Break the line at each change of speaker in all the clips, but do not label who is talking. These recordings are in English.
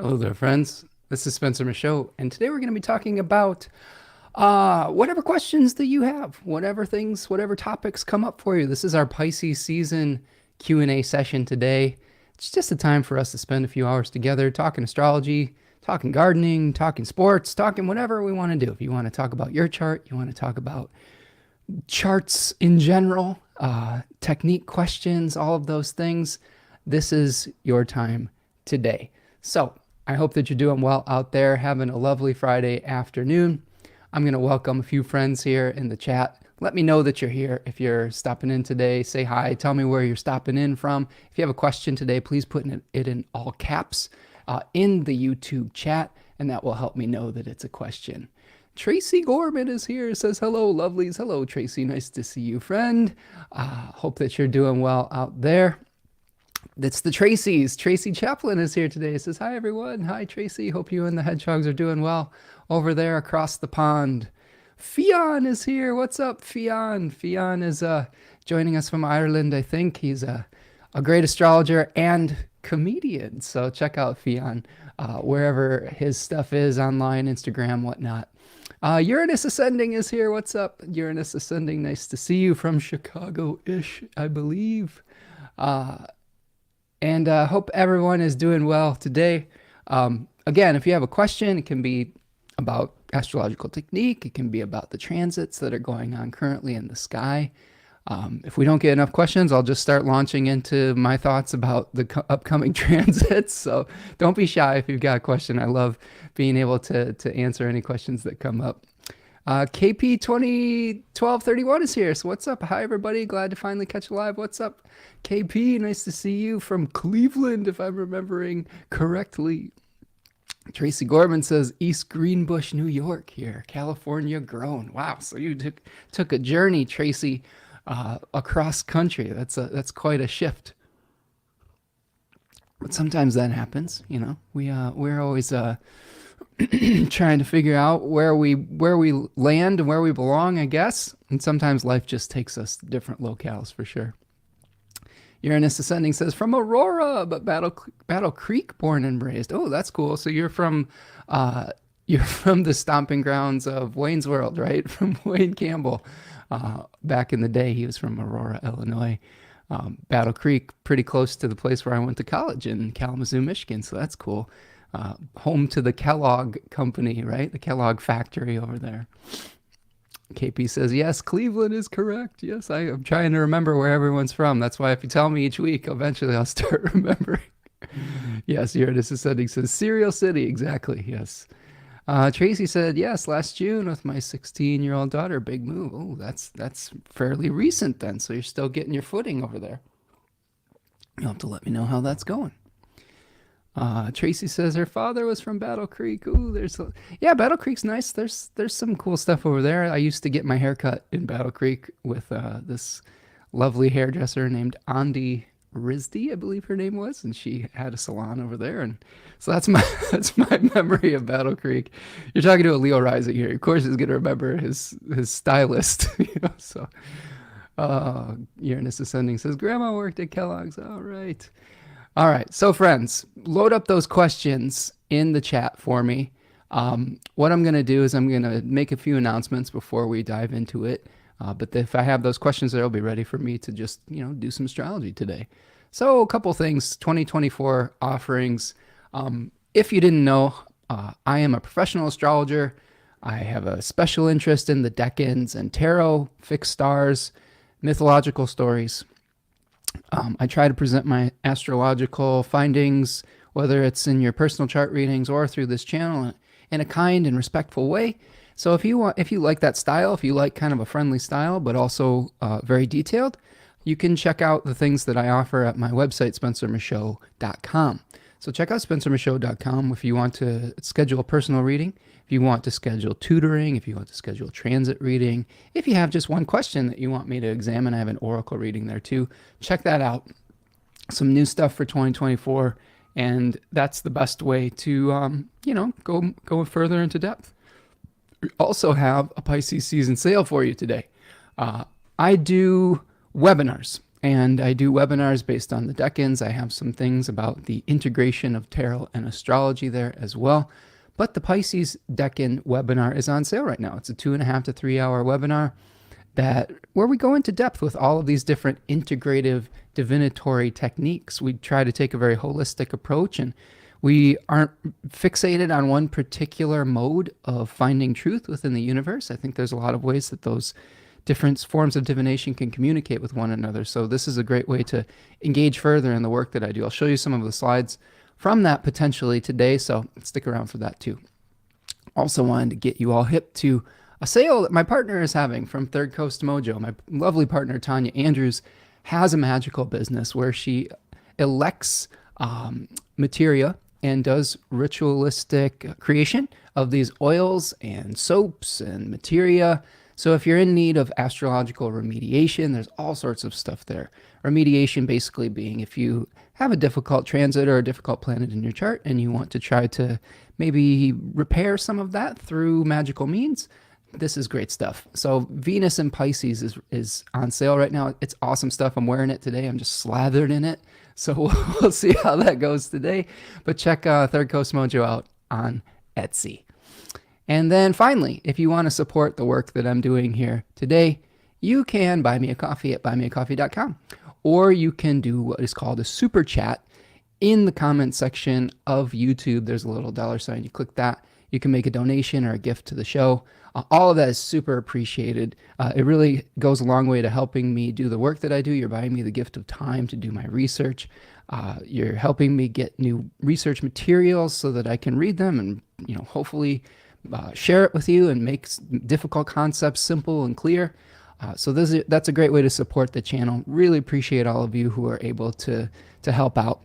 Hello there, friends. This is Spencer Michaud, and today we're going to be talking about whatever questions that you have, whatever topics come up for you. This is our Pisces season Q&A session today. It's just a time for us to spend a few hours together talking astrology, talking gardening, talking sports, talking whatever we want to do. If you want to talk about your chart, you want to talk about charts in general, technique questions, all of those things, this is your time today. So I hope that you're doing well out there, having a lovely Friday afternoon. I'm going to welcome a few friends here in the chat. Let me know that you're here. If you're stopping in today, say hi. Tell me where you're stopping in from. If you have a question today, please put it in all caps in the YouTube chat, and that will help me know that it's a question. Tracy Gorman is here, says hello, lovelies. Hello, Tracy. Nice to see you, friend. Hope that you're doing well out there. It's the Tracys. Tracy Chaplin is here today. Says, hi, everyone. Hi, Tracy. Hope you and the hedgehogs are doing well over there across the pond. Fionn is here. What's up, Fionn? Fionn is joining us from Ireland, I think. He's a great astrologer and comedian. So check out Fionn wherever his stuff is online, Instagram, whatnot. Uranus Ascending is here. What's up, Uranus Ascending? Nice to see you from Chicago-ish, I believe. And hope everyone is doing well today. Again, if you have a question, it can be about astrological technique. It can be about the transits that are going on currently in the sky. If we don't get enough questions, I'll just start launching into my thoughts about the upcoming transits. So don't be shy if you've got a question. I love being able to answer any questions that come up. KP 201231 is here. So what's up? Hi, everybody. Glad to finally catch you live. What's up, KP? Nice to see you from Cleveland, if I'm remembering correctly. Tracy Gorman says East Greenbush, New York here. California grown. Wow. So you took a journey, Tracy, across country. That's quite a shift. But sometimes that happens, you know. We're always trying to figure out where we land and where we belong, I guess. And sometimes life just takes us to different locales for sure. Uranus Ascending says from Aurora, but Battle Creek born and raised. Oh, that's cool. So you're from the stomping grounds of Wayne's World, right? From Wayne Campbell. Back in the day, he was from Aurora, Illinois. Battle Creek, pretty close to the place where I went to college in Kalamazoo, Michigan. So that's cool. Home to the Kellogg company, right? The Kellogg factory over there. KP says, yes, Cleveland is correct. Yes, I'm trying to remember where everyone's from. That's why if you tell me each week, eventually I'll start remembering. Yes, Uranus Ascending says, Cereal City. Exactly, yes. Tracy said, yes, last June with my 16-year-old daughter. Big move. Oh, that's fairly recent then. So you're still getting your footing over there. You'll have to let me know how that's going. Tracy says her father was from Battle Creek. Ooh, yeah, Battle Creek's nice. There's some cool stuff over there. I used to get my hair cut in Battle Creek with this lovely hairdresser named Andi Rizdi, I believe her name was, and she had a salon over there. And so that's my memory of Battle Creek. You're talking to a Leo rising here. Of course, he's gonna remember his stylist. So Uranus Ascending says Grandma worked at Kellogg's. All right, so friends, load up those questions in the chat for me. What I'm going to do is I'm going to make a few announcements before we dive into it. But if I have those questions, they'll be ready for me to just, do some astrology today. So a couple things, 2024 offerings. If you didn't know, I am a professional astrologer. I have a special interest in the decans and tarot, fixed stars, mythological stories. I try to present my astrological findings, whether it's in your personal chart readings or through this channel, in a kind and respectful way. So if you like that style, if you like kind of a friendly style, but also very detailed, you can check out the things that I offer at my website, spencermichaud.com. So check out spencermichaud.com if you want to schedule a personal reading, if you want to schedule tutoring, if you want to schedule transit reading, if you have just one question that you want me to examine, I have an oracle reading there too. Check that out. Some new stuff for 2024, and that's the best way to, go further into depth. We also have a Pisces season sale for you today. I do webinars. And I do webinars based on the decans. I have some things about the integration of tarot and astrology there as well. But the Pisces Decan webinar is on sale right now. It's a 2.5 to 3 hour webinar where we go into depth with all of these different integrative divinatory techniques. We try to take a very holistic approach, and we aren't fixated on one particular mode of finding truth within the universe. I think there's a lot of ways that those different forms of divination can communicate with one another. So this is a great way to engage further in the work that I do. I'll show you some of the slides from that potentially today, so stick around for that too. Also wanted to get you all hip to a sale that my partner is having from Third Coast Mojo. My lovely partner, Tanya Andrews, has a magical business where she elects materia and does ritualistic creation of these oils and soaps and materia. So if you're in need of astrological remediation, there's all sorts of stuff there. Remediation basically being if you have a difficult transit or a difficult planet in your chart and you want to try to maybe repair some of that through magical means, this is great stuff. So Venus in Pisces is on sale right now. It's awesome stuff. I'm wearing it today. I'm just slathered in it. So we'll see how that goes today. But check Third Coast Mojo out on Etsy. And then finally, if you want to support the work that I'm doing here today, you can buy me a coffee at buymeacoffee.com. Or you can do what is called a super chat in the comment section of YouTube. There's a little $sign. You click that. You can make a donation or a gift to the show. All of that is super appreciated. It really goes a long way to helping me do the work that I do. You're buying me the gift of time to do my research. You're helping me get new research materials so that I can read them and, hopefully share it with you and make difficult concepts simple and clear. So that's a great way to support the channel. Really appreciate all of you who are able to help out.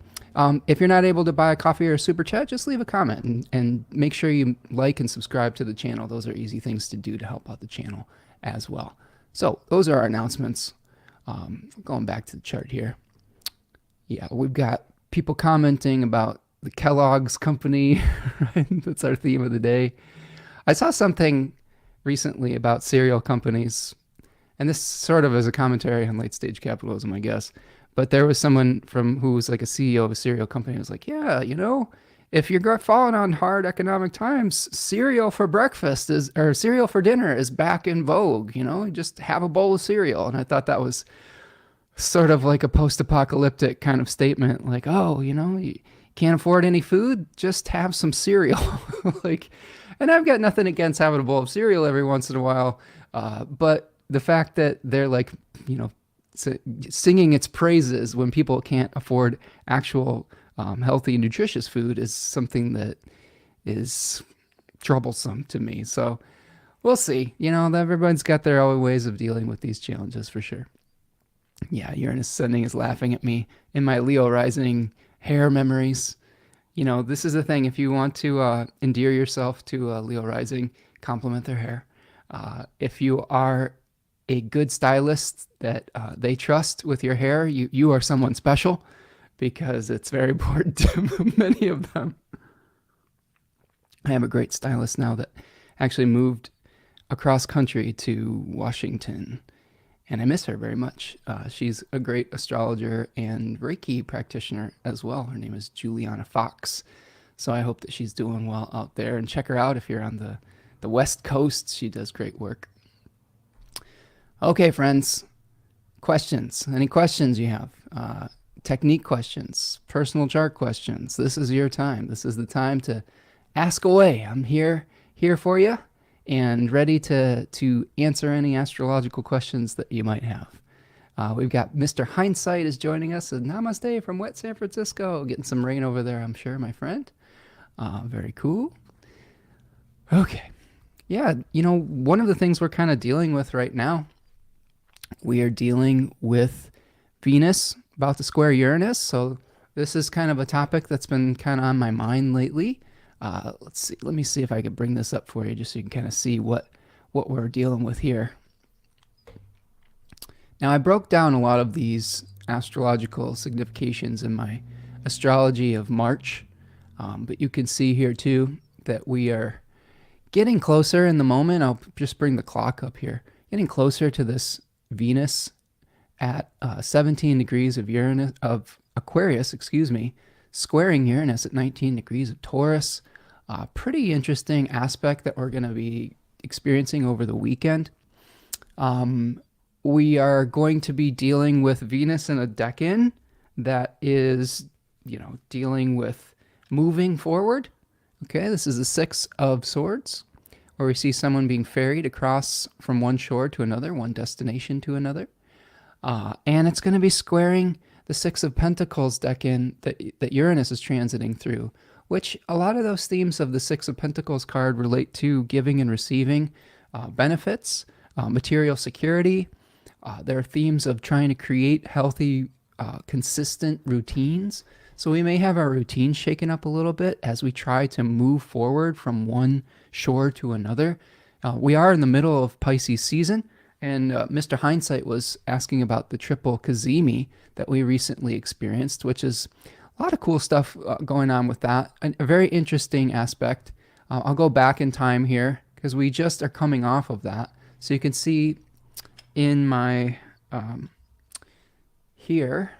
If you're not able to buy a coffee or a super chat, just leave a comment and make sure you like and subscribe to the channel. Those are easy things to do to help out the channel as well. So those are our announcements. Going back to the chart here. Yeah, we've got people commenting about the Kellogg's company, right? That's our theme of the day. I saw something recently about cereal companies, and this sort of is a commentary on late stage capitalism, I guess. But there was someone who was like a CEO of a cereal company who was like, yeah, if you're falling on hard economic times, cereal for breakfast or cereal for dinner is back in vogue. Just have a bowl of cereal. And I thought that was sort of like a post-apocalyptic kind of statement. Like, oh, you can't afford any food, just have some cereal. And I've got nothing against having a bowl of cereal every once in a while. But the fact that they're like, singing its praises when people can't afford actual healthy and nutritious food is something that is troublesome to me. So we'll see. Everyone's got their own ways of dealing with these challenges for sure. Yeah, Uranus Ascending is laughing at me in my Leo rising hair memories. This is the thing. If you want to endear yourself to Leo rising, compliment their hair. If you are a good stylist that they trust with your hair, you are someone special, because it's very important to many of them. I have a great stylist now that actually moved across country to Washington, and I miss her very much. She's a great astrologer and Reiki practitioner as well. Her name is Juliana Fox. So I hope that she's doing well out there, and check her out if you're on the West Coast. She does great work. Okay, friends, questions. Any questions you have? Technique questions, personal chart questions. This is your time. This is the time to ask away. I'm here for you and ready to answer any astrological questions that you might have. We've got Mr. Hindsight is joining us. Namaste from wet San Francisco. Getting some rain over there, I'm sure, my friend. Very cool. Okay. Yeah, one of the things we're kind of dealing with right now, we are dealing with Venus about to square Uranus. So this is kind of a topic that's been kind of on my mind lately. Let's see. Let me see if I can bring this up for you just so you can kind of see what we're dealing with here. Now, I broke down a lot of these astrological significations in my astrology of March, but you can see here too that we are getting closer in the moment. I'll just bring the clock up here. Getting closer to this Venus at 17 degrees of Uranus of Aquarius, squaring Uranus at 19 degrees of Taurus. Pretty interesting aspect that we're going to be experiencing over the weekend. We are going to be dealing with Venus in a decan that is, dealing with moving forward. Okay, this is the Six of Swords, where we see someone being ferried across from one shore to another, one destination to another. And it's going to be squaring the Six of Pentacles decan that Uranus is transiting through, which a lot of those themes of the Six of Pentacles card relate to giving and receiving benefits, material security. There are themes of trying to create healthy, consistent routines. So we may have our routine shaken up a little bit as we try to move forward from one shore to another. We are in the middle of Pisces season, and Mr. Hindsight was asking about the triple Cazimi that we recently experienced, which is a lot of cool stuff going on with that. A very interesting aspect. I'll go back in time here because we just are coming off of that. So you can see in my here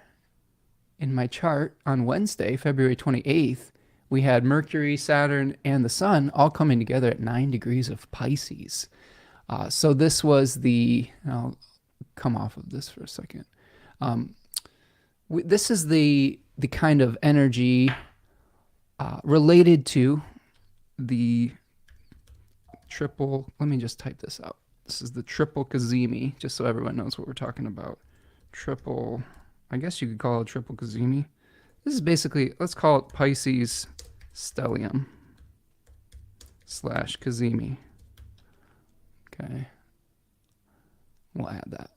in my chart on Wednesday, February 28th, we had Mercury, Saturn, and the Sun all coming together at 9 degrees of Pisces. So this was I'll come off of this for a second. This is the kind of energy related to the triple, let me just type this out. This is the triple Cazimi, just so everyone knows what we're talking about. Triple, I guess you could call it triple Cazimi. This is basically, let's call it Pisces stellium / Cazimi. Okay. We'll add that.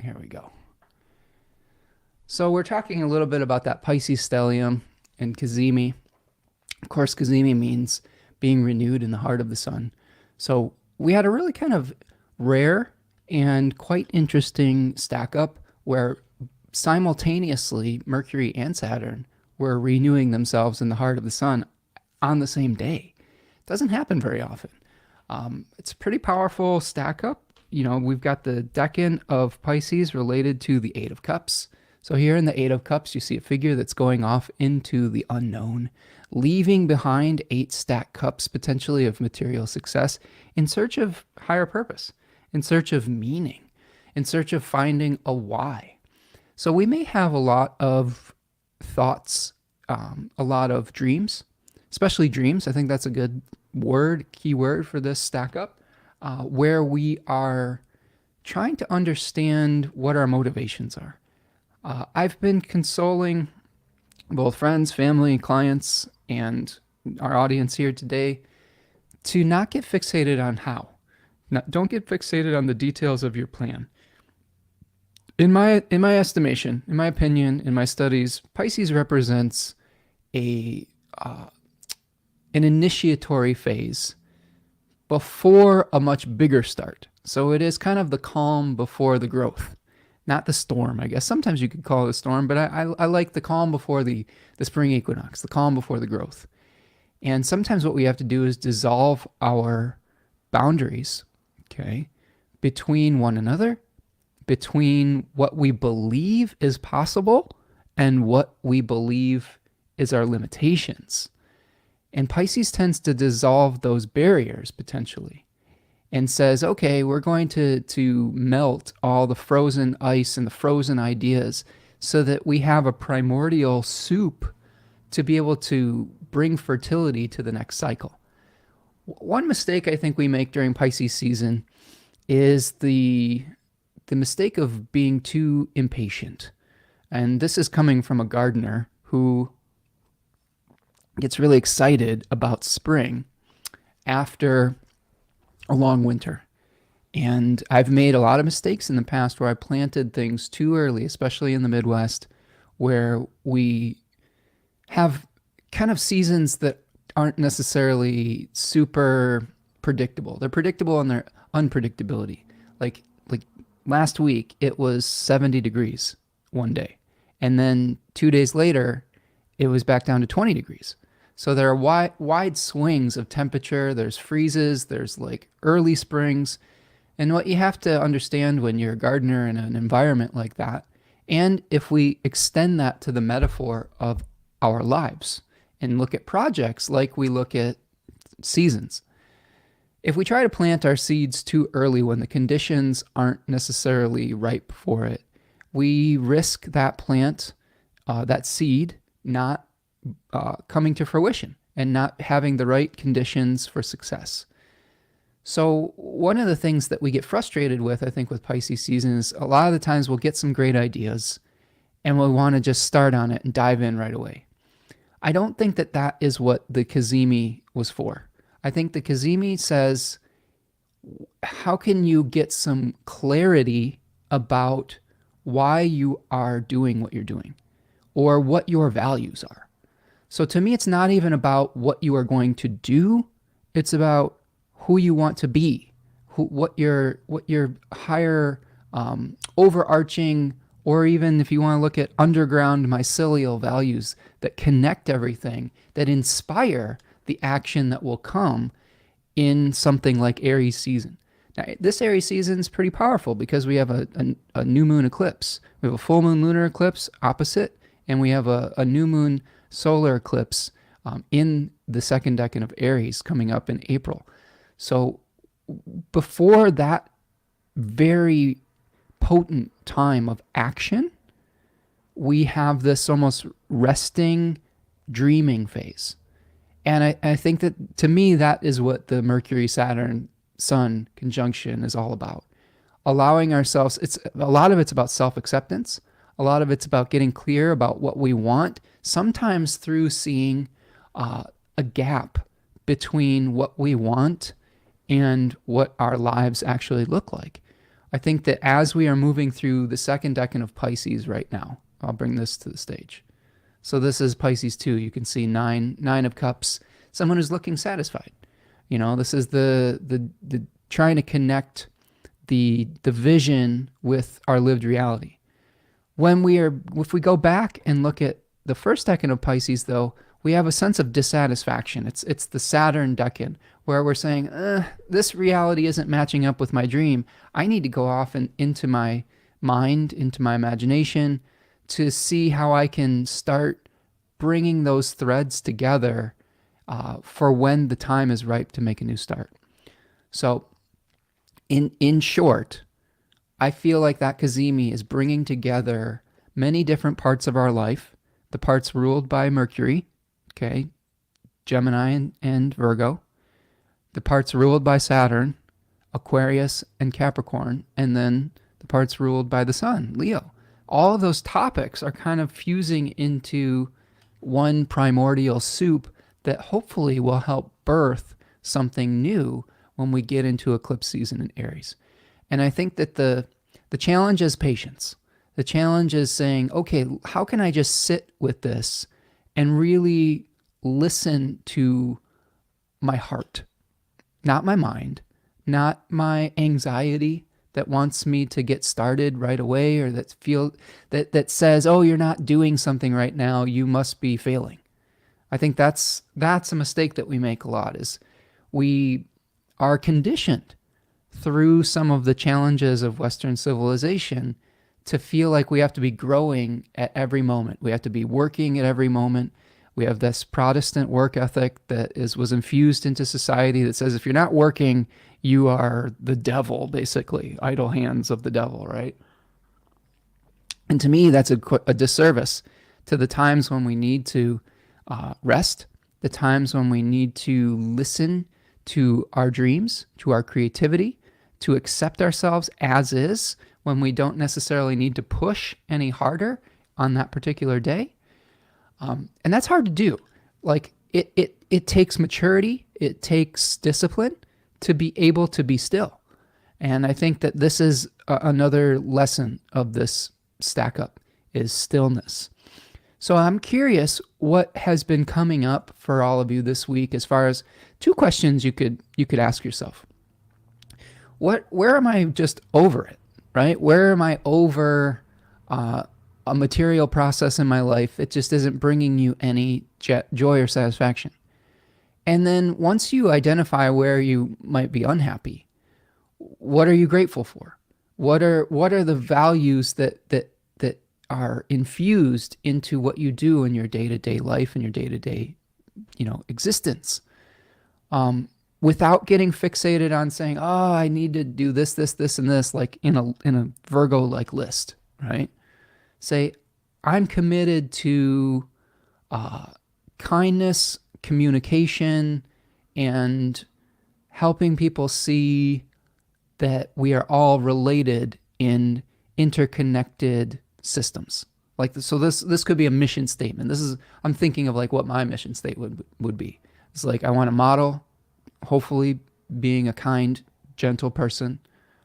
Here we go. So we're talking a little bit about that Pisces stellium and Cazimi. Of course, Cazimi means being renewed in the heart of the sun. So we had a really kind of rare and quite interesting stack up where simultaneously Mercury and Saturn were renewing themselves in the heart of the sun on the same day. It doesn't happen very often. It's a pretty powerful stack up. We've got the decan of Pisces related to the Eight of Cups. So here in the Eight of Cups, you see a figure that's going off into the unknown, leaving behind 8 stacked cups, potentially of material success, in search of higher purpose, in search of meaning, in search of finding a why. So we may have a lot of thoughts, a lot of dreams, especially dreams. I think that's a good key word for this stack up, where we are trying to understand what our motivations are. I've been consoling both friends, family, clients, and our audience here today to not get fixated on how. Don't get fixated on the details of your plan. In my estimation, in my opinion, in my studies, Pisces represents an initiatory phase before a much bigger start. So it is kind of the calm before the growth, not the storm, I guess. Sometimes you could call it a storm, but I like the calm before the spring equinox, the calm before the growth. And sometimes what we have to do is dissolve our boundaries, okay, between one another, between what we believe is possible and what we believe is our limitations. And Pisces tends to dissolve those barriers potentially and says, okay, we're going to melt all the frozen ice and the frozen ideas so that we have a primordial soup to be able to bring fertility to the next cycle. One mistake I think we make during Pisces season is the mistake of being too impatient. And this is coming from a gardener who gets really excited about spring after a long winter. And I've made a lot of mistakes in the past where I planted things too early, especially in the Midwest, where we have kind of seasons that aren't necessarily super predictable. They're predictable in their unpredictability. Like last week, it was 70 degrees one day. And then 2 days later, it was back down to 20 degrees. So there are wide swings of temperature. There's freezes. There's like early springs. And what you have to understand when you're a gardener in an environment like that, and if we extend that to the metaphor of our lives and look at projects like we look at seasons, if we try to plant our seeds too early when the conditions aren't necessarily ripe for it, we risk that plant, that seed, not coming to fruition and not having the right conditions for success. So one of the things that we get frustrated with, I think, with Pisces season is a lot of the times we'll get some great ideas and we'll want to just start on it and dive in right away. I don't think that that is what the Cazimi was for. I think the Cazimi says, how can you get some clarity about why you are doing what you're doing or what your values are? So to me, it's not even about what you are going to do. It's about who you want to be, what your higher overarching, or even if you want to look at underground mycelial values that connect everything, that inspire the action that will come in something like Aries season. Now, this Aries season is pretty powerful because we have a new moon eclipse. We have a full moon lunar eclipse opposite, and we have a new moon solar eclipse in the second decan of Aries coming up in April. So before that very potent time of action, we have this almost resting, dreaming phase. And I think that, to me, that is what the Mercury-Saturn-Sun conjunction is all about. Allowing ourselves, a lot of it's about self-acceptance. A lot of it's about getting clear about what we want, sometimes through seeing a gap between what we want and what our lives actually look like. I think that as we are moving through the second decan of Pisces right now, I'll bring this to the stage. So this is Pisces 2. You can see nine of cups, someone who's looking satisfied. This is the trying to connect the vision with our lived reality. If we go back and look at the first decan of Pisces, though, we have a sense of dissatisfaction. It's the Saturn decan, where we're saying, this reality isn't matching up with my dream. I need to go off and into my mind, into my imagination, to see how I can start bringing those threads together for when the time is ripe to make a new start. So in short, I feel like that Cazimi is bringing together many different parts of our life, the parts ruled by Mercury, okay, Gemini and Virgo, the parts ruled by Saturn, Aquarius and Capricorn, and then the parts ruled by the Sun, Leo. All of those topics are kind of fusing into one primordial soup that hopefully will help birth something new when we get into eclipse season in Aries. And I think that the challenge is patience. The challenge is saying, okay, how can I just sit with this and really listen to my heart, not my mind, not my anxiety that wants me to get started right away, or that says, oh, you're not doing something right now, you must be failing. I think that's a mistake that we make a lot, is we are conditioned through some of the challenges of Western civilization to feel like we have to be growing at every moment. We have to be working at every moment. We have this Protestant work ethic that was infused into society that says if you're not working, you are the devil, basically, idle hands of the devil, right? And to me, that's a disservice to the times when we need to rest, the times when we need to listen to our dreams, to our creativity, to accept ourselves as is, when we don't necessarily need to push any harder on that particular day. And that's hard to do. Like it takes maturity, it takes discipline to be able to be still. And I think that this is another lesson of this stack up, is stillness. So I'm curious what has been coming up for all of you this week, as far as two questions you could ask yourself. Where am I just over it, right? Where am I over a material process in my life? It just isn't bringing you any joy or satisfaction. And then once you identify where you might be unhappy, What are you grateful for? What are the values that are infused into what you do in your day-to-day life and your day-to-day, existence? Without getting fixated on saying, "Oh, I need to do this, this, this, and this," like in a Virgo like list, right? Say, I'm committed to kindness, communication, and helping people see that we are all related in interconnected systems. Like so, this could be a mission statement. I'm thinking of like what my mission statement would be. It's like I want to model, hopefully, being a kind, gentle person.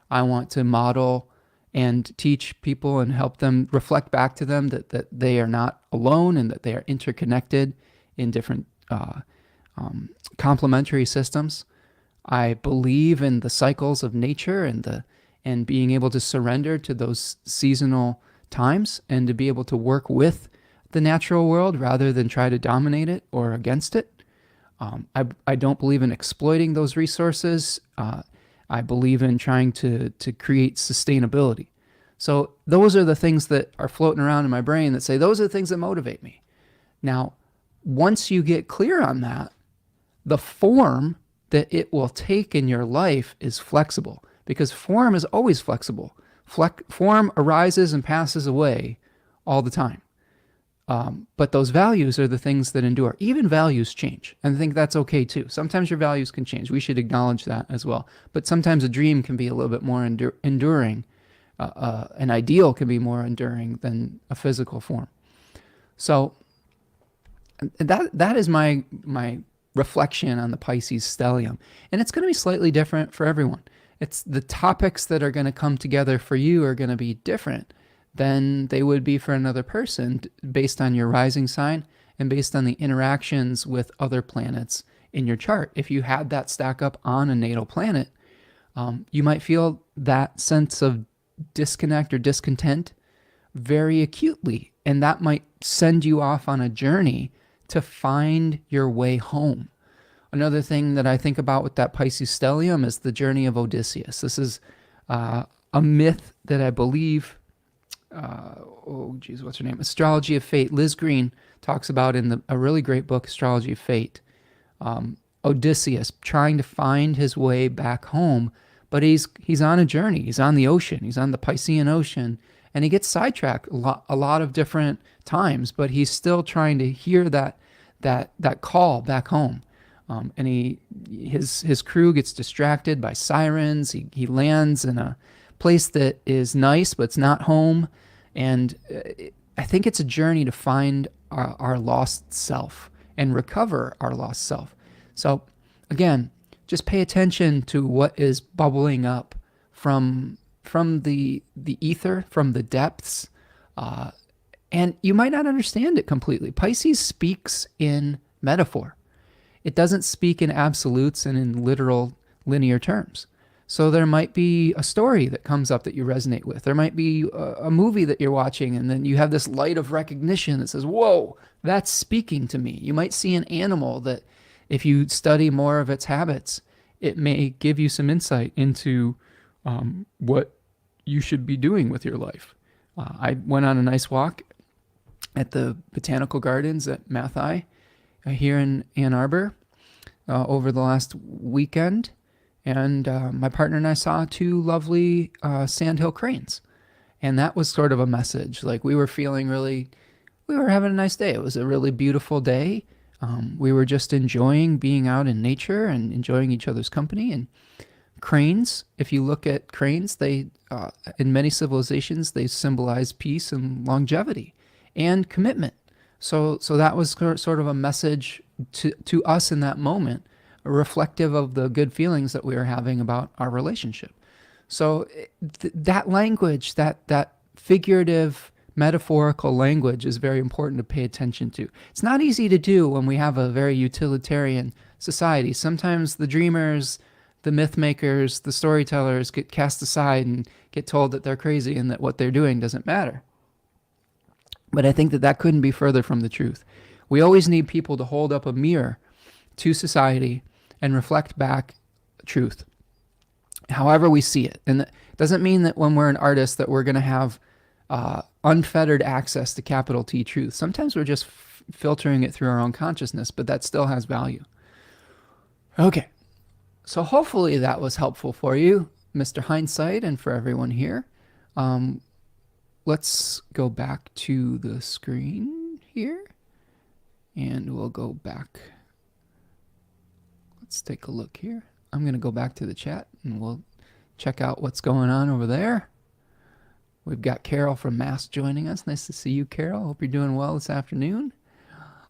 I want to model and teach people and help them reflect back to them that they are not alone and that they are interconnected in different complementary systems. I believe in the cycles of nature and being able to surrender to those seasonal times and to be able to work with the natural world rather than try to dominate it or against it. I don't believe in exploiting those resources. I believe in trying to create sustainability. So those are the things that are floating around in my brain that say those are the things that motivate me. Now, once you get clear on that, the form that it will take in your life is flexible, because form is always flexible. Form arises and passes away all the time. But those values are the things that endure. Even values change, and I think that's okay too. Sometimes your values can change. We should acknowledge that as well. But sometimes a dream can be a little bit more enduring. An ideal can be more enduring than a physical form. So that is my reflection on the Pisces stellium, and it's going to be slightly different for everyone. It's the topics that are going to come together for you are going to be different than they would be for another person based on your rising sign and based on the interactions with other planets in your chart. If you had that stack up on a natal planet, you might feel that sense of disconnect or discontent very acutely, and that might send you off on a journey to find your way home. Another thing that I think about with that Pisces stellium is the journey of Odysseus. This is a myth that I believe, what's her name? Astrology of Fate. Liz Green talks about in a really great book, Astrology of Fate. Odysseus trying to find his way back home, but he's on a journey. He's on the ocean. He's on the Piscean Ocean, and he gets sidetracked a lot of different times, but he's still trying to hear that call back home. And his crew gets distracted by sirens. He lands in a place that is nice, but it's not home. And I think it's a journey to find our lost self and recover our lost self. So again, just pay attention to what is bubbling up from the ether, from the depths. And you might not understand it completely. Pisces speaks in metaphor. It doesn't speak in absolutes and in literal linear terms. So there might be a story that comes up that you resonate with. There might be a movie that you're watching, and then you have this light of recognition that says, whoa, that's speaking to me. You might see an animal that, if you study more of its habits, it may give you some insight into what you should be doing with your life. I went on a nice walk at the botanical gardens at Mathi here in Ann Arbor over the last weekend, and my partner and I saw two lovely sandhill cranes, and that was sort of a message. Like we were having a nice day. It was a really beautiful day. We were just enjoying being out in nature and enjoying each other's company. And cranes, if you look at cranes, they in many civilizations they symbolize peace and longevity and commitment. So that was sort of a message to us in that moment, reflective of the good feelings that we were having about our relationship. So that language, that figurative, metaphorical language is very important to pay attention to. It's not easy to do when we have a very utilitarian society. Sometimes the dreamers, the myth makers, the storytellers get cast aside and get told that they're crazy and that what they're doing doesn't matter. But I think that couldn't be further from the truth. We always need people to hold up a mirror to society and reflect back truth. however we see it. And that doesn't mean that when we're an artist that we're going to have unfettered access to capital T truth. Sometimes we're just filtering it through our own consciousness, but that still has value. Okay, so hopefully that was helpful for you, Mr. Hindsight, and for everyone here. Let's go back to the screen here, and we'll go back. Let's take a look here. I'm going to go back to the chat, and we'll check out what's going on over there. We've got Carol from Mass joining us. Nice to see you, Carol. Hope you're doing well this afternoon.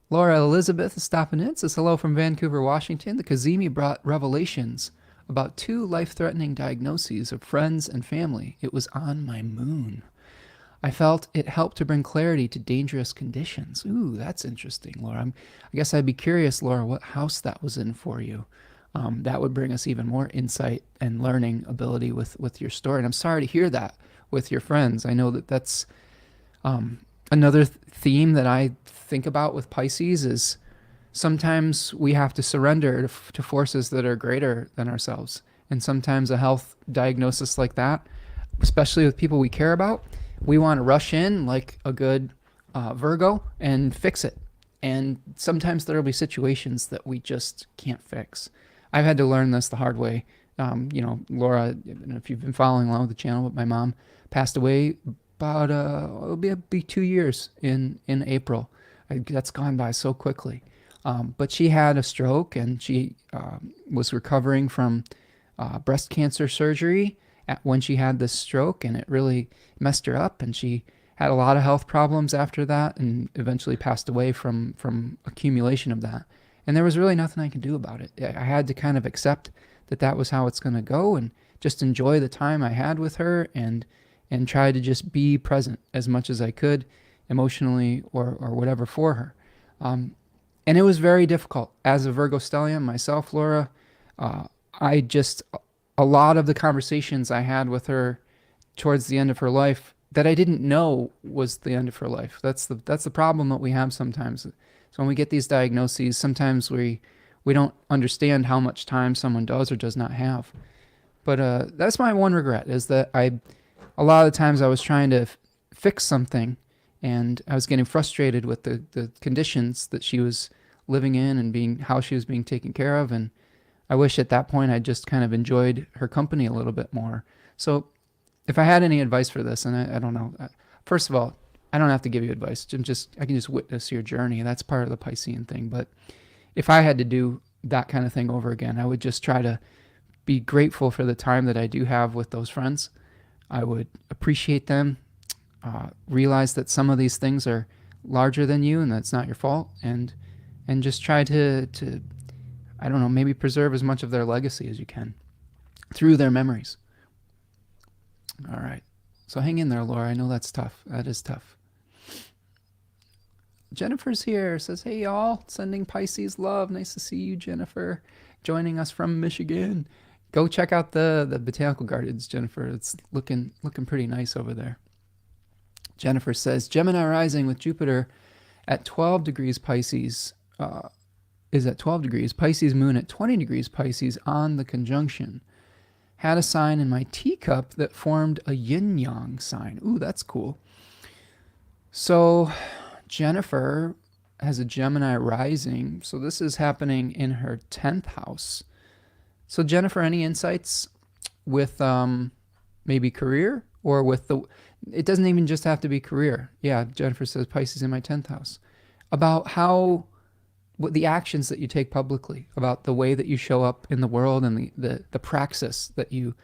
Laura Elizabeth is stopping in. Says hello from Vancouver, Washington. The Kazemi brought revelations about 2 life-threatening diagnoses of friends and family. It was on my moon. I felt it helped to bring clarity to dangerous conditions. Ooh, that's interesting, Laura. I guess I'd be curious, Laura, what house that was in for you. That would bring us even more insight and learning ability with your story. And I'm sorry to hear that with your friends. I know that that's another theme that I think about with Pisces is sometimes we have to surrender to forces that are greater than ourselves. And sometimes a health diagnosis like that, especially with people we care about, we want to rush in like a good Virgo and fix it. And sometimes there will be situations that we just can't fix. I've had to learn this the hard way. Laura, if you've been following along with the channel, but my mom passed away about, it'll be 2 years in April. That's gone by so quickly. But she had a stroke, and she was recovering from breast cancer surgery when she had this stroke, and it really messed her up, and she had a lot of health problems after that and eventually passed away from accumulation of that. And there was really nothing I could do about it. I had to kind of accept that was how it's going to go and just enjoy the time I had with her and try to just be present as much as I could emotionally or whatever for her. And it was very difficult. As a Virgo stellium myself, Laura, a lot of the conversations I had with her towards the end of her life that I didn't know was the end of her life. That's the problem that we have sometimes. So when we get these diagnoses, sometimes we don't understand how much time someone does or does not have. But that's my one regret, is that a lot of the times I was trying to fix something, and I was getting frustrated with the conditions that she was living in and how she was being taken care of. And I wish at that point I just kind of enjoyed her company a little bit more. So if I had any advice for this, and I don't know, first of all, I don't have to give you advice. I can just witness your journey. That's part of the Piscean thing. But if I had to do that kind of thing over again, I would just try to be grateful for the time that I do have with those friends. I would appreciate them, realize that some of these things are larger than you and that's not your fault, and just try to I don't know, maybe preserve as much of their legacy as you can through their memories. All right. So hang in there, Laura. I know that's tough. That is tough. Jennifer's here. Says, hey, y'all. Sending Pisces love. Nice to see you, Jennifer. Joining us from Michigan. Go check out the botanical gardens, Jennifer. It's looking pretty nice over there. Jennifer says, Gemini rising with Jupiter at 12 degrees Pisces is at 12 degrees. Pisces moon at 20 degrees Pisces on the conjunction. Had a sign in my teacup that formed a yin-yang sign. Ooh, that's cool. So Jennifer has a Gemini rising. So this is happening in her 10th house. So Jennifer, any insights with maybe career or with it doesn't even just have to be career. Yeah, Jennifer says Pisces in my 10th house. About what the actions that you take publicly, about the way that you show up in the world and the praxis that you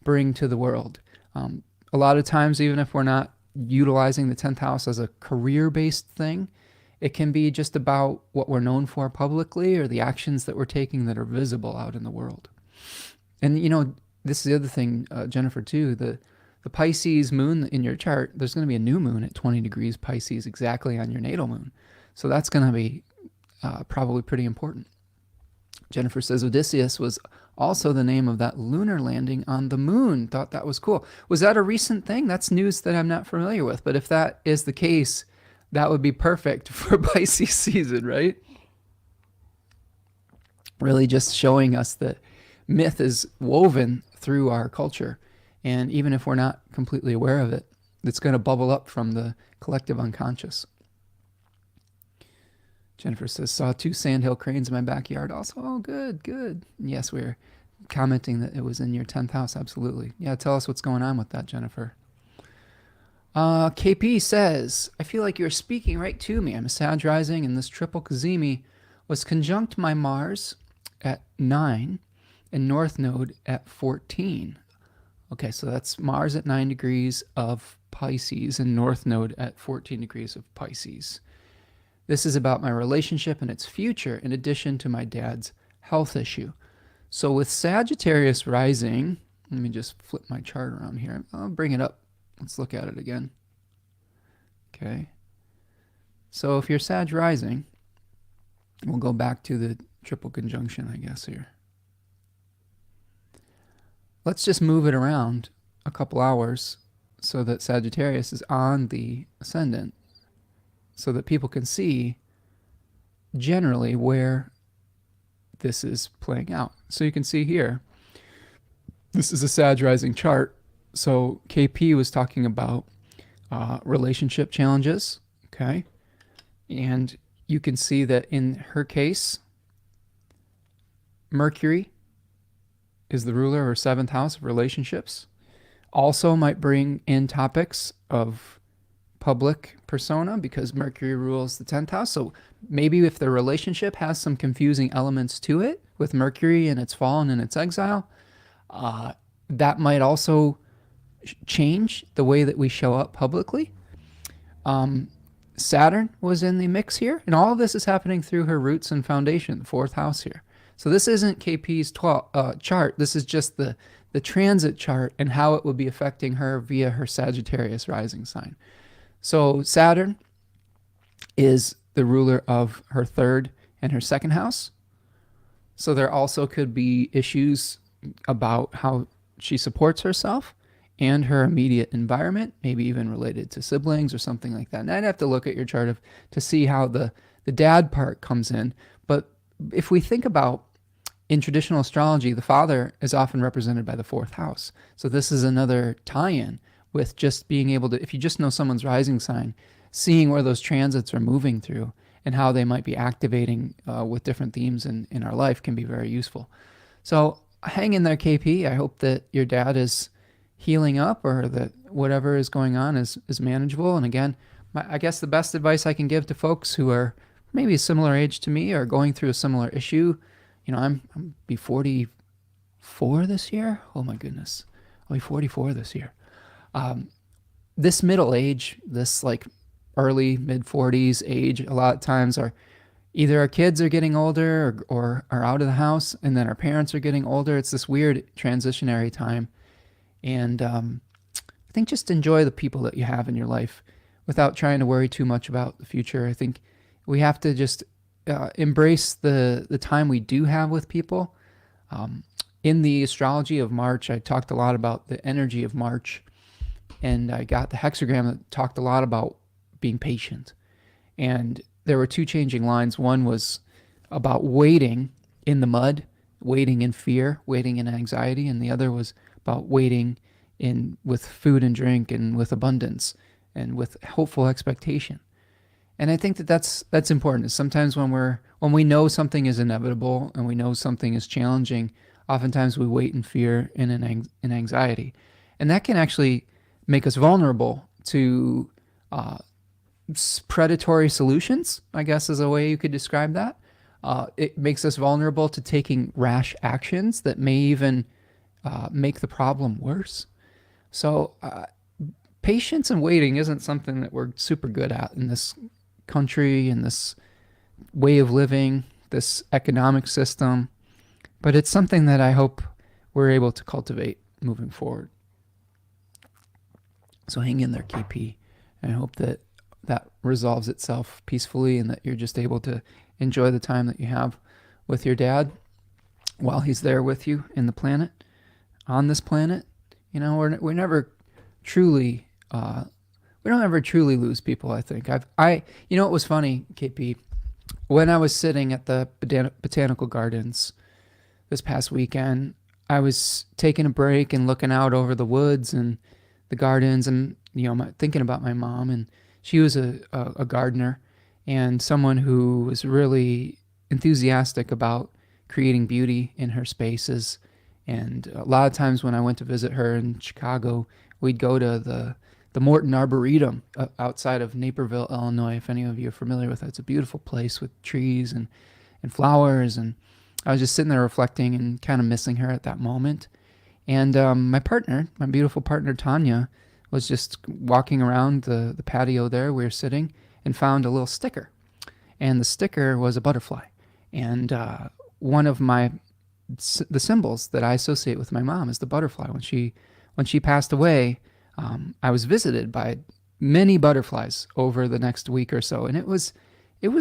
bring to the world. A lot of times, even if we're not utilizing the 10th house as a career-based thing, it can be just about what we're known for publicly or the actions that we're taking that are visible out in the world. And, this is the other thing, Jennifer, too, the Pisces moon in your chart, there's going to be a new moon at 20 degrees Pisces exactly on your natal moon. So that's going to be probably pretty important. Jennifer says Odysseus was also the name of that lunar landing on the moon. Thought that was cool. Was that a recent thing? That's news that I'm not familiar with. But if that is the case, that would be perfect for Pisces season, right? Really just showing us that myth is woven through our culture. And even if we're not completely aware of it, it's going to bubble up from the collective unconscious. Jennifer says, saw 2 sandhill cranes in my backyard also. Oh, good, good. Yes, we're commenting that it was in your 10th house. Absolutely. Yeah, tell us what's going on with that, Jennifer. KP says, I feel like you're speaking right to me. I'm a Sag rising, and this triple Kazemi was conjunct my Mars at 9 and North Node at 14. Okay, so that's Mars at 9 degrees of Pisces and North Node at 14 degrees of Pisces. This is about my relationship and its future, in addition to my dad's health issue. So with Sagittarius rising, let me just flip my chart around here. I'll bring it up. Let's look at it again. Okay. So if you're Sag rising, we'll go back to the triple conjunction, I guess, here. Let's just move it around a couple hours so that Sagittarius is on the ascendant, so that people can see generally where this is playing out. So you can see here, this is a Sag rising chart. So KP was talking about relationship challenges, okay? And you can see that in her case, Mercury is the ruler of her 7th house of relationships. Also might bring in topics of public persona because Mercury rules the 10th house. So maybe if the relationship has some confusing elements to it with Mercury and its fall and in its exile, that might also change the way that we show up publicly. Saturn was in the mix here, and all of this is happening through her roots and foundation, the 4th house here. So this isn't KP's chart. This is just the transit chart and how it would be affecting her via her Sagittarius rising sign. So Saturn is the ruler of her 3rd and her 2nd house. So there also could be issues about how she supports herself and her immediate environment, maybe even related to siblings or something like that. And I'd have to look at your chart to see how the dad part comes in. But if we think about in traditional astrology, the father is often represented by the 4th house. So this is another tie-in with just being able to, if you just know someone's rising sign, seeing where those transits are moving through and how they might be activating with different themes in our life can be very useful. So hang in there, KP. I hope that your dad is healing up, or that whatever is going on is manageable. And again, I guess the best advice I can give to folks who are maybe a similar age to me or going through a similar issue, you know, I'm be 44 this year. Oh my goodness. I'll be 44 this year. This middle age, this like early mid 40s age, a lot of times are either our kids are getting older or are out of the house, and then our parents are getting older. It's this weird transitionary time. And I think just enjoy the people that you have in your life without trying to worry too much about the future. I think we have to just embrace the time we do have with people. In the astrology of March, I talked a lot about the energy of March, and I got the hexagram that talked a lot about being patient. And there were 2 changing lines. One was about waiting in the mud, waiting in fear, waiting in anxiety, and the other was about waiting in with food and drink and with abundance and with hopeful expectation. And I think that that's important. Sometimes when we know something is inevitable and we know something is challenging, oftentimes we wait in fear and in anxiety. And that can actually make us vulnerable to predatory solutions, I guess is a way you could describe that. It makes us vulnerable to taking rash actions that may even make the problem worse. So patience and waiting isn't something that we're super good at in this country, in this way of living, this economic system, but it's something that I hope we're able to cultivate moving forward. So hang in there, KP, and I hope that resolves itself peacefully and that you're just able to enjoy the time that you have with your dad while he's there with you in the planet, on this planet. You know, we're never truly we don't ever truly lose people, I think. You know, it was funny, KP, when I was sitting at the botanical gardens this past weekend, I was taking a break and looking out over the woods and the gardens, and thinking about my mom. And she was a gardener and someone who was really enthusiastic about creating beauty in her spaces. And a lot of times when I went to visit her in Chicago, we'd go to the Morton Arboretum outside of Naperville, Illinois. If any of you are familiar with it, it's a beautiful place with trees and flowers. And I was just sitting there reflecting and kind of missing her at that moment. And my beautiful partner, Tanya, was just walking around the patio there. We were sitting and found a little sticker. And the sticker was a butterfly. And one of the symbols that I associate with my mom is the butterfly. When she passed away, I was visited by many butterflies over the next week or so. And it was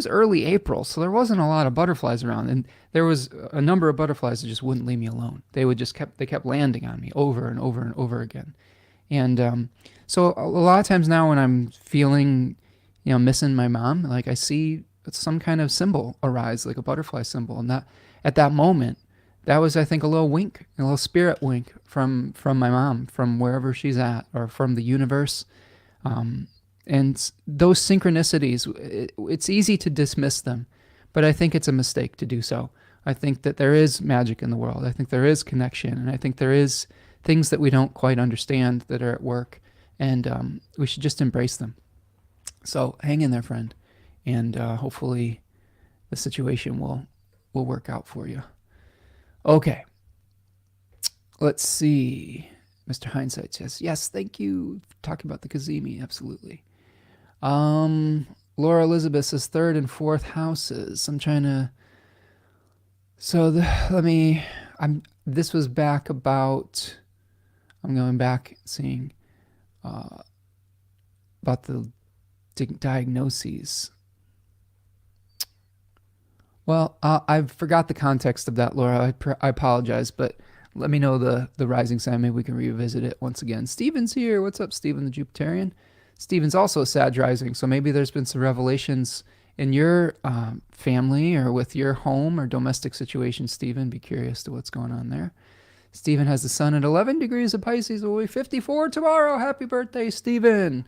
early April, so there wasn't a lot of butterflies around. And there was a number of butterflies that just wouldn't leave me alone. They kept landing on me over and over and over again. And so a lot of times now when I'm feeling, missing my mom, like I see some kind of symbol arise, like a butterfly symbol. And that at that moment, that was, I think, a little wink, a little spirit wink from my mom, from wherever she's at, or from the universe. And those synchronicities, it's easy to dismiss them, but I think it's a mistake to do so. I think that there is magic in the world. I think there is connection, and I think there is things that we don't quite understand that are at work, and we should just embrace them. So hang in there, friend, and hopefully the situation will work out for you. Okay, let's see. Mr. Hindsight says, yes, thank you for talking about the Kazemi, absolutely. Laura Elizabeth says third and fourth houses. I'm trying to... So this was back about... I'm going back seeing about the diagnoses. Well, I forgot the context of that, Laura. I apologize, but let me know the rising sign. Maybe we can revisit it once again. Steven's here. What's up, Steven the Jupiterian? Steven's also a Sag rising, so maybe there's been some revelations in your family or with your home or domestic situation, Steven. Be curious to what's going on there. Steven has the sun at 11 degrees of Pisces. Will be 54 tomorrow. Happy birthday, Steven.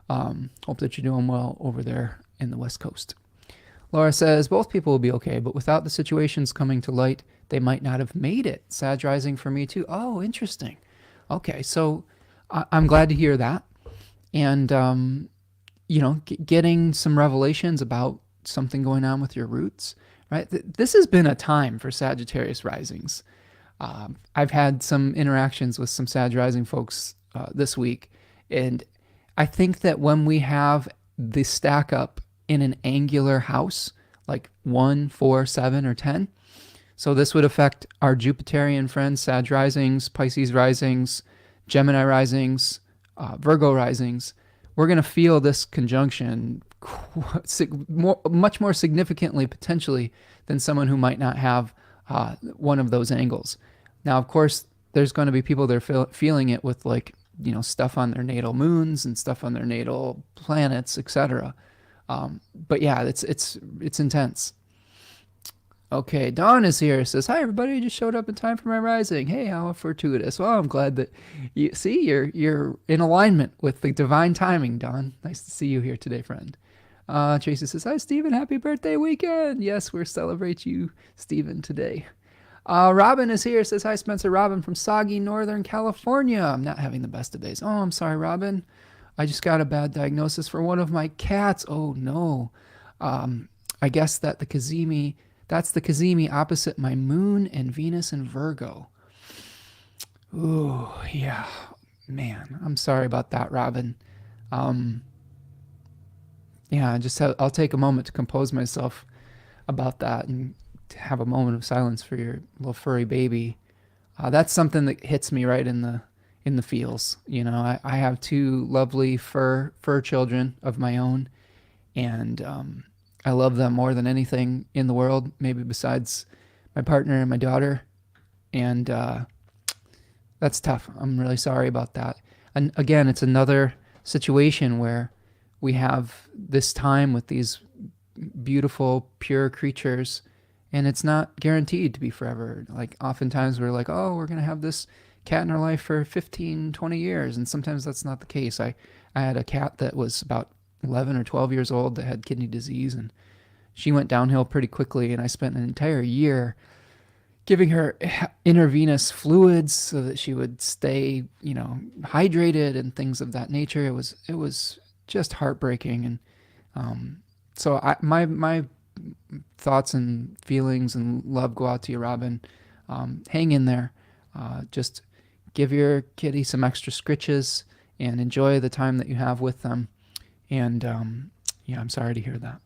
Hope that you're doing well over there in the West Coast. Laura says, both people will be okay, but without the situations coming to light, they might not have made it. Sag rising for me too. Oh, interesting. Okay, so I'm glad to hear that. And, getting some revelations about something going on with your roots, right? This has been a time for Sagittarius risings. I've had some interactions with some Sag rising folks this week, and I think that when we have the stack up in an angular house, like 1, 4, 7, or 10, so this would affect our Jupiterian friends, Sag risings, Pisces risings, Gemini risings, Virgo risings. We're going to feel this conjunction much more significantly, potentially, than someone who might not have one of those angles. Now, of course, there's going to be people that are feeling it with stuff on their natal moons and stuff on their natal planets, etc. But yeah, it's intense. Okay, Dawn is here. Says, hi everybody, just showed up in time for my rising. Hey, how fortuitous. Well, I'm glad that you're in alignment with the divine timing, Dawn. Nice to see you here today, friend. Tracy says, hi Stephen, happy birthday weekend. Yes, we're celebrate you, Stephen, today. Robin is here. Says, hi Spencer, Robin from soggy Northern California. I'm not having the best of days. Oh, I'm sorry, Robin. I just got a bad diagnosis for one of my cats. Oh no. I guess that that's the Kazemi opposite my moon and Venus in Virgo. Ooh, yeah. Man, I'm sorry about that, Robin. Yeah, I'll take a moment to compose myself about that and to have a moment of silence for your little furry baby. That's something that hits me right in the feels. I have 2 lovely fur children of my own, and I love them more than anything in the world, maybe besides my partner and my daughter. And that's tough. I'm really sorry about that. And again, it's another situation where we have this time with these beautiful, pure creatures, and it's not guaranteed to be forever. Like oftentimes we're like, oh, we're going to have this cat in our life for 15, 20 years. And sometimes that's not the case. I had a cat that was about 11 or 12 years old that had kidney disease, and she went downhill pretty quickly. And I spent an entire year giving her intravenous fluids so that she would stay, hydrated and things of that nature. It was just heartbreaking. And so my thoughts and feelings and love go out to you, Robin. Hang in there. Just give your kitty some extra scritches and enjoy the time that you have with them. And yeah, I'm sorry to hear that.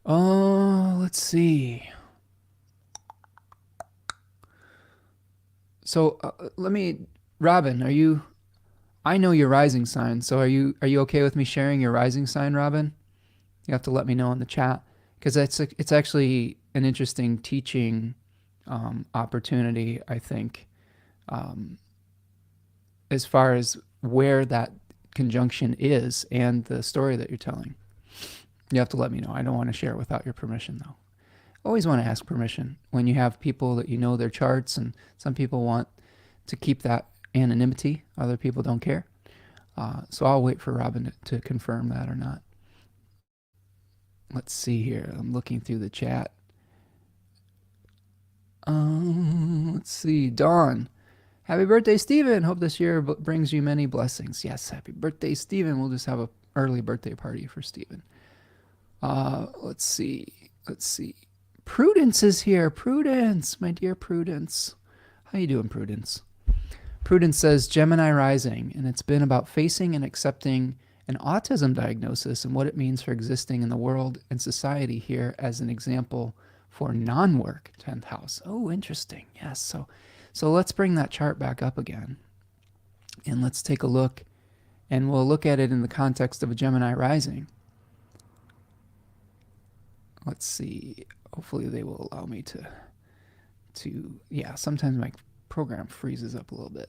Oh, let's see. So Robin, I know your rising sign. So are you okay with me sharing your rising sign, Robin? You have to let me know in the chat, because it's actually an interesting teaching opportunity, I think, as far as where that conjunction is and the story that you're telling. You have to let me know. I don't want to share without your permission, though. Always want to ask permission when you have people that you know their charts, and some people want to keep that anonymity. Other people don't care. So I'll wait for Robin to confirm that or not. Let's see here. I'm looking through the chat. Let's see. Dawn. Happy birthday, Stephen. Hope this year brings you many blessings. Yes, happy birthday, Stephen. We'll just have an early birthday party for Stephen. Let's see. Prudence is here. Prudence, my dear Prudence. How you doing, Prudence? Prudence says, Gemini rising, and it's been about facing and accepting an autism diagnosis and what it means for existing in the world and society here as an example for non-work 10th house. Oh, interesting. Yes. So let's bring that chart back up again, and let's take a look, and we'll look at it in the context of a Gemini rising. Let's see. Hopefully they will allow me to yeah, sometimes my program freezes up a little bit.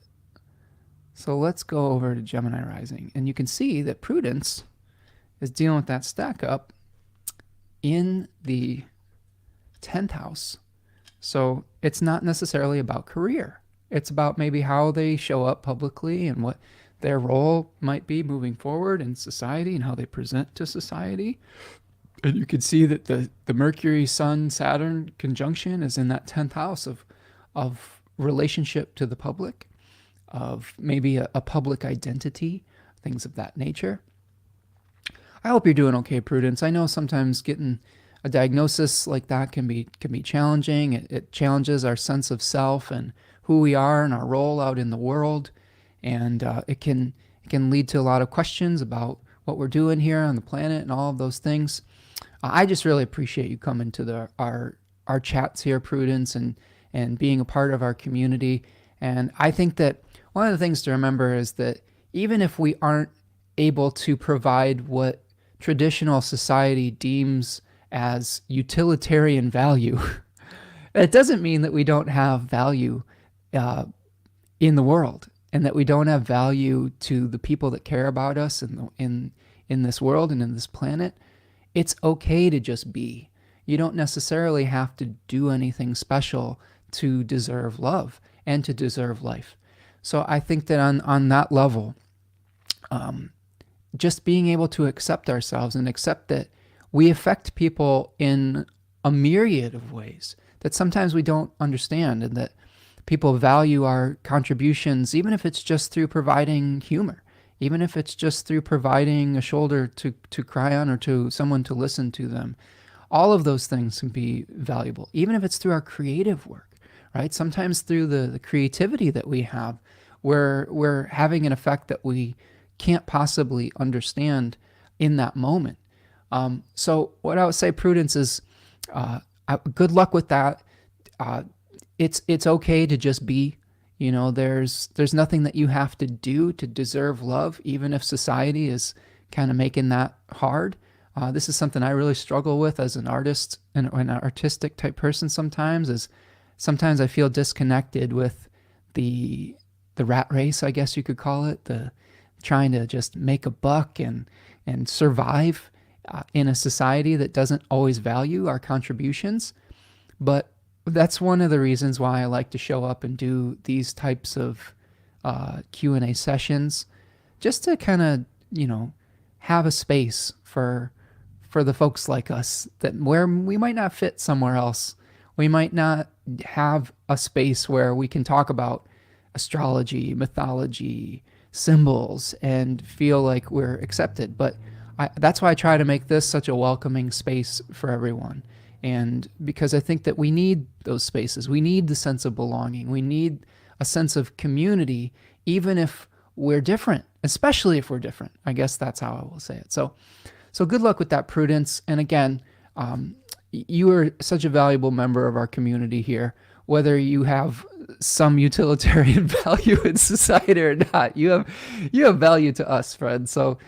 So let's go over to Gemini rising, and you can see that Prudence is dealing with that stack up in the 10th house. So it's not necessarily about career. It's about maybe how they show up publicly and what their role might be moving forward in society and how they present to society. And you can see that the Mercury, Sun, Saturn conjunction is in that 10th house of relationship to the public, of maybe a public identity, things of that nature. I hope you're doing okay, Prudence. I know sometimes getting a diagnosis like that can be challenging. It challenges our sense of self and who we are and our role out in the world, and it can lead to a lot of questions about what we're doing here on the planet and all of those things. I just really appreciate you coming to our chats here, Prudence, and being a part of our community. And I think that one of the things to remember is that even if we aren't able to provide what traditional society deems as utilitarian value, it doesn't mean that we don't have value in the world, and that we don't have value to the people that care about us in this world and in this planet. It's okay to just be. You don't necessarily have to do anything special to deserve love and to deserve life. So I think that on that level, just being able to accept ourselves and accept that we affect people in a myriad of ways that sometimes we don't understand, and that people value our contributions, even if it's just through providing humor, even if it's just through providing a shoulder to cry on or to someone to listen to them. All of those things can be valuable, even if it's through our creative work, right? Sometimes through the creativity that we have, we're having an effect that we can't possibly understand in that moment. So what I would say, Prudence, is good luck with that. It's okay to just be. There's nothing that you have to do to deserve love, even if society is kind of making that hard. This is something I really struggle with as an artist and an artistic type person sometimes, is sometimes I feel disconnected with the rat race, I guess you could call it, the trying to just make a buck and survive in a society that doesn't always value our contributions. But that's one of the reasons why I like to show up and do these types of Q&A sessions, just to kind of, have a space for the folks like us that where we might not fit somewhere else. We might not have a space where we can talk about astrology, mythology, symbols, and feel like we're accepted. But that's why I try to make this such a welcoming space for everyone. And because I think that we need those spaces. We need the sense of belonging. We need a sense of community, even if we're different, especially if we're different. I guess that's how I will say it. So good luck with that, Prudence. And again, you are such a valuable member of our community here. Whether you have some utilitarian value in society or not, you have value to us, friend. So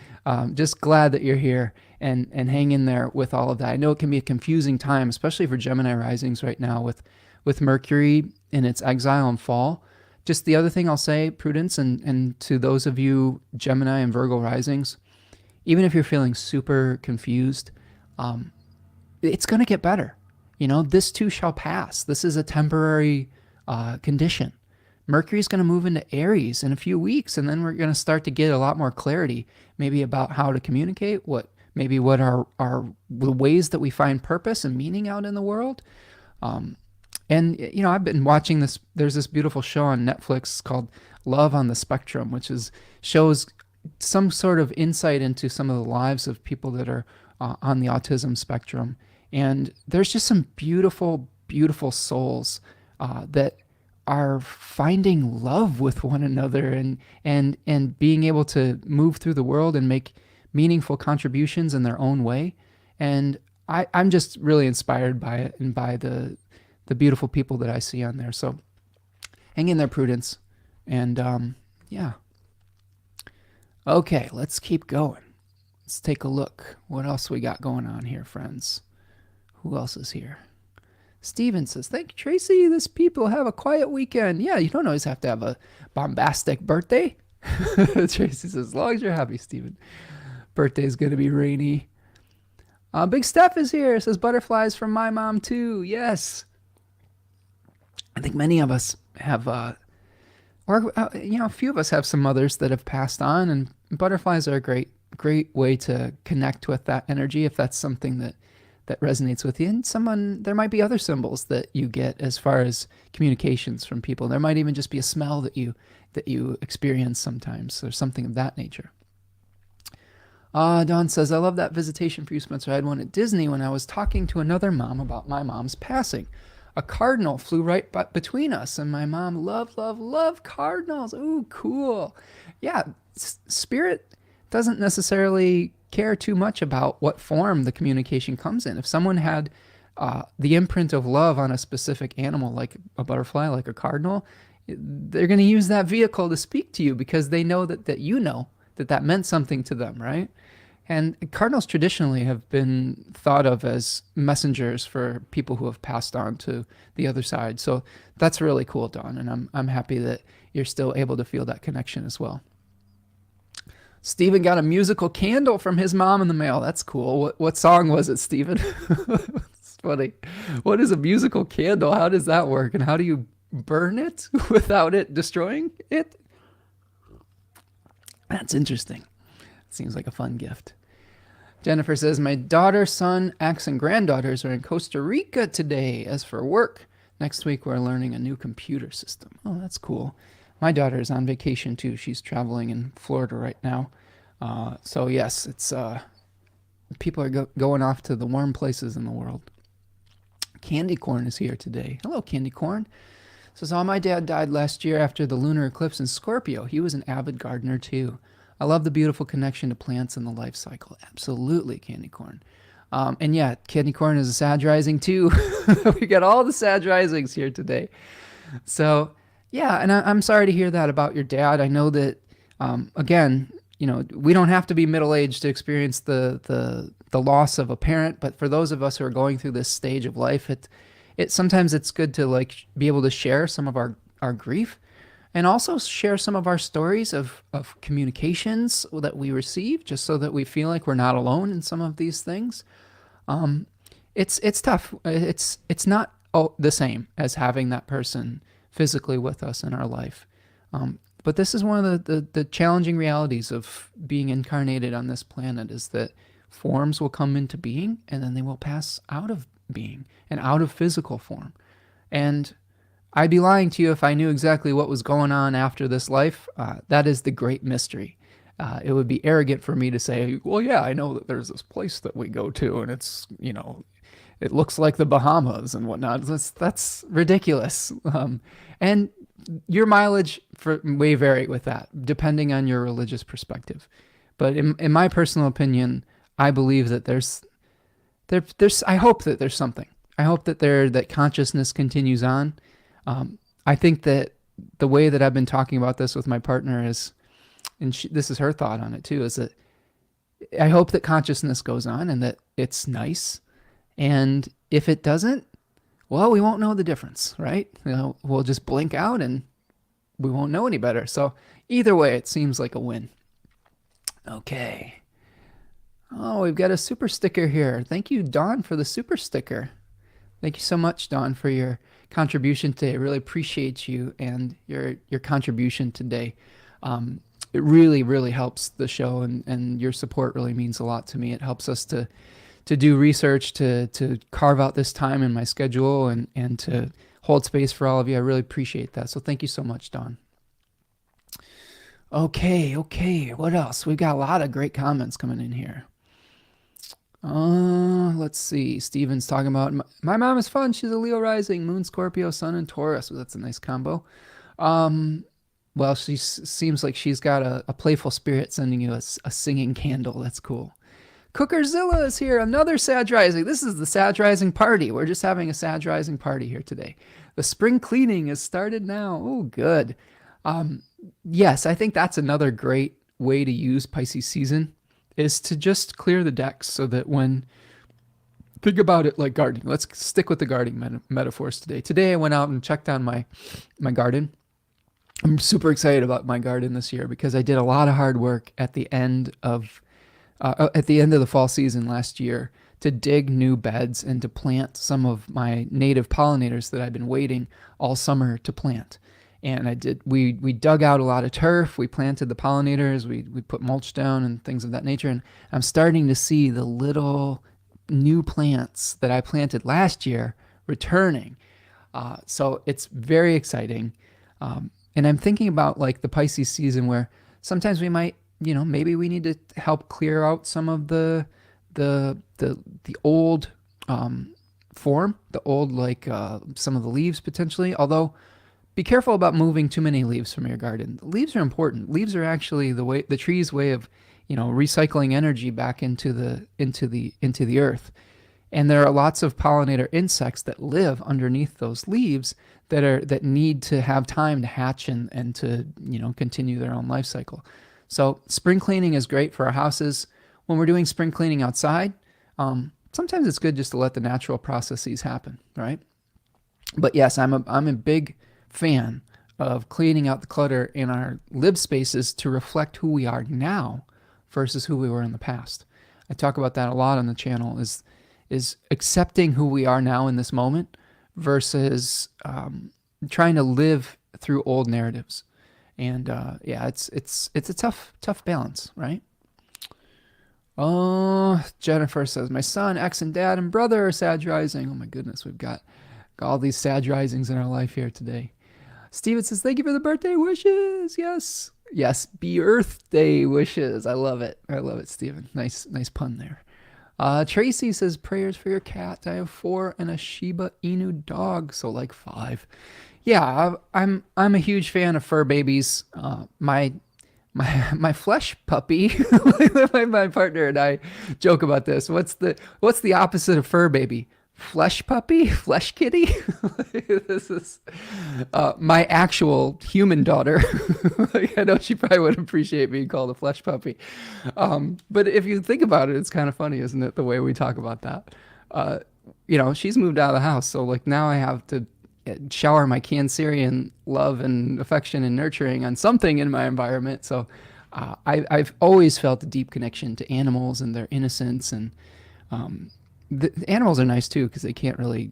just glad that you're here and hang in there with all of that. I know it can be a confusing time, especially for Gemini risings right now with Mercury in its exile and fall. Just the other thing I'll say, Prudence, and to those of you Gemini and Virgo risings, even if you're feeling super confused, it's going to get better. This too shall pass. This is a temporary condition. Mercury's going to move into Aries in a few weeks, and then we're going to start to get a lot more clarity, maybe about how to communicate, what are the ways that we find purpose and meaning out in the world. And I've been watching this. There's this beautiful show on Netflix called Love on the Spectrum, which shows some sort of insight into some of the lives of people that are on the autism spectrum. And there's just some beautiful, beautiful souls that are finding love with one another and being able to move through the world and make meaningful contributions in their own way. And I'm just really inspired by it and by the beautiful people that I see on there. So hang in there, Prudence. And yeah. Okay, let's keep going. Let's take a look. What else we got going on here, friends? Who else is here? Steven says, thank you, Tracy. This people have a quiet weekend. Yeah, you don't always have to have a bombastic birthday. Tracy says, as long as you're happy, Steven. Birthday's going to be rainy. Big Steph is here. Says, butterflies from my mom, too. Yes. I think many of us have, a few of us have some mothers that have passed on, and butterflies are a great way to connect with that energy if that's something that resonates with you. And there might be other symbols that you get as far as communications from people. There might even just be a smell that you experience sometimes, or something of that nature. Dawn says, I love that visitation for you, Spencer. I had one at Disney when I was talking to another mom about my mom's passing. A cardinal flew right between us, and my mom loved cardinals. Ooh, cool. Yeah, spirit doesn't necessarily care too much about what form the communication comes in. If someone had the imprint of love on a specific animal, like a butterfly, like a cardinal, they're going to use that vehicle to speak to you because they know that you know that meant something to them, right? And cardinals traditionally have been thought of as messengers for people who have passed on to the other side. So that's really cool, Dawn, and I'm happy that you're still able to feel that connection as well. Stephen got a musical candle from his mom in the mail. That's cool. What song was it, Stephen? It's funny. What is a musical candle? How does that work? And how do you burn it without it destroying it? That's interesting. Seems like a fun gift. Jennifer says, my daughter, son, ex, and granddaughters are in Costa Rica today. As for work, next week we're learning a new computer system. Oh, that's cool. My daughter is on vacation too. She's traveling in Florida right now. So yes, it's people are going off to the warm places in the world. Candy Corn is here today. Hello, Candy Corn. Says, my dad died last year after the lunar eclipse in Scorpio. He was an avid gardener too. I love the beautiful connection to plants and the life cycle. Absolutely, Candy Corn. And yeah, Candy Corn is a Sag rising too. We got all the Sag risings here today. So yeah, and I'm sorry to hear that about your dad. I know that, again, we don't have to be middle-aged to experience the loss of a parent, but for those of us who are going through this stage of life, sometimes it's good to be able to share some of our grief. and also share some of our stories of communications that we receive, just so that we feel like we're not alone in some of these things. It's tough. It's not the same as having that person physically with us in our life. But this is one of the challenging realities of being incarnated on this planet, is that forms will come into being and then they will pass out of being and out of physical form. And I'd be lying to you if I knew exactly what was going on after this life. That is the great mystery. It would be arrogant for me to say, well, yeah, I know that there's this place that we go to and it's, it looks like the Bahamas and whatnot. That's ridiculous. And your mileage may vary with that, depending on your religious perspective. But in my personal opinion, I believe that there's I hope that there's something. I hope that that consciousness continues on. I think that the way that I've been talking about this with my partner is, and this is her thought on it too, is that I hope that consciousness goes on and that it's nice. And if it doesn't, well, we won't know the difference, right? We'll just blink out and we won't know any better. So either way, it seems like a win. Okay. Oh, we've got a super sticker here. Thank you, Dawn, for the super sticker. Thank you so much, Dawn, for your contribution today. I really appreciate you and your contribution today. It really, really helps the show, and your support really means a lot to me. It helps us to do research, to carve out this time in my schedule and to hold space for all of you. I really appreciate that. So thank you so much, Dawn. Okay. What else? We've got a lot of great comments coming in here. Let's see. Steven's talking about, my mom is fun. She's a Leo rising, Moon, Scorpio, Sun, and Taurus. So that's a nice combo. Well, she seems like she's got a playful spirit sending you a singing candle. That's cool. Cookerzilla is here. Another Sag Rising. This is the Sag Rising party. We're just having a Sag Rising party here today. The spring cleaning has started now. Oh, good. Yes, I think that's another great way to use Pisces season, is to just clear the decks, so that think about it like gardening. Let's stick with the gardening metaphors today. Today I went out and checked on my garden. I'm super excited about my garden this year because I did a lot of hard work at the end of the fall season last year to dig new beds and to plant some of my native pollinators that I've been waiting all summer to plant. And we dug out a lot of turf, we planted the pollinators, we put mulch down and things of that nature. And I'm starting to see the little new plants that I planted last year returning. So it's very exciting. And I'm thinking about like the Pisces season, where sometimes we might, maybe we need to help clear out some of the old form, the old, some of the leaves potentially. Although, be careful about moving too many leaves from your garden. The leaves are important. Leaves are actually the tree's way of, recycling energy back into the earth. And there are lots of pollinator insects that live underneath those leaves that need to have time to hatch and to, continue their own life cycle. So spring cleaning is great for our houses. When we're doing spring cleaning outside, sometimes it's good just to let the natural processes happen, right? But yes, I'm a big fan of cleaning out the clutter in our live spaces to reflect who we are now versus who we were in the past. I talk about that a lot on the channel, is accepting who we are now in this moment versus trying to live through old narratives. And it's a tough balance, right? Oh, Jennifer says, my son, ex and dad and brother are Sag Rising. Oh my goodness, we've got all these Sag Risings in our life here today. Steven says, thank you for the birthday wishes. Yes, birthday wishes. I love it, Steven. Nice pun there. Tracy says, prayers for your cat. I have 4 and a Shiba Inu dog, so like 5. Yeah, I'm a huge fan of fur babies. My flesh puppy, my partner and I joke about this. What's the opposite of fur baby? Flesh puppy? Flesh kitty? This is my actual human daughter. I know she probably would appreciate being called a flesh puppy. But if you think about it, it's kind of funny, isn't it? The way we talk about that. She's moved out of the house. So like now I have to shower my Cancerian love and affection and nurturing on something in my environment. So I've always felt a deep connection to animals and their innocence. And the animals are nice too, because they can't really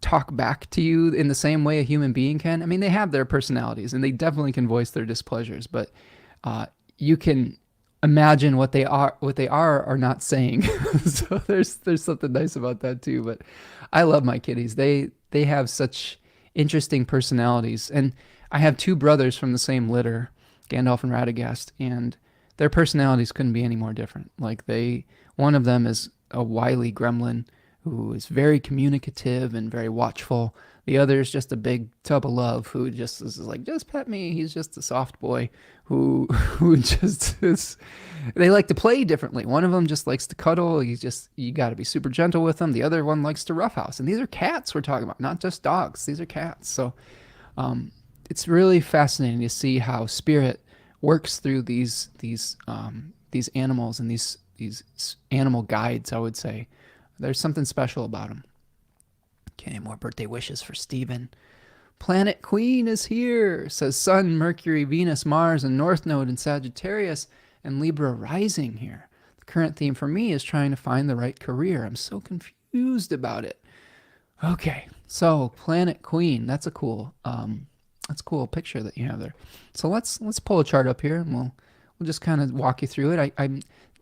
talk back to you in the same way a human being can. I mean, they have their personalities and they definitely can voice their displeasures, but you can imagine what they are not saying. So there's something nice about that too. But I love my kitties. They have such interesting personalities. And I have two brothers from the same litter, Gandalf and Radagast, and their personalities couldn't be any more different. Like one of them is a wily gremlin who is very communicative and very watchful. The other is just a big tub of love who just is like, just pet me. He's just a soft boy who just is. They like to play differently. One of them just likes to cuddle. You got to be super gentle with them. The other one likes to roughhouse. And these are cats we're talking about, not just dogs. These are cats. So it's really fascinating to see how spirit works through these animals and these animal guides, I would say. There's something special about them. Okay, more birthday wishes for Stephen. Planet Queen is here, says Sun, Mercury, Venus, Mars, and North Node in Sagittarius and Libra rising here. The current theme for me is trying to find the right career. I'm so confused about it. Okay, so Planet Queen, that's a cool picture that you have there. So let's pull a chart up here, and we'll just kind of walk you through it.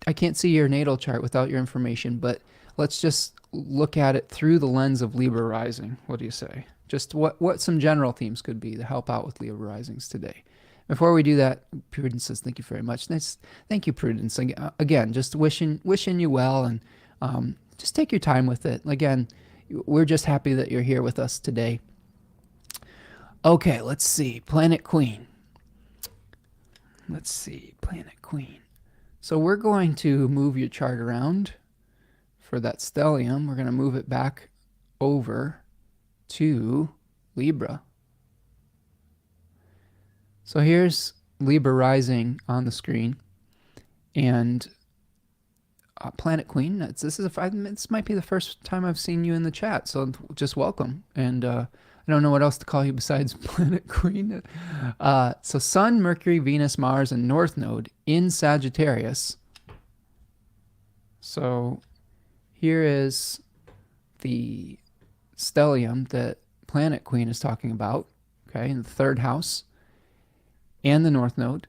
I can't see your natal chart without your information, but let's just look at it through the lens of Libra rising. What do you say? Just what some general themes could be to help out with Libra risings today. Before we do that, Prudence says, thank you very much. Nice. Thank you, Prudence. Again, just wishing you well, and just take your time with it. Again, we're just happy that you're here with us today. Okay, let's see. Planet Queen. Let's see. Planet Queen. So we're going to move your chart around. For that stellium, we're going to move it back over to Libra. So here's Libra rising on the screen, and Planet Queen. This might be the first time I've seen you in the chat, so just welcome. And I don't know what else to call you besides Planet Queen. So Sun, Mercury, Venus, Mars, and North Node in Sagittarius. So here is the stellium that Planet Queen is talking about, okay, in the third house and the North Node.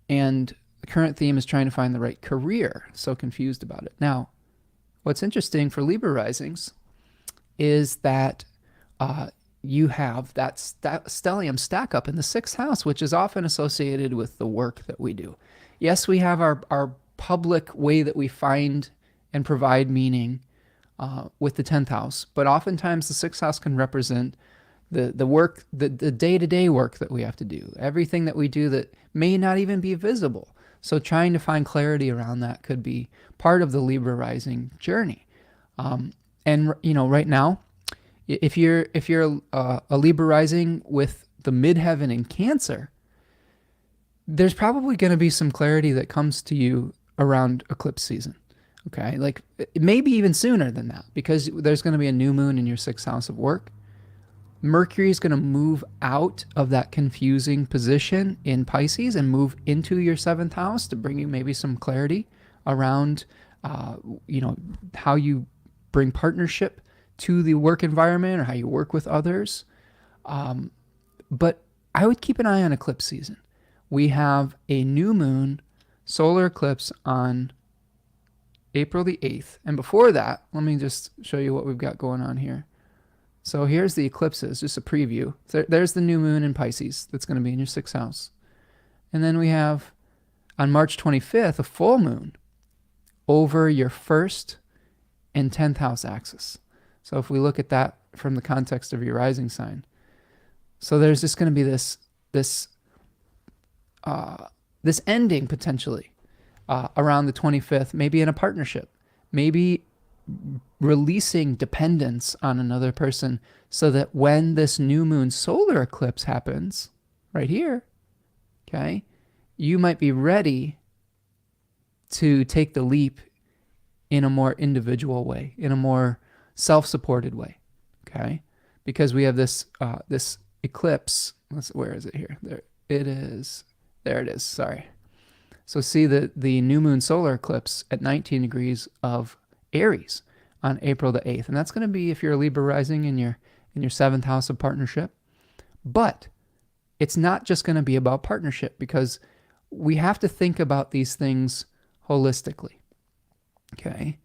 And the current theme is trying to find the right career. So confused about it. Now, what's interesting for Libra risings is that you have that stellium stack up in the sixth house, which is often associated with the work that we do. Yes, we have our public way that we find and provide meaning with the 10th house, but oftentimes the 6th house can represent the work, the day-to-day work that we have to do, everything that we do that may not even be visible. So trying to find clarity around that could be part of the Libra rising journey. And right now, if you're a Libra rising with the midheaven in Cancer, there's probably going to be some clarity that comes to you around eclipse season. Okay, like maybe even sooner than that, because there's going to be a new moon in your 6th house of work. Mercury is going to move out of that confusing position in Pisces and move into your 7th house to bring you maybe some clarity around, how you bring partnership to the work environment or how you work with others. But I would keep an eye on eclipse season. We have a new moon solar eclipse on April the 8th. And before that, let me just show you what we've got going on here. So here's the eclipses, just a preview. There's the new moon in Pisces that's going to be in your 6th house. And then we have, on March 25th, a full moon over your 1st and 10th house axis. So if we look at that from the context of your rising sign. So there's just going to be this ending potentially around the 25th, maybe in a partnership, maybe releasing dependence on another person, so that when this new moon solar eclipse happens right here, okay, you might be ready to take the leap in a more individual way, in a more self-supported way, okay? because we have this this eclipse. Where is it here? There it is. There it is. Sorry. So see the new moon solar eclipse at 19 degrees of Aries on April the 8th. And that's going to be if you're a Libra rising in your seventh house of partnership. But it's not just going to be about partnership, because we have to think about these things holistically. Okay.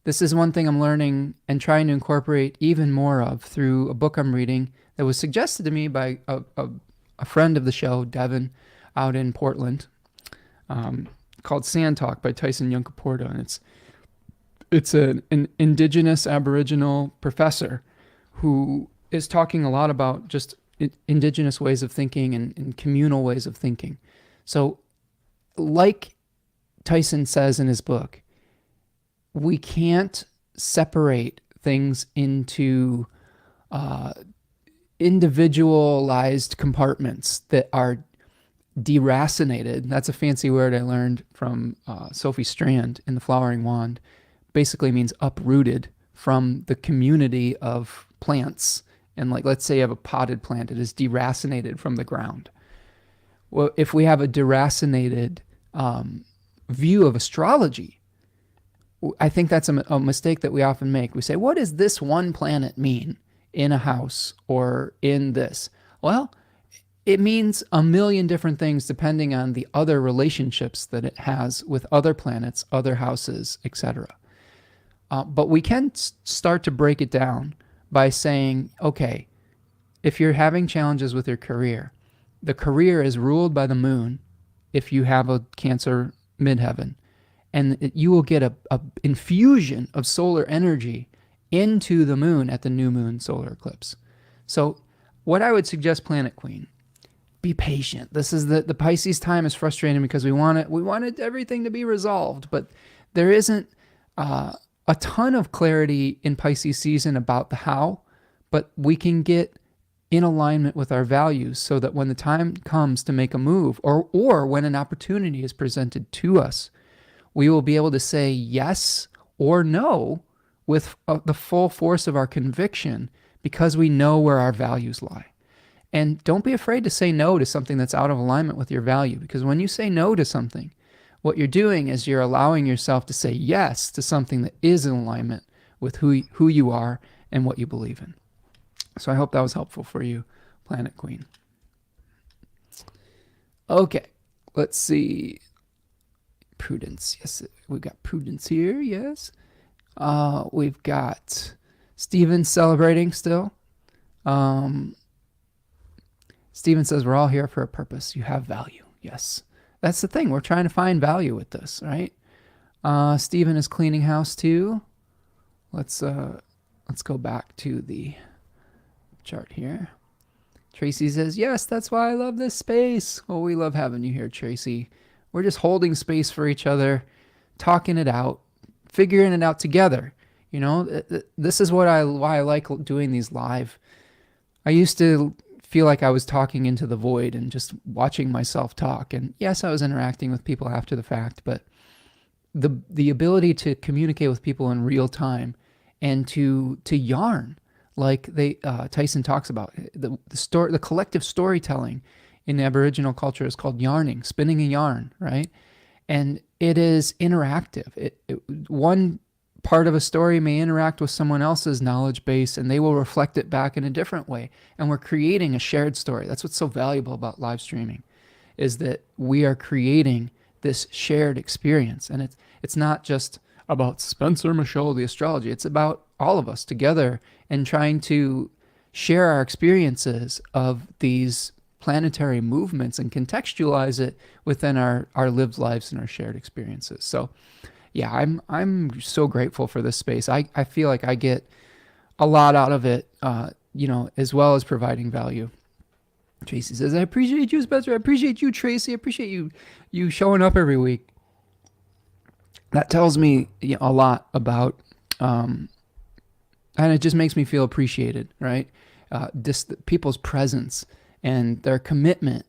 This is one thing I'm learning and trying to incorporate even more of through a book I'm reading that was suggested to me by a friend of the show, Devin, out in Portland, called Sand Talk by Tyson Yunkaporta. And it's an indigenous Aboriginal professor who is talking a lot about just indigenous ways of thinking and communal ways of thinking. So like Tyson says in his book, we can't separate things into individualized compartments that are deracinated. That's a fancy word I learned from Sophie Strand in The Flowering Wand. Basically means uprooted from the community of plants. And like, let's say you have a potted plant, it is deracinated from the ground. Well, if we have a deracinated view of astrology, I think that's a mistake that we often make. We say, what does this one planet mean in a house or in this? Well, it means a million different things depending on the other relationships that it has with other planets, other houses, etc. But we can start to break it down by saying, okay, if you're having challenges with your career, the career is ruled by the moon if you have a Cancer midheaven. And you will get a infusion of solar energy into the moon at the new moon solar eclipse. So what I would suggest, Planet Queen, be patient. This is the Pisces time is frustrating because we wanted everything to be resolved, but there isn't a ton of clarity in Pisces season about the how, but we can get in alignment with our values so that when the time comes to make a move or when an opportunity is presented to us, we will be able to say yes or no with the full force of our conviction because we know where our values lie. And don't be afraid to say no to something that's out of alignment with your value, because when you say no to something, what you're doing is you're allowing yourself to say yes to something that is in alignment with who you are and what you believe in. So I hope that was helpful for you, Planet Queen. Okay, let's see. Prudence. Yes, we've got Prudence here. Yes. We've got Steven celebrating still. Steven says, we're all here for a purpose. You have value. Yes. That's the thing. We're trying to find value with this, right? Steven is cleaning house too. Let's go back to the chart here. Tracy says, yes, that's why I love this space. Well, we love having you here, Tracy. We're just holding space for each other, talking it out, figuring it out together. You know, this is why I like doing these live. I used to feel like I was talking into the void and just watching myself talk. And yes, I was interacting with people after the fact, but the ability to communicate with people in real time and to yarn, like Tyson talks about, the collective storytelling in Aboriginal culture is called yarning, spinning a yarn, right? And it is interactive. One part of a story may interact with someone else's knowledge base and they will reflect it back in a different way. And we're creating a shared story. That's what's so valuable about live streaming, is that we are creating this shared experience. And it's not just about Spencer Michaud, the astrology. It's about all of us together and trying to share our experiences of these planetary movements and contextualize it within our lived lives and our shared experiences. So yeah, I'm so grateful for this space. I feel like I get a lot out of it, as well as providing value. Tracy says, I appreciate you, Spencer. I appreciate you, Tracy. I appreciate you showing up every week. That tells me a lot about, and it just makes me feel appreciated, right? People's presence and their commitment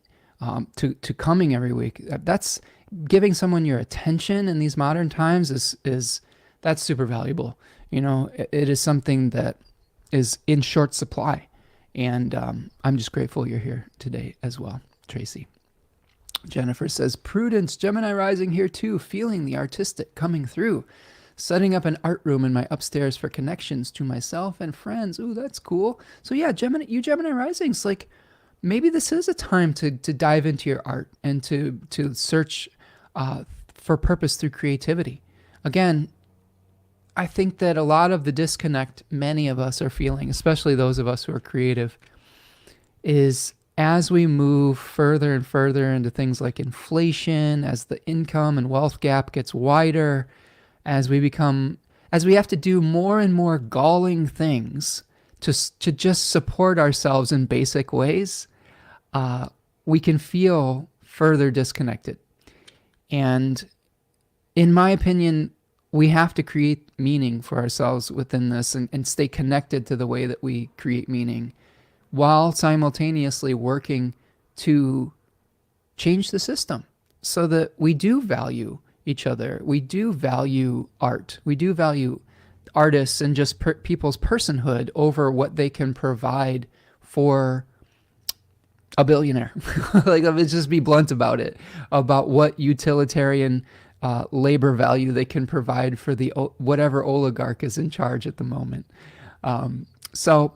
to coming every week. That's giving someone your attention in these modern times is that's super valuable. It is something that is in short supply. And I'm just grateful you're here today as well, Tracy. Jennifer says, Prudence, Gemini rising here too, feeling the artistic coming through. Setting up an art room in my upstairs for connections to myself and friends. Ooh, that's cool. So yeah, Gemini risings, like maybe this is a time to dive into your art and to search for purpose through creativity. Again, I think that a lot of the disconnect many of us are feeling, especially those of us who are creative, is as we move further and further into things like inflation, as the income and wealth gap gets wider, as we have to do more and more galling things to just support ourselves in basic ways, we can feel further disconnected. And in my opinion, we have to create meaning for ourselves within this and stay connected to the way that we create meaning while simultaneously working to change the system so that we do value each other. We do value art. We do value artists and just people's personhood over what they can provide for a billionaire. Like, let's just be blunt about it, about what utilitarian labor value they can provide for the whatever oligarch is in charge at the moment. So,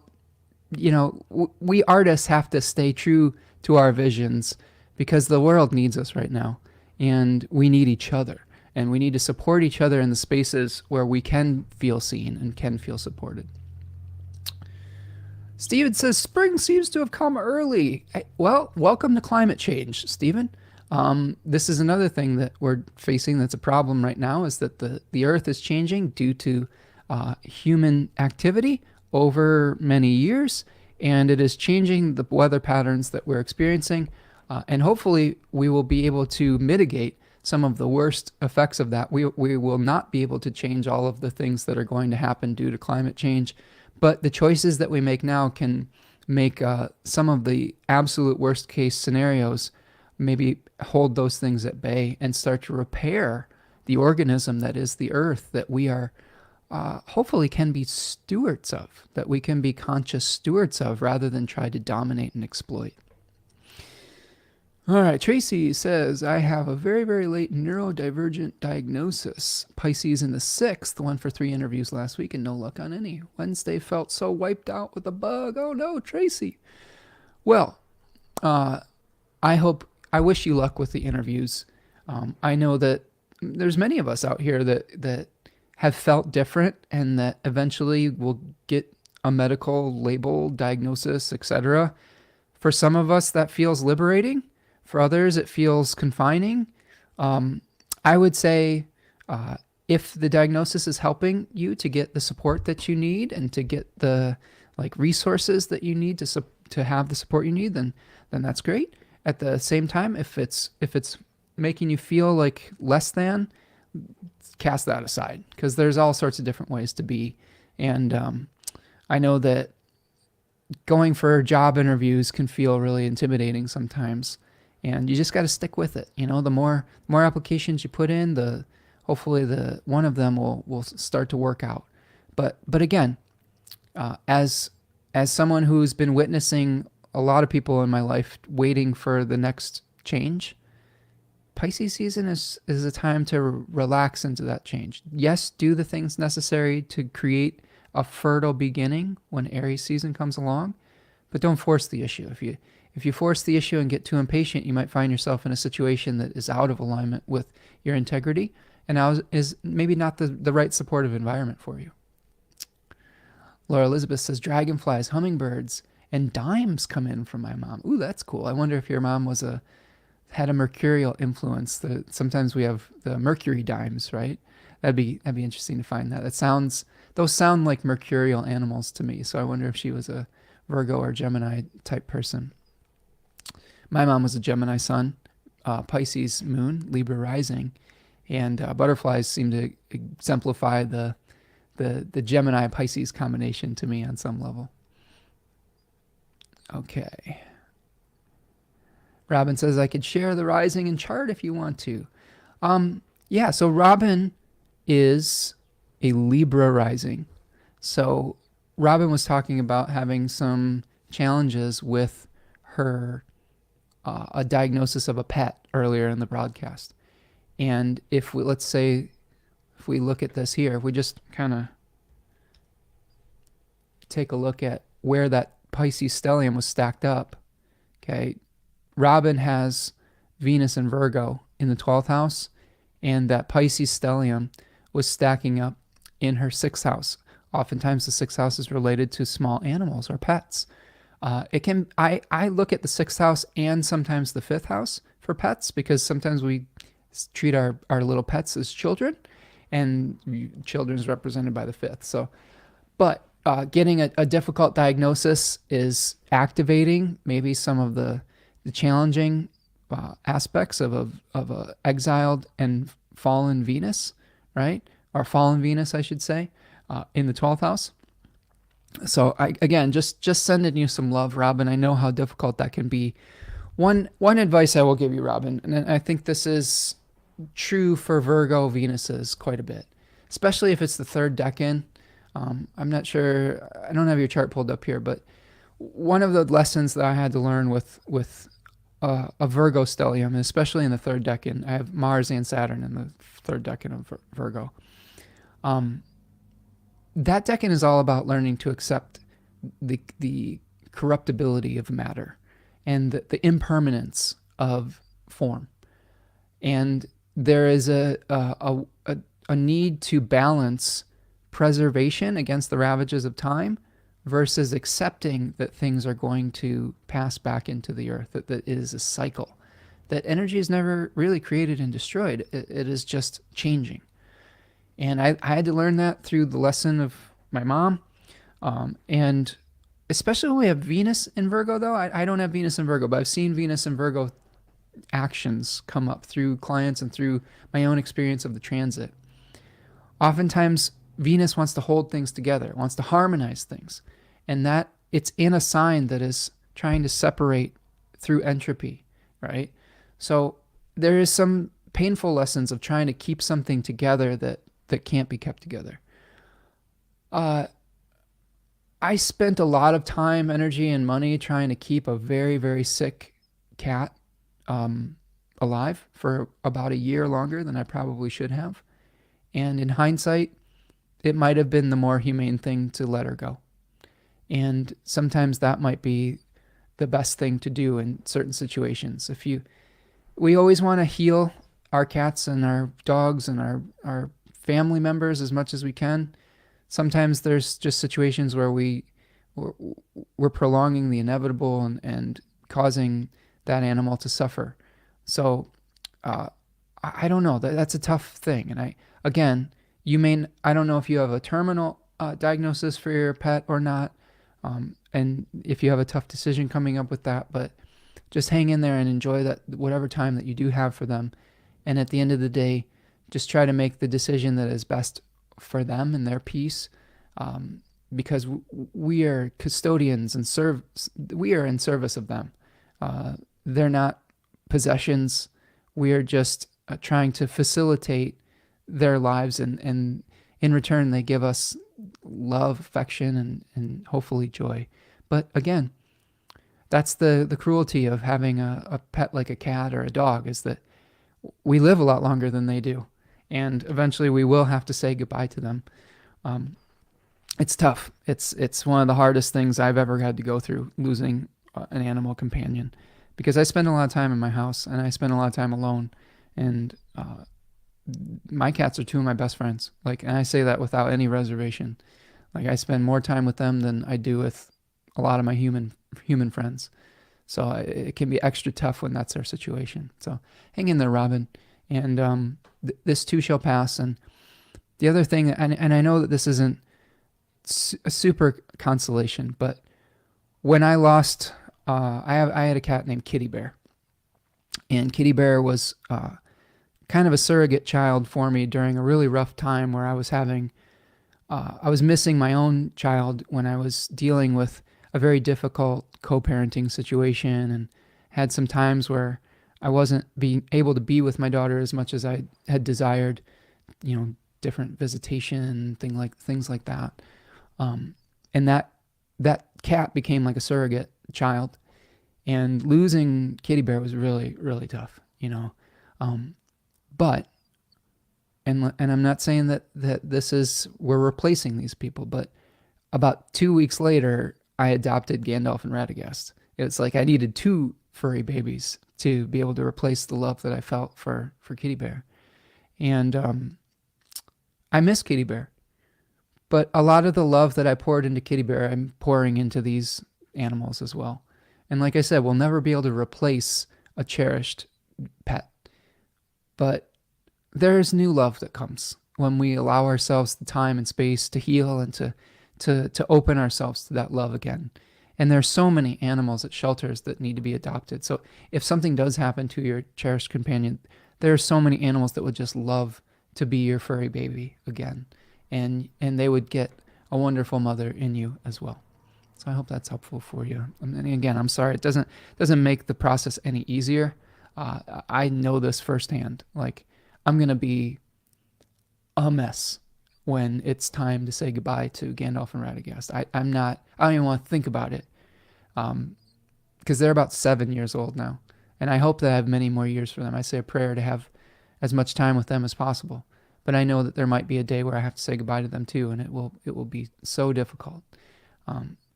we artists have to stay true to our visions because the world needs us right now, and we need each other, and we need to support each other in the spaces where we can feel seen and can feel supported. Steven says, spring seems to have come early. Well, welcome to climate change, Steven. This is another thing that we're facing that's a problem right now, is that the earth is changing due to human activity over many years, and it is changing the weather patterns that we're experiencing, and hopefully we will be able to mitigate some of the worst effects of that. We will not be able to change all of the things that are going to happen due to climate change, but the choices that we make now can make some of the absolute worst case scenarios, maybe hold those things at bay and start to repair the organism that is the earth, that we are hopefully can be stewards of, that we can be conscious stewards of, rather than try to dominate and exploit. All right, Tracy says, I have a very, very late neurodivergent diagnosis. Pisces in the 6th, one for 3 interviews last week and no luck on any. Wednesday felt so wiped out with a bug. Oh no, Tracy. Well, I wish you luck with the interviews. I know that there's many of us out here that have felt different and that eventually will get a medical label, diagnosis, etc. For some of us, that feels liberating. For others, it feels confining. I would say if the diagnosis is helping you to get the support that you need and to get the resources that you need to have the support you need, then that's great. At the same time, if it's making you feel like less than, cast that aside, because there's all sorts of different ways to be. And I know that going for job interviews can feel really intimidating sometimes, and you just got to stick with it. The more applications you put in, hopefully one of them will start to work out. But again, as someone who's been witnessing a lot of people in my life waiting for the next change, Pisces season is a time to relax into that change. Yes, do the things necessary to create a fertile beginning when Aries season comes along, but don't force the issue. If you force the issue and get too impatient, you might find yourself in a situation that is out of alignment with your integrity and now is maybe not the right supportive environment for you. Laura Elizabeth says, dragonflies, hummingbirds, and dimes come in from my mom. Ooh, that's cool. I wonder if your mom had a mercurial influence. Sometimes we have the Mercury dimes, right? That'd be interesting to find that. Those sound like mercurial animals to me. So I wonder if she was a Virgo or Gemini type person. My mom was a Gemini sun, Pisces moon, Libra rising, and butterflies seem to exemplify the Gemini Pisces combination to me on some level. Okay. Robin says, I could share the rising and chart if you want to. Yeah, so Robin is a Libra rising. So Robin was talking about having some challenges with her a diagnosis of a pet earlier in the broadcast. And if we, let's say, if we look at this here, if we just kind of take a look at where that Pisces stellium was stacked up, okay, Robin has Venus and Virgo in the 12th house, and that Pisces stellium was stacking up in her 6th house. Oftentimes the 6th house is related to small animals or pets. It can I look at the 6th house and sometimes the 5th house for pets, because sometimes we treat our little pets as children, and children is represented by the 5th. So, but getting a difficult diagnosis is activating maybe some of the challenging aspects of a exiled and fallen Venus, right? Or fallen Venus, I should say, in the 12th house. So again, just sending you some love, Robin. I know how difficult that can be. One advice I will give you, Robin, and I think this is true for Virgo Venuses quite a bit, especially if it's the 3rd decan. I'm not sure, I don't have your chart pulled up here, but one of the lessons that I had to learn with a Virgo stellium, especially in the 3rd decan, I have Mars and Saturn in the 3rd decan of Virgo. That decan is all about learning to accept the corruptibility of matter and the impermanence of form. And there is a need to balance preservation against the ravages of time versus accepting that things are going to pass back into the earth, that it is a cycle, that energy is never really created and destroyed. It is just changing. And I had to learn that through the lesson of my mom. And especially when we have Venus in Virgo, though. I don't have Venus in Virgo, but I've seen Venus in Virgo actions come up through clients and through my own experience of the transit. Oftentimes, Venus wants to hold things together, wants to harmonize things. And that it's in a sign that is trying to separate through entropy, right? So there is some painful lessons of trying to keep something together that can't be kept together. I spent a lot of time, energy, and money trying to keep a very, very sick cat alive for about a year longer than I probably should have. And in hindsight, it might have been the more humane thing to let her go. And sometimes that might be the best thing to do in certain situations. We always want to heal our cats and our dogs and our family members as much as we can. Sometimes there's just situations where we're prolonging the inevitable and causing that animal to suffer. So I don't know. That's a tough thing. And I don't know if you have a terminal diagnosis for your pet or not, and if you have a tough decision coming up with that, but just hang in there and enjoy that whatever time that you do have for them. And at the end of the day, just try to make the decision that is best for them and their peace, because we are custodians and we are in service of them. They're not possessions. We are just trying to facilitate their lives, and in return they give us love, affection, and hopefully joy. But again, that's the cruelty of having a pet like a cat or a dog, is that we live a lot longer than they do, and eventually we will have to say goodbye to them. It's tough. It's one of the hardest things I've ever had to go through, losing an animal companion, because I spend a lot of time in my house and I spend a lot of time alone, and my cats are two of my best friends. And I say that without any reservation. I spend more time with them than I do with a lot of my human friends. So it can be extra tough when that's our situation. So hang in there, Robin. And this too shall pass. And the other thing, and I know that this isn't a super consolation, but when I lost, I had a cat named Kitty Bear. And Kitty Bear was kind of a surrogate child for me during a really rough time where I was missing my own child when I was dealing with a very difficult co-parenting situation, and had some times where I wasn't being able to be with my daughter as much as I had desired, different visitation, things like that. And that cat became like a surrogate child. And losing Kitty Bear was really, really tough, you know. But, and I'm not saying that this is, we're replacing these people, but about 2 weeks later, I adopted Gandalf and Radagast. It's like I needed two furry babies to be able to replace the love that I felt for Kitty Bear. And I miss Kitty Bear. But a lot of the love that I poured into Kitty Bear, I'm pouring into these animals as well. And like I said, we'll never be able to replace a cherished pet. But there's new love that comes when we allow ourselves the time and space to heal and to open ourselves to that love again. And there's so many animals at shelters that need to be adopted. So if something does happen to your cherished companion, there are so many animals that would just love to be your furry baby again. And they would get a wonderful mother in you as well. So I hope that's helpful for you. And again, I'm sorry, it doesn't make the process any easier. I know this firsthand. Like, I'm going to be a mess when it's time to say goodbye to Gandalf and Radagast. I don't even want to think about it. Because they're about 7 years old now. And I hope that I have many more years for them. I say a prayer to have as much time with them as possible. But I know that there might be a day where I have to say goodbye to them too, and it will be so difficult.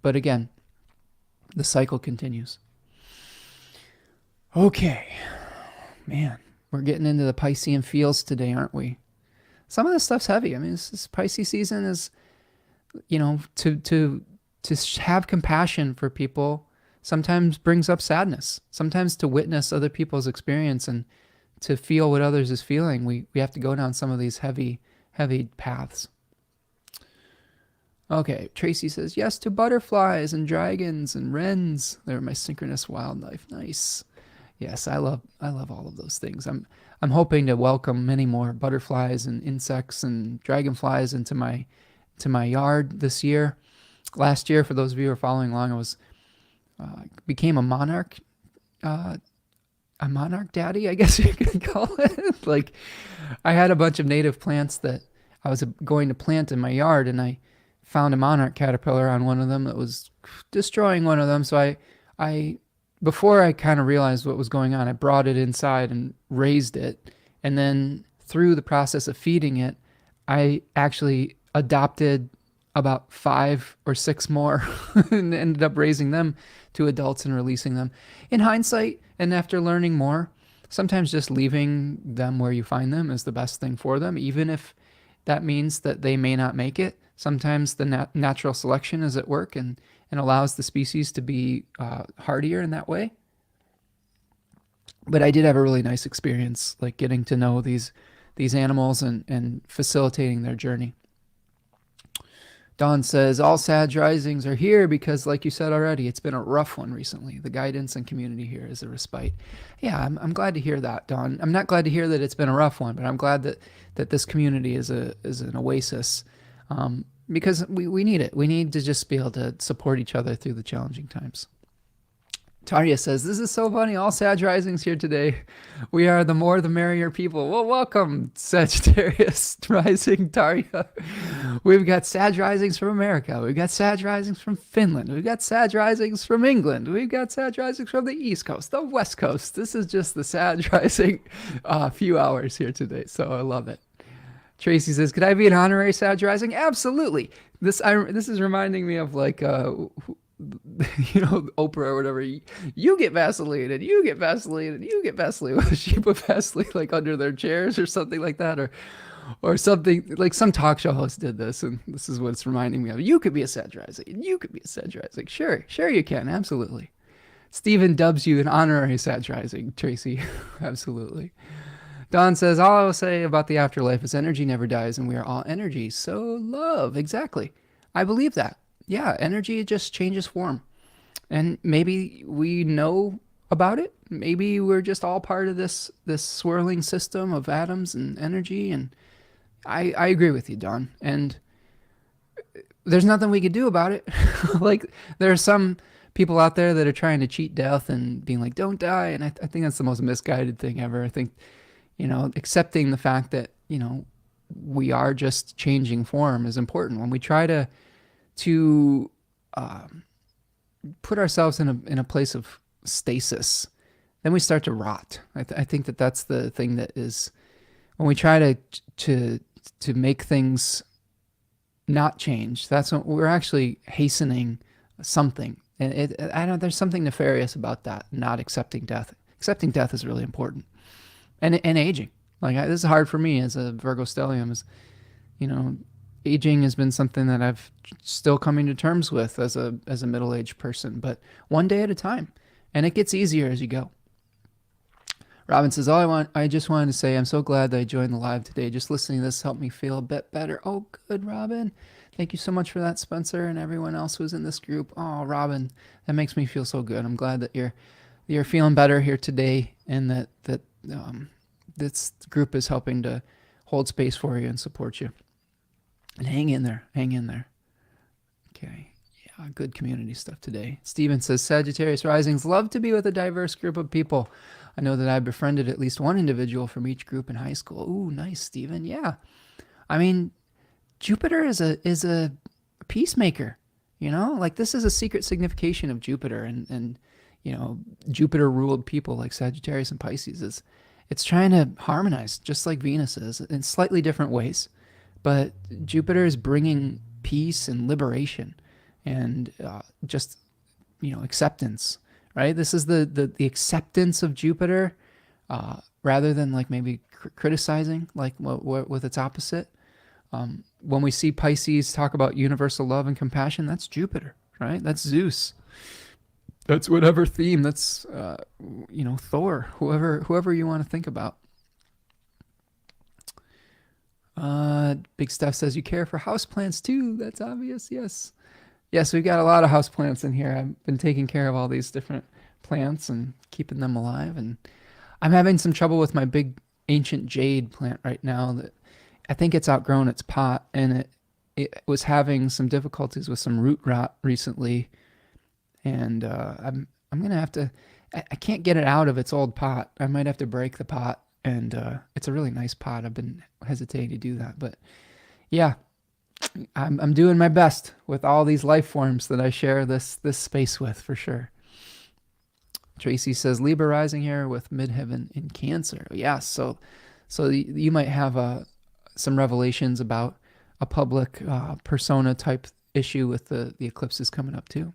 But again, the cycle continues. Okay. Man, we're getting into the Piscean feels today, aren't we? Some of this stuff's heavy. I mean, this Pisces season is, to have compassion for people sometimes brings up sadness. Sometimes to witness other people's experience and to feel what others is feeling, we have to go down some of these heavy paths. Okay, Tracy says, yes to butterflies and dragons and wrens. They're my synchronous wildlife. Nice. Yes, I love all of those things. I'm hoping to welcome many more butterflies and insects and dragonflies into my yard this year. Last year, for those of you who are following along, I was became a monarch daddy, I guess you could call it. Like, I had a bunch of native plants that I was going to plant in my yard, and I found a monarch caterpillar on one of them that was destroying one of them. So I before I kind of realized what was going on, I brought it inside and raised it. And then through the process of feeding it, I actually adopted about 5 or 6 more and ended up raising them to adults and releasing them. In hindsight, and after learning more, sometimes just leaving them where you find them is the best thing for them, even if that means that they may not make it. Sometimes the natural selection is at work and allows the species to be hardier in that way. But I did have a really nice experience, like getting to know these animals and facilitating their journey. Dawn says, all Sag risings are here because, like you said already, it's been a rough one recently. The guidance and community here is a respite. Yeah, I'm glad to hear that, Dawn. I'm not glad to hear that it's been a rough one, but I'm glad that this community is an oasis, because we need it. We need to just be able to support each other through the challenging times. Tarya says, this is so funny. All Sag risings here today. We are the more the merrier people. Well, welcome, Sagittarius rising, Tarya. We've got Sag risings from America. We've got Sag risings from Finland. We've got Sag risings from England. We've got Sag risings from the East Coast, the West Coast. This is just the Sag rising few hours here today, so I love it. Tracy says, could I be an honorary Sag rising? Absolutely. This is reminding me of like Oprah or whatever. You get Vaseline and you get Vaseline and you get Vaseline with a sheep of Vaseline like under their chairs or something like that, or something like some talk show host did this, and this is what it's reminding me of. You could be a Sag rising and you could be a Sag rising. Sure you can, absolutely. Stephen dubs you an honorary Sag rising, Tracy. Absolutely. Don says, all I will say about the afterlife is energy never dies and we are all energy. So love, exactly. I believe that. Yeah, energy just changes form. And maybe we know about it. Maybe we're just all part of this swirling system of atoms and energy. And I agree with you, Don. And there's nothing we could do about it. Like, there are some people out there that are trying to cheat death and being like, don't die. And I think that's the most misguided thing ever. I think, accepting the fact that, we are just changing form is important. When we try to to put ourselves in a place of stasis, then we start to rot. I think that that's the thing that is, when we try to make things not change, that's when we're actually hastening something. And I know there's something nefarious about that, not accepting death. Accepting death is really important. And aging. Like, this is hard for me as a Virgo stellium, is, aging has been something that I've still coming to terms with as a middle-aged person, but one day at a time. And it gets easier as you go. Robin says, I just wanted to say I'm so glad that I joined the live today. Just listening to this helped me feel a bit better. Oh, good, Robin. Thank you so much for that, Spencer, and everyone else who's in this group. Oh, Robin, that makes me feel so good. I'm glad that you're feeling better here today, and that this group is helping to hold space for you and support you. And hang in there. Okay. Yeah, good community stuff today. Steven says, Sagittarius risings love to be with a diverse group of people. I know that I befriended at least one individual from each group in high school. Ooh, nice, Steven. Yeah. I mean, Jupiter is a peacemaker, like this is a secret signification of Jupiter, and Jupiter ruled people like Sagittarius and Pisces it's trying to harmonize, just like Venus is, in slightly different ways. But Jupiter is bringing peace and liberation and just, acceptance, right? This is the acceptance of Jupiter rather than like maybe criticizing like with its opposite. When we see Pisces talk about universal love and compassion, that's Jupiter, right? That's Zeus. That's whatever theme. That's Thor. Whoever you want to think about. Big Steph says you care for houseplants too. That's obvious. Yes, we've got a lot of houseplants in here. I've been taking care of all these different plants and keeping them alive. And I'm having some trouble with my big ancient jade plant right now. That I think it's outgrown its pot, and it was having some difficulties with some root rot recently. And I'm gonna have to. I can't get it out of its old pot. I might have to break the pot. And it's a really nice pot. I've been hesitating to do that, but yeah, I'm doing my best with all these life forms that I share this space with, for sure. Tracy says Libra rising here with midheaven in Cancer. Yeah, so you might have some revelations about a public persona type issue with the eclipses coming up too.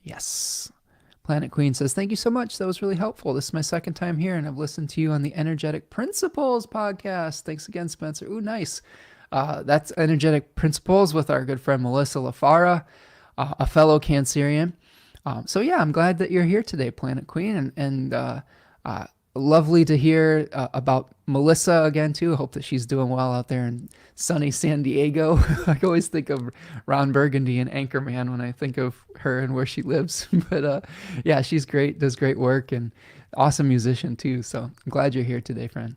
Yes. Planet Queen says, thank you so much. That was really helpful. This is my second time here, and I've listened to you on the Energetic Principles podcast. Thanks again, Spencer. Ooh, nice. That's Energetic Principles with our good friend Melissa LaFara, a fellow Cancerian. So yeah, I'm glad that you're here today, Planet Queen, and lovely to hear about Melissa again too. I hope that she's doing well out there in sunny San Diego. I always think of Ron Burgundy and Anchorman when I think of her and where she lives. But yeah, she's great, does great work, and awesome musician too. So I'm glad you're here today, friend.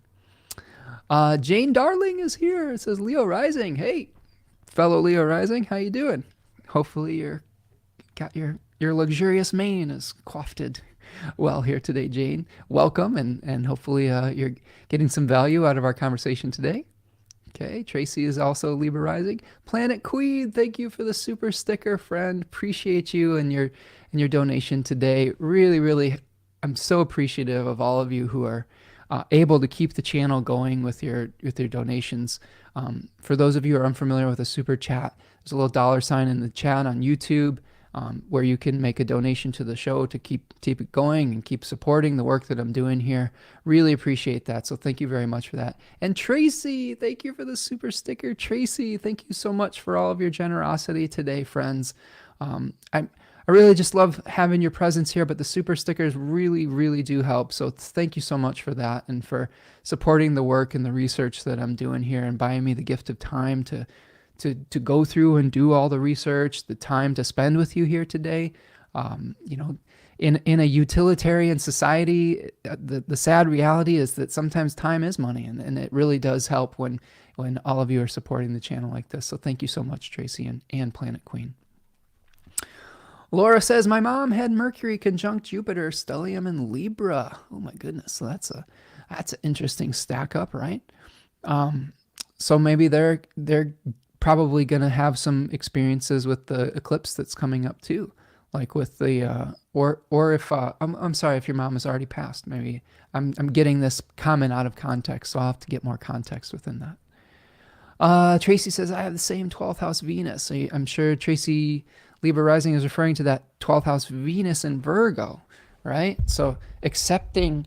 Jane Darling is here. It says Leo Rising. Hey, fellow Leo Rising, how you doing? Hopefully you're got your luxurious mane is coiffed well here today, Jane. Welcome, and hopefully you're getting some value out of our conversation today. Okay, Tracy is also Libra rising. Planet Queen, thank you for the super sticker, friend. Appreciate you and your donation today. Really, really, I'm so appreciative of all of you who are able to keep the channel going with your donations. For those of you who are unfamiliar with a super chat, there's a little $sign in the chat on YouTube. Where you can make a donation to the show to keep it going and keep supporting the work that I'm doing here. Really appreciate that. So thank you very much for that. And Tracy, thank you for the super sticker. Tracy, thank you so much for all of your generosity today, friends. I really just love having your presence here, but the super stickers really, really do help. So thank you so much for that, and for supporting the work and the research that I'm doing here, and buying me the gift of time to go through and do all the research, the time to spend with you here today. In a utilitarian society, the sad reality is that sometimes time is money, and it really does help when all of you are supporting the channel like this. So thank you so much, Tracy and Planet Queen. Laura says, my mom had Mercury conjunct Jupiter, stellium, and Libra. Oh my goodness. So that's an interesting stack up, right? So maybe they're probably going to have some experiences with the eclipse that's coming up too, like with the or if I'm sorry if your mom has already passed. Maybe I'm getting this comment out of context, so I'll have to get more context within that. Tracy says I have the same 12th house Venus. So I'm sure Tracy Libra rising is referring to that 12th house Venus in Virgo, right? So accepting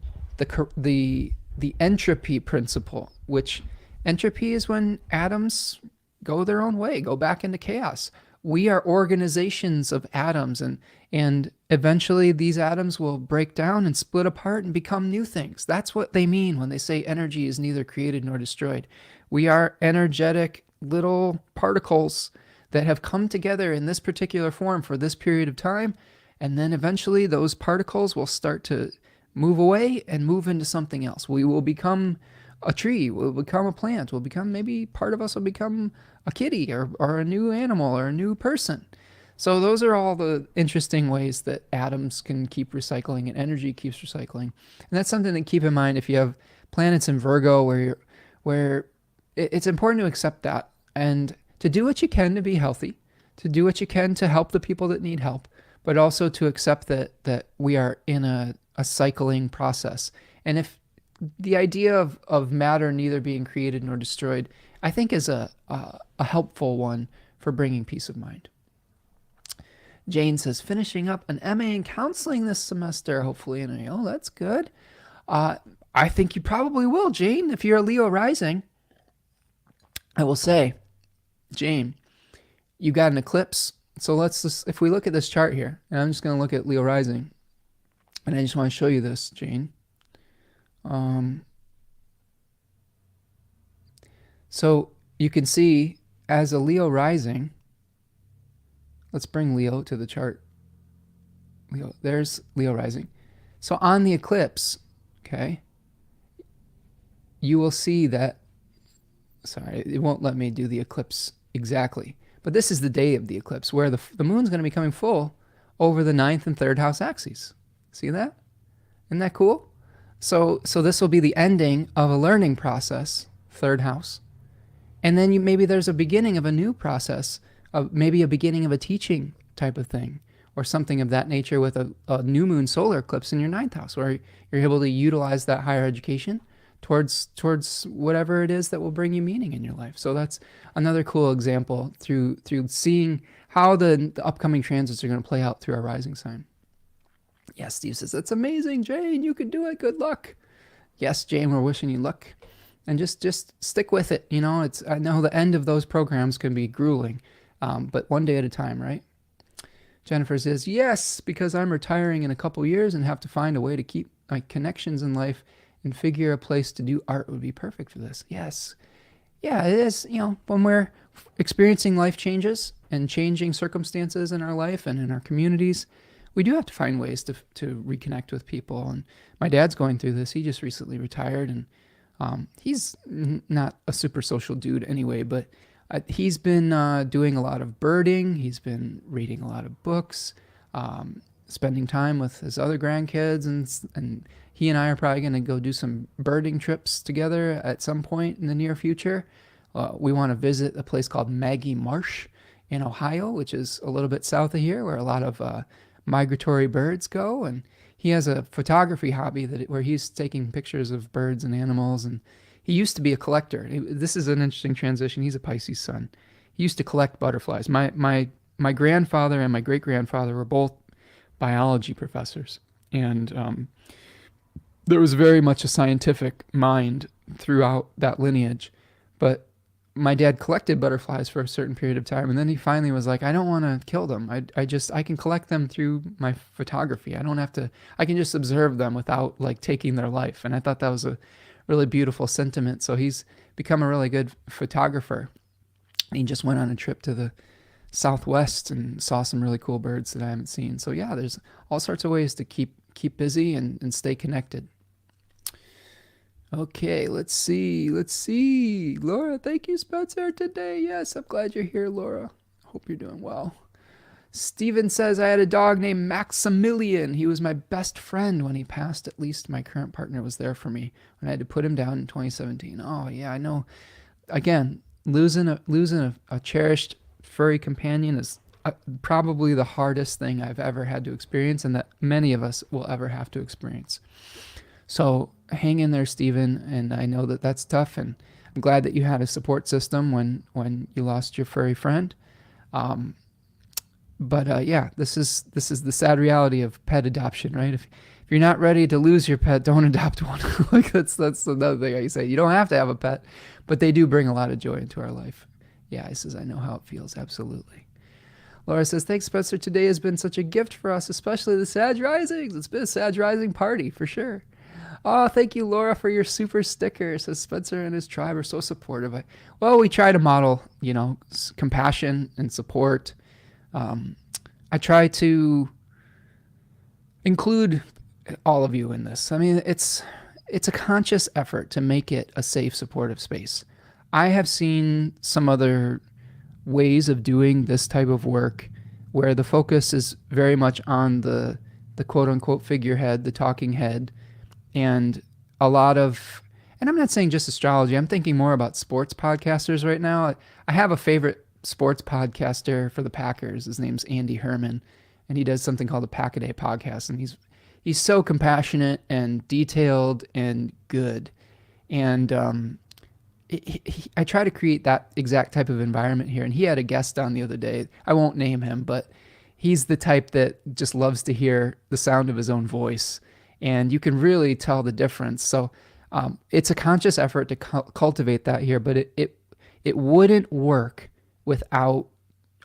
the entropy principle, which entropy is when atoms go their own way, go back into chaos. We are organizations of atoms, and eventually these atoms will break down and split apart and become new things. That's what they mean when they say energy is neither created nor destroyed. We are energetic little particles that have come together in this particular form for this period of time, and then eventually those particles will start to move away and move into something else. We will become a tree, we'll become a plant, we'll become, maybe part of us will become a kitty or a new animal or a new person. So those are all the interesting ways that atoms can keep recycling and energy keeps recycling. And that's something to keep in mind if you have planets in Virgo where it's important to accept that and to do what you can to be healthy, to do what you can to help the people that need help, but also to accept that we are in a cycling process. And if the idea of matter neither being created nor destroyed, I think is a helpful one for bringing peace of mind. Jane says, finishing up an MA in counseling this semester, hopefully. And oh, that's good. I think you probably will, Jane, if you're a Leo rising. I will say, Jane, you got an eclipse. So let's just, if we look at this chart here, and I'm just going to look at Leo rising, and I just want to show you this, Jane. So you can see as a Leo rising, let's bring Leo to the chart. Leo, there's Leo rising. So on the eclipse, okay, you will see that, sorry, it won't let me do the eclipse exactly, but this is the day of the eclipse where the moon's going to be coming full over the 9th and 3rd house axes. See that? Isn't that cool? So this will be the ending of a learning process, 3rd house. And then maybe there's a beginning of a new process, maybe a beginning of a teaching type of thing, or something of that nature with a new moon solar eclipse in your 9th house, where you're able to utilize that higher education towards whatever it is that will bring you meaning in your life. So that's another cool example through seeing how the upcoming transits are going to play out through our rising sign. Yes, Steve says, that's amazing, Jane. You can do it. Good luck. Yes, Jane, we're wishing you luck. And just stick with it. You know, I know the end of those programs can be grueling, but one day at a time, right? Jennifer says, yes, because I'm retiring in a couple years and have to find a way to keep my connections in life and figure a place to do art would be perfect for this. Yes. Yeah, it is. You know, when we're experiencing life changes and changing circumstances in our life and in our communities, we do have to find ways to reconnect with people. And my dad's going through this. He just recently retired, and he's not a super social dude anyway, but he's been doing a lot of birding. He's been reading a lot of books, spending time with his other grandkids, and he and I are probably going to go do some birding trips together at some point in the near future. We want to visit a place called Maggie Marsh in Ohio, which is a little bit south of here, where a lot of migratory birds go. And he has a photography hobby where he's taking pictures of birds and animals. And he used to be a collector. This is an interesting transition. He's a Pisces sun. He used to collect butterflies. My grandfather and my great-grandfather were both biology professors. And there was very much a scientific mind throughout that lineage. But my dad collected butterflies for a certain period of time, and then he finally was like, I don't want to kill them. I can collect them through my photography. I can just observe them without like taking their life. And I thought that was a really beautiful sentiment. So he's become a really good photographer. He just went on a trip to the Southwest and saw some really cool birds that I haven't seen. So yeah, there's all sorts of ways to keep busy and stay connected. Okay, let's see. Laura, thank you, Spencer, today. Yes, I'm glad you're here, Laura. Hope you're doing well. Steven says, I had a dog named Maximilian. He was my best friend when he passed. At least my current partner was there for me when I had to put him down in 2017. Oh, yeah, I know. Again, losing a cherished furry companion is probably the hardest thing I've ever had to experience, and that many of us will ever have to experience. So hang in there, Stephen, and I know that that's tough, and I'm glad that you had a support system when you lost your furry friend. But yeah, this is the sad reality of pet adoption, right? If you're not ready to lose your pet, don't adopt one. Like that's another thing I say. You don't have to have a pet, but they do bring a lot of joy into our life. Yeah, he says, I know how it feels. Absolutely. Laura says, thanks, Spencer. Today has been such a gift for us, especially the Sag Risings. It's been a Sag Rising party for sure. Oh, thank you, Laura, for your super sticker. Says Spencer and his tribe are so supportive. Well, we try to model, compassion and support. I try to include all of you in this. I mean, it's a conscious effort to make it a safe, supportive space. I have seen some other ways of doing this type of work where the focus is very much on the quote unquote figurehead, the talking head, and a lot of, and I'm not saying just astrology, I'm thinking more about sports podcasters right now. I have a favorite sports podcaster for the Packers. His name's Andy Herman, and he does something called the Pack-A-Day podcast, and he's so compassionate and detailed and good. And I try to create that exact type of environment here. And he had a guest on the other day. I won't name him, but he's the type that just loves to hear the sound of his own voice. And you can really tell the difference. So it's a conscious effort to cultivate that here, but it wouldn't work without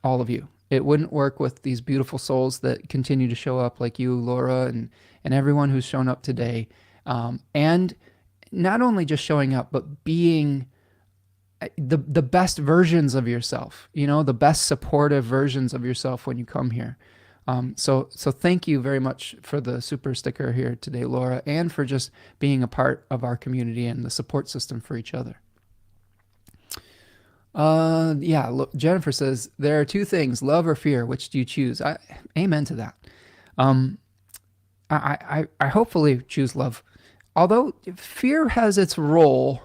all of you. It wouldn't work with these beautiful souls that continue to show up like you, Laura, and everyone who's shown up today. And not only just showing up, but being the best versions of yourself, the best supportive versions of yourself when you come here. So thank you very much for the super sticker here today, Laura, and for just being a part of our community and the support system for each other. Yeah, look, Jennifer says, there are two things, love or fear. Which do you choose? Amen to that. I hopefully choose love. Although fear has its role,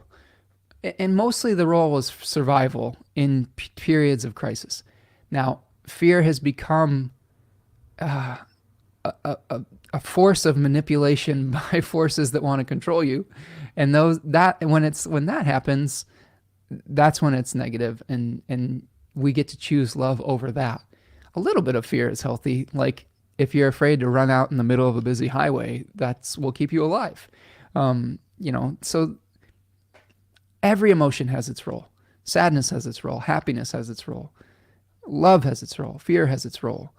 and mostly the role was survival in periods of crisis. Now, fear has become a force of manipulation by forces that want to control you, and when that happens, that's when it's negative, and we get to choose love over that. A little bit of fear is healthy. Like if you're afraid to run out in the middle of a busy highway, will keep you alive. So every emotion has its role. Sadness has its role. Happiness has its role. Love has its role. Fear has its role.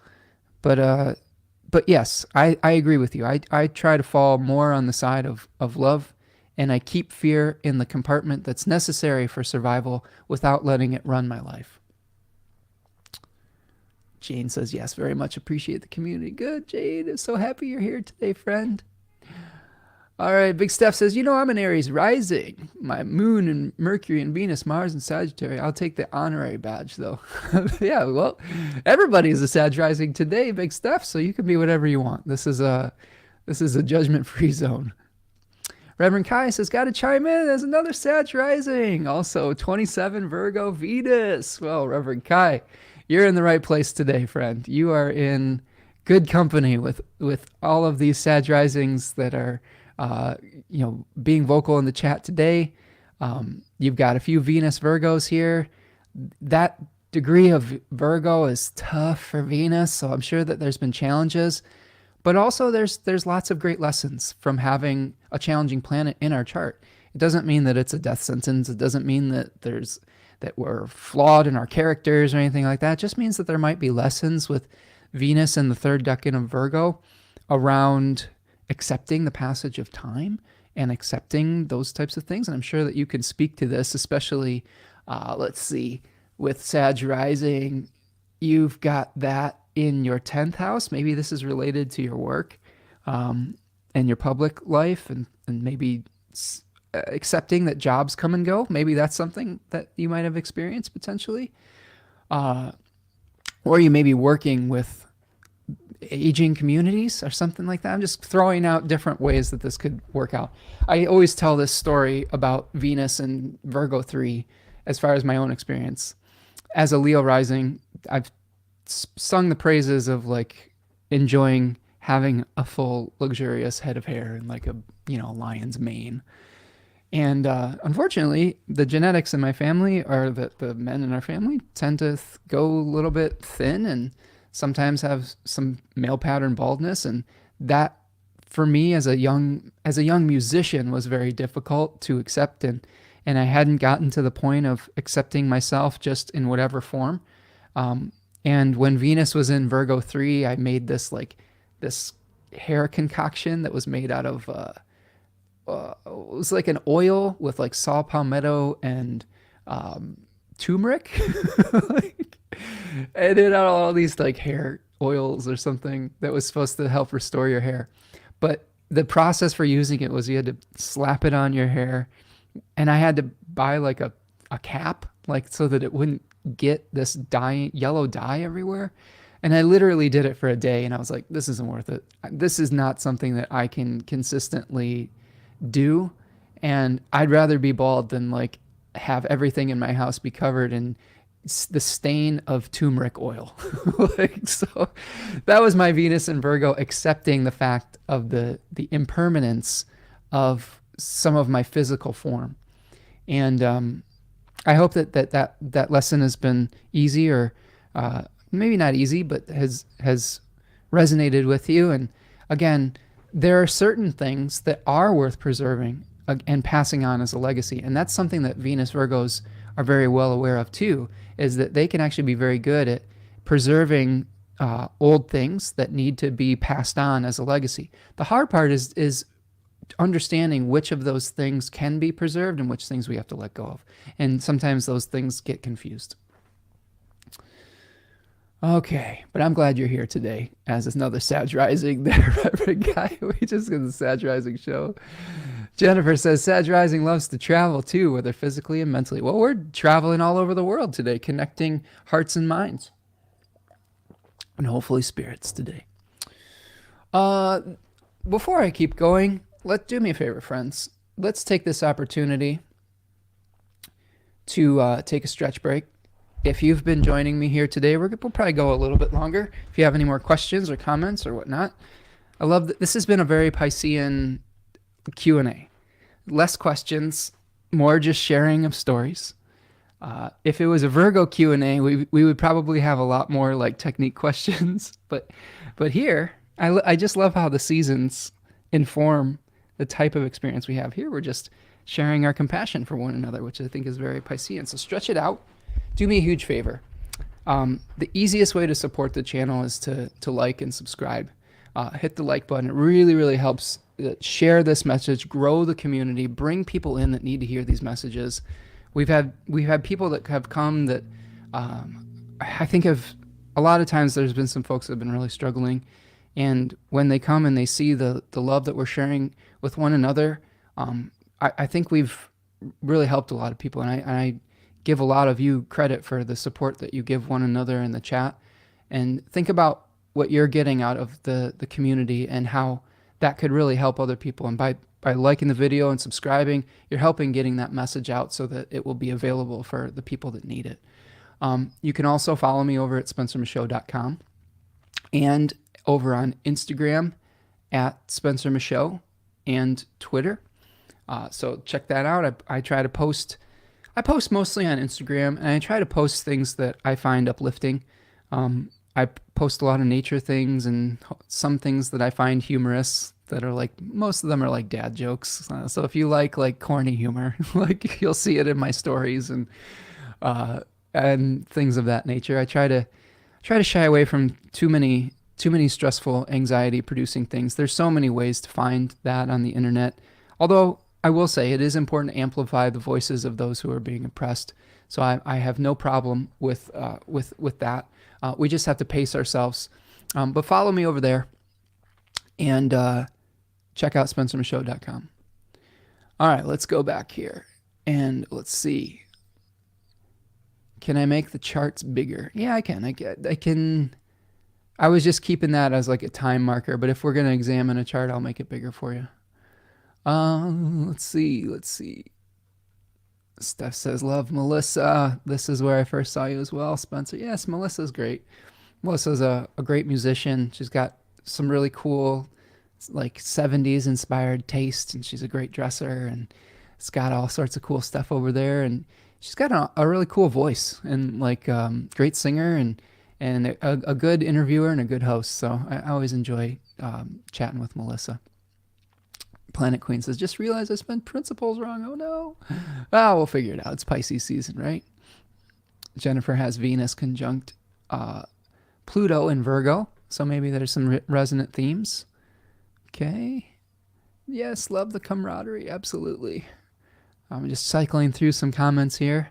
But yes, I agree with you. I try to fall more on the side of love, and I keep fear in the compartment that's necessary for survival without letting it run my life. Jane says, yes, very much appreciate the community. Good, Jane. I'm so happy you're here today, friend. All right, Big Steph says, I'm an Aries rising. My moon and Mercury and Venus, Mars and Sagittarius. I'll take the honorary badge, though. Yeah, well, everybody's a Sag rising today, Big Steph, so you can be whatever you want. This is a judgment-free zone. Reverend Kai says, got to chime in. There's another Sag rising. Also, 27 Virgo Venus. Well, Reverend Kai, you're in the right place today, friend. You are in good company with all of these Sag risings that are being vocal in the chat today. You've got a few Venus Virgos here. That degree of Virgo is tough for Venus, so I'm sure that there's been challenges, but also there's lots of great lessons from having a challenging planet in our chart. It doesn't mean that it's a death sentence. It doesn't mean that we're flawed in our characters or anything like that. It just means that there might be lessons with Venus in the third decan of Virgo around accepting the passage of time and accepting those types of things. And I'm sure that you can speak to this, especially, with Sag rising, you've got that in your 10th house. Maybe this is related to your work and your public life, and maybe accepting that jobs come and go. Maybe that's something that you might have experienced potentially. Or you may be working with aging communities or something like that. I'm just throwing out different ways that this could work out. I always tell this story about Venus and Virgo 3 as far as my own experience. As a Leo rising, I've sung the praises of like enjoying having a full luxurious head of hair and like a, lion's mane. And unfortunately, the genetics in my family are that the men in our family tend to go a little bit thin and sometimes have some male pattern baldness. And that, for me as a young musician, was very difficult to accept. And I hadn't gotten to the point of accepting myself just in whatever form. And when Venus was in Virgo 3, I made this hair concoction that was made out of it was like an oil with like saw palmetto and turmeric. Like, and it had all these like hair oils or something that was supposed to help restore your hair. But the process for using it was you had to slap it on your hair, and I had to buy like a cap, like so that it wouldn't get this yellow dye everywhere. And I literally did it for a day, and I was like, this isn't worth it. This is not something that I can consistently do. And I'd rather be bald than like have everything in my house be covered in the stain of turmeric oil. Like, so that was my Venus in Virgo, accepting the fact of the impermanence of some of my physical form. And I hope that lesson has been easy, or maybe not easy, but has resonated with you. And again, there are certain things that are worth preserving and passing on as a legacy. And that's something that Venus Virgos are very well aware of too, is that they can actually be very good at preserving old things that need to be passed on as a legacy. The hard part is understanding which of those things can be preserved and which things we have to let go of. And sometimes those things get confused. Okay, but I'm glad you're here today as another Sag Rising there, Reverend Guy. We just got the Sag Rising show. Jennifer says, Sag Rising loves to travel too, whether physically and mentally. Well, we're traveling all over the world today, connecting hearts and minds. And hopefully spirits today. Before I keep going, do me a favor, friends. Let's take this opportunity to take a stretch break. If you've been joining me here today, we'll probably go a little bit longer. If you have any more questions or comments or whatnot. I love that this has been a very Piscean Q&A. Less questions, more just sharing of stories. If it was a Virgo Q&A, we would probably have a lot more like technique questions. But here, I just love how the seasons inform the type of experience we have here. We're just sharing our compassion for one another, which I think is very Piscean. So stretch it out. Do me a huge favor. The easiest way to support the channel is to like and subscribe. Hit the like button. It really, really helps share this message, grow the community, bring people in that need to hear these messages. We've had people that have come that I think of a lot of times. There's been some folks that have been really struggling, and when they come and they see the love that we're sharing with one another, I think we've really helped a lot of people, and I give a lot of you credit for the support that you give one another in the chat. And think about what you're getting out of the community and how that could really help other people. And by liking the video and subscribing, you're helping getting that message out so that it will be available for the people that need it. You can also follow me over at spencermichaud.com and over on Instagram at Spencer Michaud and Twitter. So check that out. I try to post mostly on Instagram, and I try to post things that I find uplifting. I post a lot of nature things and some things that I find humorous that are like, most of them are like dad jokes. So if you like corny humor, like you'll see it in my stories and things of that nature. I try to shy away from too many stressful, anxiety producing things. There's so many ways to find that on the internet. Although I will say it is important to amplify the voices of those who are being oppressed. So I have no problem with that. We just have to pace ourselves. But follow me over there and check out spencermichaud.com. All right, let's go back here and let's see. Can I make the charts bigger? Yeah, I can. I can. I was just keeping that as like a time marker, but if we're going to examine a chart, I'll make it bigger for you. Let's see. Steph says, love Melissa. This is where I first saw you as well, Spencer. Yes, Melissa's great. Melissa's a great musician. She's got some really cool, like 70s inspired taste, and she's a great dresser, and it's got all sorts of cool stuff over there. And she's got a really cool voice, and like great singer, and a good interviewer and a good host. So I always enjoy chatting with Melissa. Planet Queen says, just realized I spelled principles wrong. Oh no. Oh, we'll figure it out. It's Pisces season, right? Jennifer has Venus conjunct Pluto in Virgo. So maybe there's some resonant themes. Okay. Yes, love the camaraderie. Absolutely. I'm just cycling through some comments here.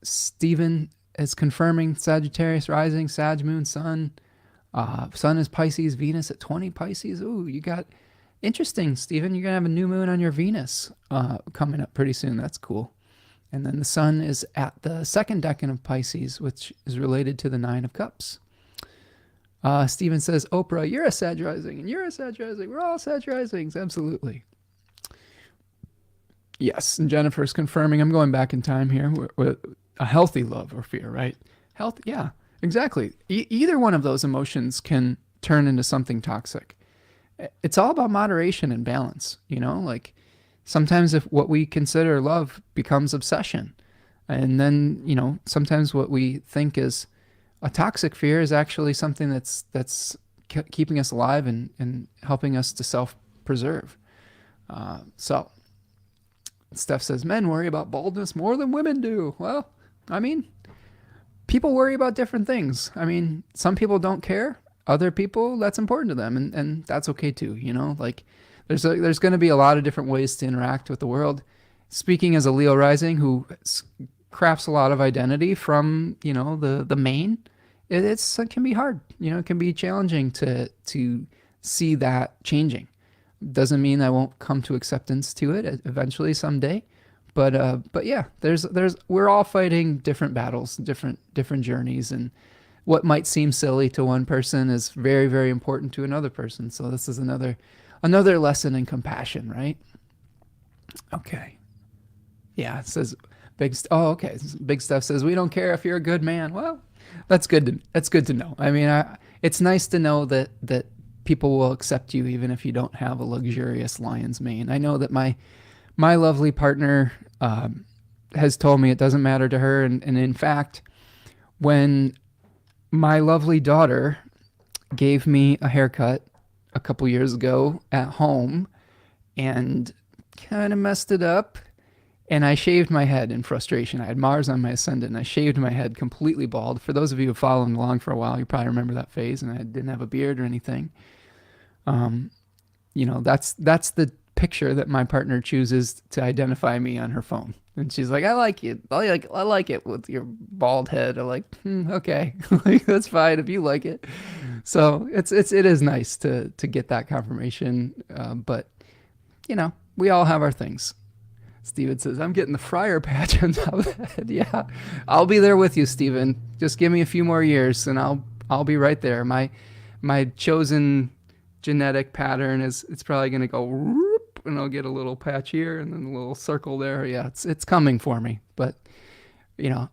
Stephen is confirming Sagittarius rising, Sag moon, sun. Sun is Pisces, Venus at 20 Pisces. Ooh, you got interesting, Stephen. You're gonna have a new moon on your Venus coming up pretty soon. That's cool. And then the sun is at the second decan of Pisces, which is related to the Nine of Cups. Stephen says, Oprah, you're a Sag rising, and you're a Sag rising. We're all Sag risings, absolutely. Yes, and Jennifer's confirming. I'm going back in time here. With a healthy love or fear, right? Health, yeah. Exactly. Either one of those emotions can turn into something toxic. It's all about moderation and balance, you know? Like sometimes if what we consider love becomes obsession, and then, you know, sometimes what we think is a toxic fear is actually something that's keeping us alive and helping us to self-preserve. So Steph says, men worry about baldness more than women do. Well, I mean, people worry about different things. I mean, some people don't care. Other people, that's important to them, and that's okay too, you know? Like, there's going to be a lot of different ways to interact with the world. Speaking as a Leo rising who crafts a lot of identity from, you know, the main, it can be hard. You know, it can be challenging to see that changing. Doesn't mean I won't come to acceptance to it eventually someday. But yeah, we're all fighting different battles, different journeys, and what might seem silly to one person is very, very important to another person. So this is another lesson in compassion, right? Okay. Yeah, it says Big Stuff says we don't care if you're a good man. Well, that's good to know. I mean, it's nice to know that people will accept you even if you don't have a luxurious lion's mane. I know that my lovely partner has told me it doesn't matter to her. And in fact, when my lovely daughter gave me a haircut a couple years ago at home and kind of messed it up, and I shaved my head in frustration. I had Mars on my ascendant, and I shaved my head completely bald. For those of you who followed along for a while, you probably remember that phase, and I didn't have a beard or anything. You know, that's the picture that my partner chooses to identify me on her phone. And she's like, I like it. I like it with your bald head. I'm like, okay, like, that's fine if you like it. So it is nice to get that confirmation. But you know, we all have our things. Steven says, I'm getting the friar patch on top of the head. Yeah, I'll be there with you, Steven. Just give me a few more years and I'll be right there. My chosen genetic pattern it's probably going to go whoop, and I'll get a little patch here and then a little circle there. Yeah, it's coming for me. But you know,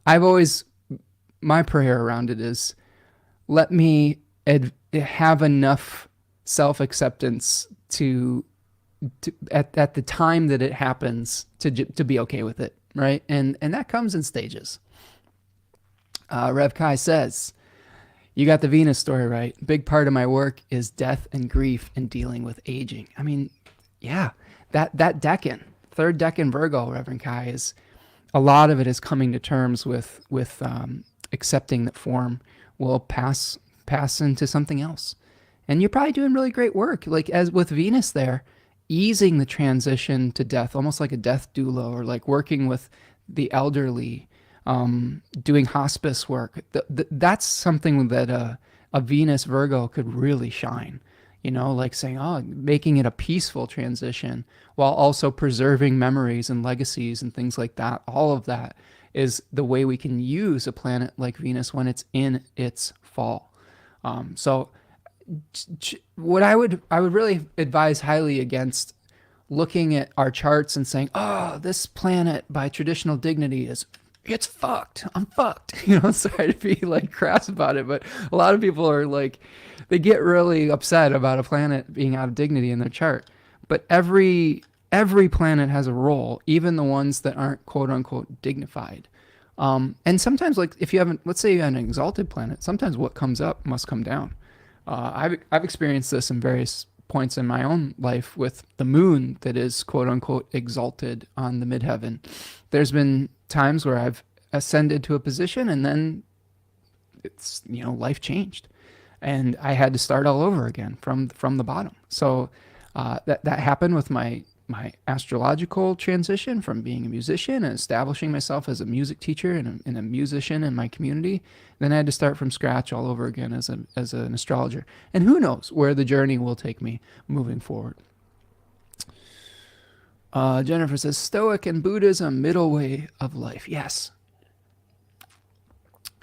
my prayer around it is, let me have enough self-acceptance to at the time that it happens to be okay with it, right? And that comes in stages. Rev Kai says, you got the Venus story right. Big part of my work is death and grief and dealing with aging. I mean, yeah, that decan, third decan Virgo, Reverend Kai, is a lot of it is coming to terms with accepting that form will pass into something else. And you're probably doing really great work, like as with Venus there, easing the transition to death, almost like a death doula, or like working with the elderly, doing hospice work. That's something that a Venus Virgo could really shine, you know, like saying, making it a peaceful transition while also preserving memories and legacies and things like that. All of that is the way we can use a planet like Venus when it's in its fall. So what I would really advise highly against looking at our charts and saying, oh, this planet by traditional dignity it's fucked. I'm fucked. Sorry to be like crass about it, but a lot of people are like, they get really upset about a planet being out of dignity in their chart. But every planet has a role, even the ones that aren't quote unquote dignified. And sometimes, like if you haven't, let's say you have an exalted planet, sometimes what comes up must come down. I've experienced this in various points in my own life with the moon that is quote unquote exalted on the midheaven. There's been times where I've ascended to a position and then it's, life changed and I had to start all over again from the bottom. So that happened with my astrological transition from being a musician and establishing myself as a music teacher and a musician in my community. Then I had to start from scratch all over again as an astrologer. And who knows where the journey will take me moving forward. Jennifer says, Stoic and Buddhism, middle way of life. Yes.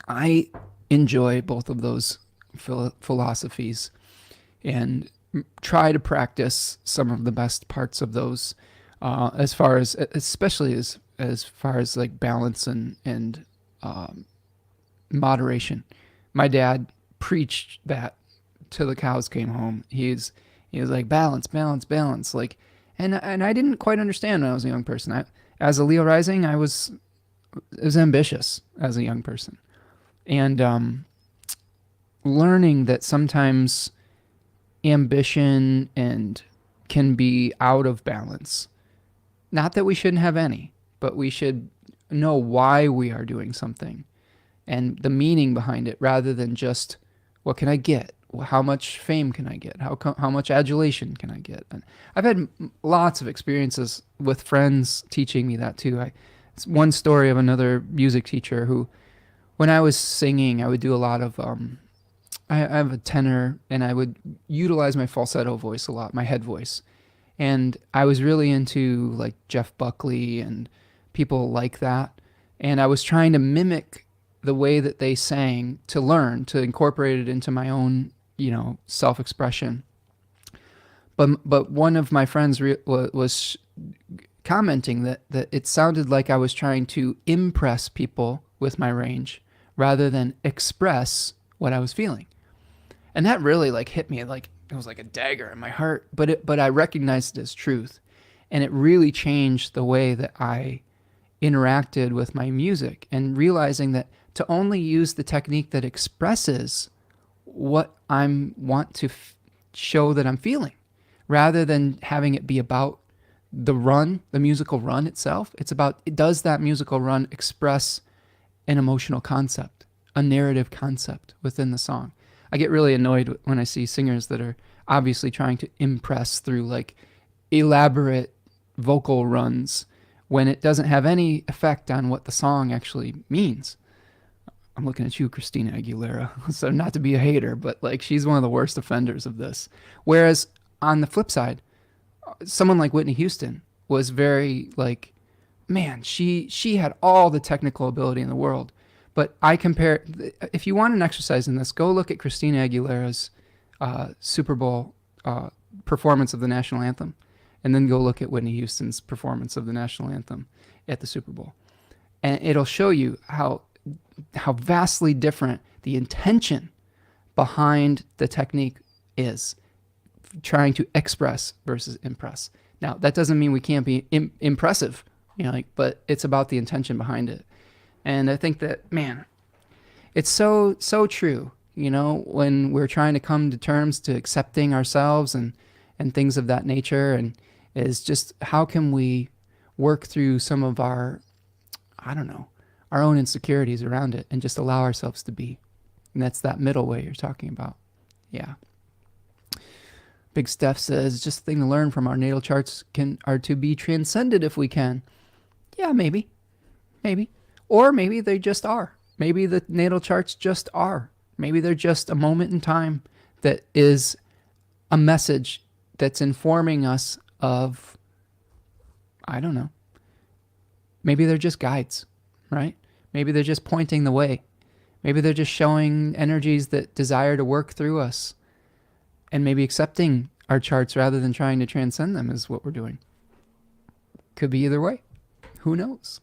I enjoy both of those philosophies and try to practice some of the best parts of those, especially as far as like balance and moderation. My dad preached that till the cows came home. He was like balance, balance, balance. Like, and I didn't quite understand when I was a young person. As a Leo rising, I was ambitious as a young person, and learning that sometimes ambition and can be out of balance. Not that we shouldn't have any, but we should know why we are doing something and the meaning behind it, rather than just what can I get? How much fame can I get? How much adulation can I get? And I've had lots of experiences with friends teaching me that too. It's one story of another music teacher who, when I was singing, I would do a lot of I have a tenor, and I would utilize my falsetto voice a lot, my head voice. And I was really into like Jeff Buckley and people like that. And I was trying to mimic the way that they sang to learn, to incorporate it into my own, self-expression. But one of my friends was commenting that it sounded like I was trying to impress people with my range rather than express what I was feeling. And that really like hit me, like it was like a dagger in my heart, but I recognized it as truth. And it really changed the way that I interacted with my music, and realizing that to only use the technique that expresses what I want to show that I'm feeling, rather than having it be about the musical run itself. It's about, does that musical run express an emotional concept, a narrative concept within the song? I get really annoyed when I see singers that are obviously trying to impress through like elaborate vocal runs when it doesn't have any effect on what the song actually means. I'm looking at you, Christina Aguilera. So not to be a hater, but like she's one of the worst offenders of this. Whereas on the flip side, someone like Whitney Houston was very like, man, she had all the technical ability in the world. But I compare, if you want an exercise in this, go look at Christina Aguilera's Super Bowl performance of the national anthem, and then go look at Whitney Houston's performance of the national anthem at the Super Bowl. And it'll show you how vastly different the intention behind the technique is, trying to express versus impress. Now, that doesn't mean we can't be impressive, but it's about the intention behind it. And I think that, man, it's so true, when we're trying to come to terms to accepting ourselves and things of that nature, and is just how can we work through some of our own insecurities around it and just allow ourselves to be. And that's that middle way you're talking about. Yeah. Big Steph says, just a thing to learn from our natal charts are to be transcended if we can. Yeah, maybe. Or maybe they just are. Maybe the natal charts just are. Maybe they're just a moment in time that is a message that's informing us of, I don't know. Maybe they're just guides, right? Maybe they're just pointing the way. Maybe they're just showing energies that desire to work through us. And maybe accepting our charts rather than trying to transcend them is what we're doing. Could be either way. Who knows?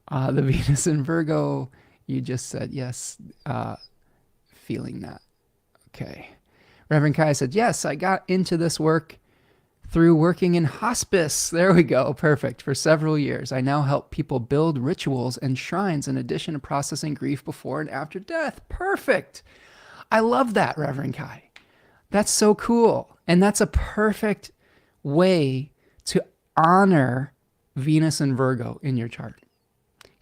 The Venus in Virgo, you just said yes, feeling that. Okay. Reverend Kai said, yes, I got into this work through working in hospice. There we go. Perfect. For several years. I now help people build rituals and shrines in addition to processing grief before and after death. Perfect. I love that, Reverend Kai. That's so cool. And that's a perfect way to honor Venus and Virgo in your chart.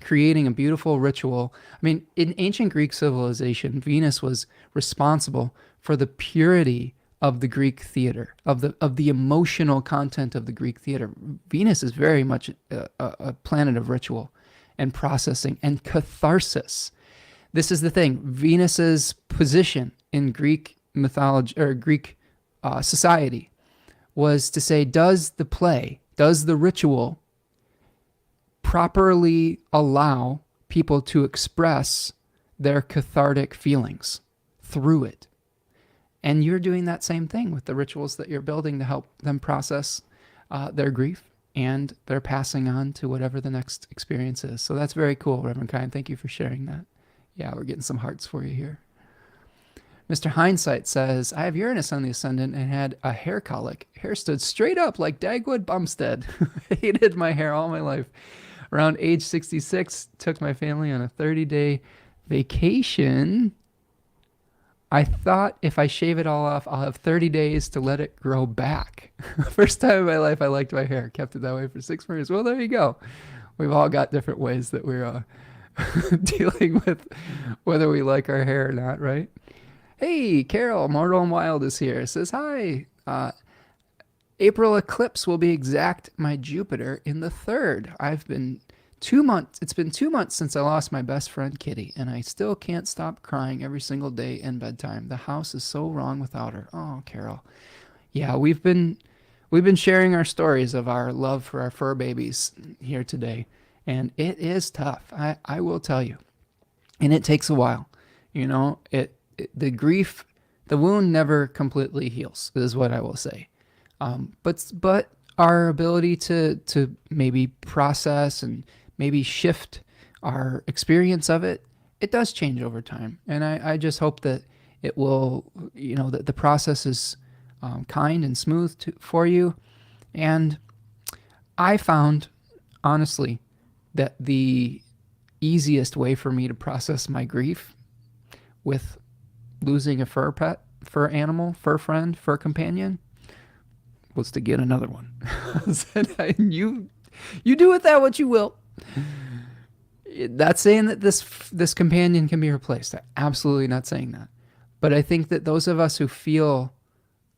Creating a beautiful ritual. I mean, in ancient Greek civilization, Venus was responsible for the purity of the Greek theater, of the emotional content of the Greek theater. Venus is very much a planet of ritual and processing and catharsis. This is the thing. Venus's position in Greek mythology or Greek society was to say, does the ritual properly allow people to express their cathartic feelings through it? And you're doing that same thing with the rituals that you're building to help them process their grief, and they're passing on to whatever the next experience is. So that's very cool, Reverend Kine. Thank you for sharing that. Yeah, we're getting some hearts for you here. Mr. Hindsight says, I have Uranus on the ascendant and had a hair colic. Hair stood straight up like Dagwood Bumstead. Hated my hair all my life. Around age 66, took my family on a 30-day vacation. I thought if I shave it all off, I'll have 30 days to let it grow back. First time in my life I liked my hair. Kept it that way for 6 years. Well, there you go. We've all got different ways that we're dealing with whether we like our hair or not, right? Hey, Carol, Mortal and Wild is here. Says, hi. April eclipse will be exact my Jupiter in the 3rd. It's been 2 months since I lost my best friend Kitty, and I still can't stop crying every single day in bedtime. The house is so wrong without her. Oh, Carol. Yeah, we've been sharing our stories of our love for our fur babies here today, and it is tough. I will tell you. And it takes a while. You know, the grief, the wound never completely heals, is what I will say. But our ability to maybe process and maybe shift our experience of it, it does change over time. And I just hope that it will, that the process is kind and smooth for you. And I found, honestly, that the easiest way for me to process my grief with losing a fur pet, fur animal, fur friend, fur companion, was to get another one. You do with that what you will. Not saying that this companion can be replaced. I'm absolutely not saying that. But I think that those of us who feel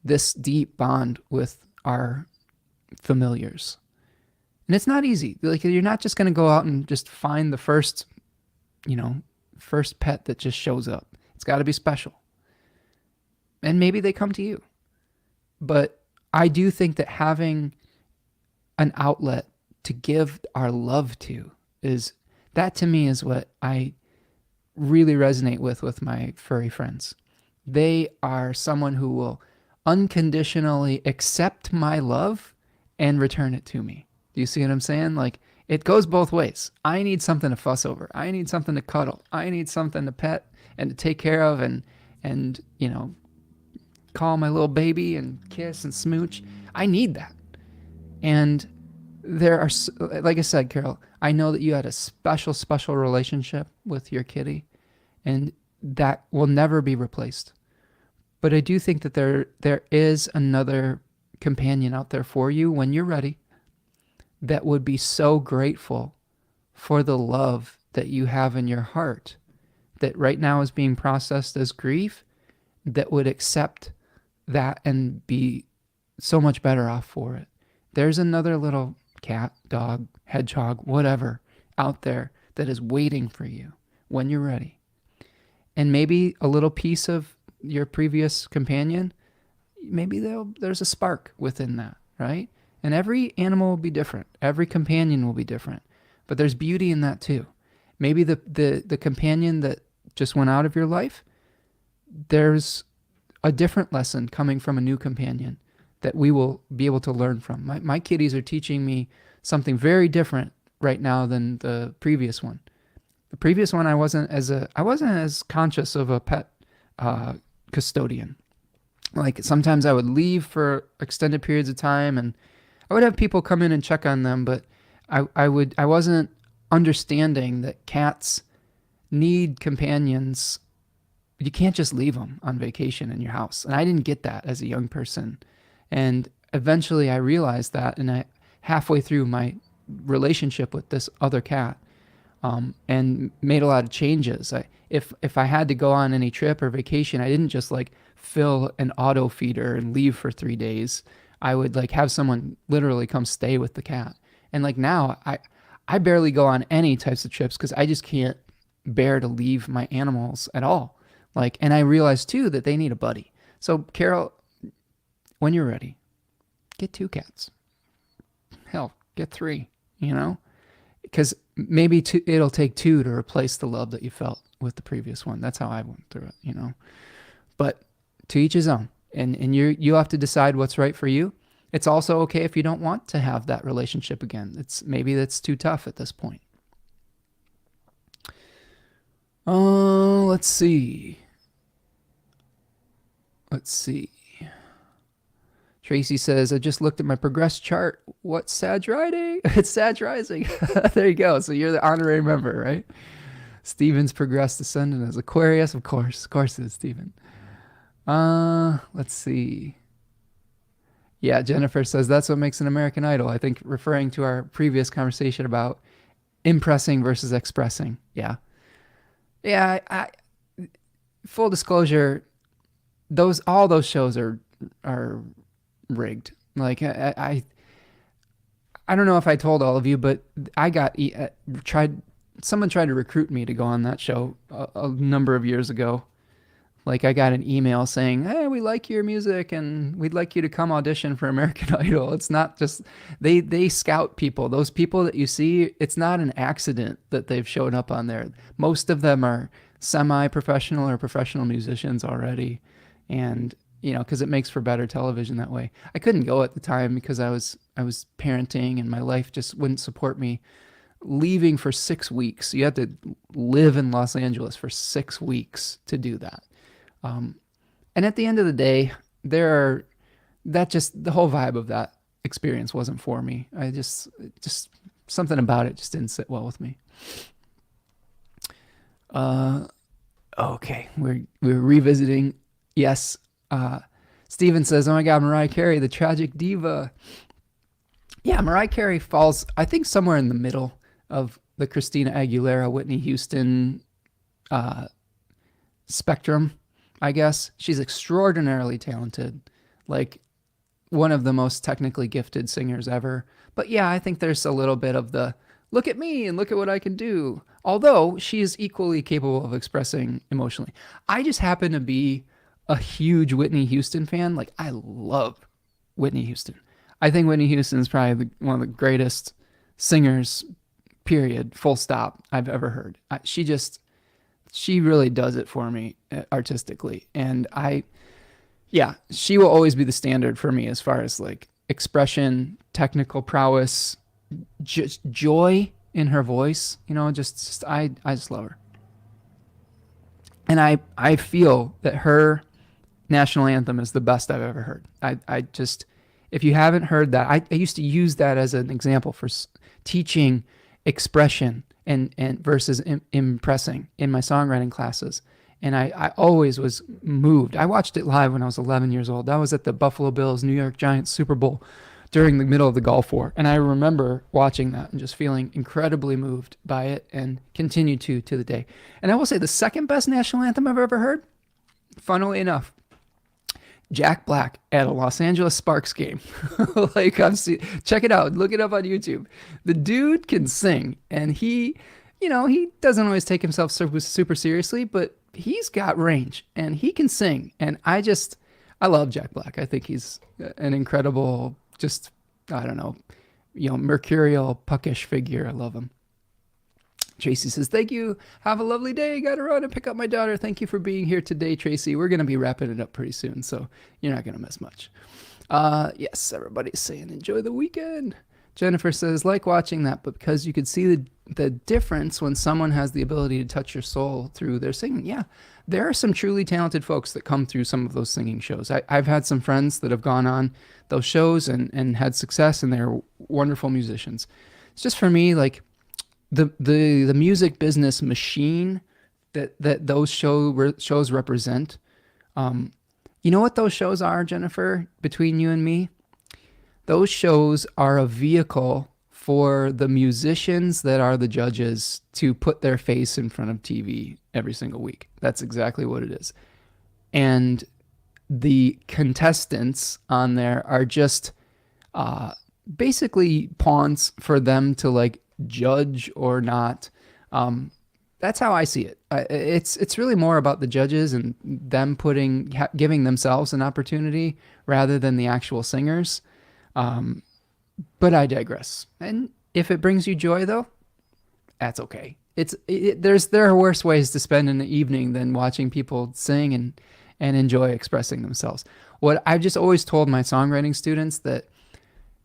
this deep bond with our familiars, and it's not easy. Like, you're not just going to go out and just find the first pet that just shows up. It's got to be special. And maybe they come to you. But I do think that having an outlet to give our love to to me is what I really resonate with my furry friends. They are someone who will unconditionally accept my love and return it to me. Do you see what I'm saying? Like, it goes both ways. I need something to fuss over. I need something to cuddle. I need something to pet and to take care of and call my little baby and kiss and smooch. I need that. And there are, like I said, Carol, I know that you had a special, special relationship with your kitty, and that will never be replaced. But I do think that there is another companion out there for you when you're ready that would be so grateful for the love that you have in your heart that right now is being processed as grief, that would accept that and be so much better off for it. There's another little cat, dog, hedgehog, whatever out there that is waiting for you when you're ready. And maybe a little piece of your previous companion, maybe there's a spark within that, right? And every animal will be different. Every companion will be different. But there's beauty in that too. Maybe the companion that just went out of your life, there's a different lesson coming from a new companion that we will be able to learn from. My kitties are teaching me something very different right now than the previous one. The previous one, I wasn't as conscious of a pet custodian. Like sometimes I would leave for extended periods of time, and I would have people come in and check on them, but I wasn't understanding that cats need companions. You can't just leave them on vacation in your house. And I didn't get that as a young person. And eventually I realized that, and halfway through my relationship with this other cat, and made a lot of changes. If I had to go on any trip or vacation, I didn't just like fill an auto feeder and leave for 3 days. I would like have someone literally come stay with the cat. And like now I barely go on any types of trips because I just can't bear to leave my animals at all. Like, and I realized too that they need a buddy. So Carol, when you're ready, get 2 cats. Hell, get 3, because maybe it'll take 2 to replace the love that you felt with the previous one. That's how I went through it, but to each his own. And you have to decide what's right for you. It's also okay if you don't want to have that relationship again. Maybe that's too tough at this point. Let's see. Tracy says, I just looked at my progress chart. What's Sag Riding? It's Sag Rising. There you go. So you're the honorary member, right? Stephen's progressed ascendant as Aquarius. Of course it is Stephen. Let's see. Yeah, Jennifer says that's what makes an American Idol. I think referring to our previous conversation about impressing versus expressing. Yeah. I full disclosure, all those shows are rigged. Like I don't know if I told all of you, but I got someone tried to recruit me to go on that show a number of years ago. Like I got an email saying, hey, we like your music and we'd like you to come audition for American Idol. It's not just, they scout people. Those people that you see, it's not an accident that they've shown up on there. Most of them are semi-professional or professional musicians already. And, because it makes for better television that way. I couldn't go at the time because I was parenting and my life just wouldn't support me leaving for 6 weeks. You had to live in Los Angeles for 6 weeks to do that. And at the end of the day, the whole vibe of that experience wasn't for me. I just something about it just didn't sit well with me. Okay, we're revisiting. Yes. Steven says, oh my God, Mariah Carey, the tragic diva. Yeah, Mariah Carey falls, I think, somewhere in the middle of the Christina Aguilera, Whitney Houston spectrum, I guess. She's extraordinarily talented, like one of the most technically gifted singers ever. But yeah, I think there's a little bit of the, look at me and look at what I can do. Although she is equally capable of expressing emotionally. I just happen to be a huge Whitney Houston fan. Like, I love Whitney Houston. I think Whitney Houston is probably one of the greatest singers, period, full stop, I've ever heard. She really does it for me artistically. And she will always be the standard for me as far as like expression, technical prowess, just joy in her voice. I just love her. And I feel that her national anthem is the best I've ever heard. I just, if you haven't heard that, I used to use that as an example for teaching expression and versus impressing in my songwriting classes. And I always was moved. I watched it live when I was 11 years old. That was at the Buffalo Bills New York Giants Super Bowl during the middle of the Gulf War. And I remember watching that and just feeling incredibly moved by it and continue to the day. And I will say the second best national anthem I've ever heard, funnily enough, Jack Black at a Los Angeles Sparks game. Like, check it out. Look it up on YouTube. The dude can sing, and he doesn't always take himself super seriously, but he's got range and he can sing. And I love Jack Black. I think he's an incredible, mercurial, puckish figure. I love him. Tracy says, thank you. Have a lovely day. Got to run and pick up my daughter. Thank you for being here today, Tracy. We're going to be wrapping it up pretty soon, so you're not going to miss much. Yes, everybody's saying enjoy the weekend. Jennifer says, like watching that, but because you could see the difference when someone has the ability to touch your soul through their singing. Yeah, there are some truly talented folks that come through some of those singing shows. I've had some friends that have gone on those shows and had success, and they're wonderful musicians. It's just for me, like the music business machine that those shows represent. You know what those shows are, Jennifer, between you and me? Those shows are a vehicle for the musicians that are the judges to put their face in front of TV every single week. That's exactly what it is. And the contestants on there are just basically pawns for them to like judge or not. That's how I see it. It's really more about the judges and them giving themselves an opportunity rather than the actual singers. But I digress. And if it brings you joy, though, that's okay. There are worse ways to spend an evening than watching people sing and enjoy expressing themselves. What I've just always told my songwriting students that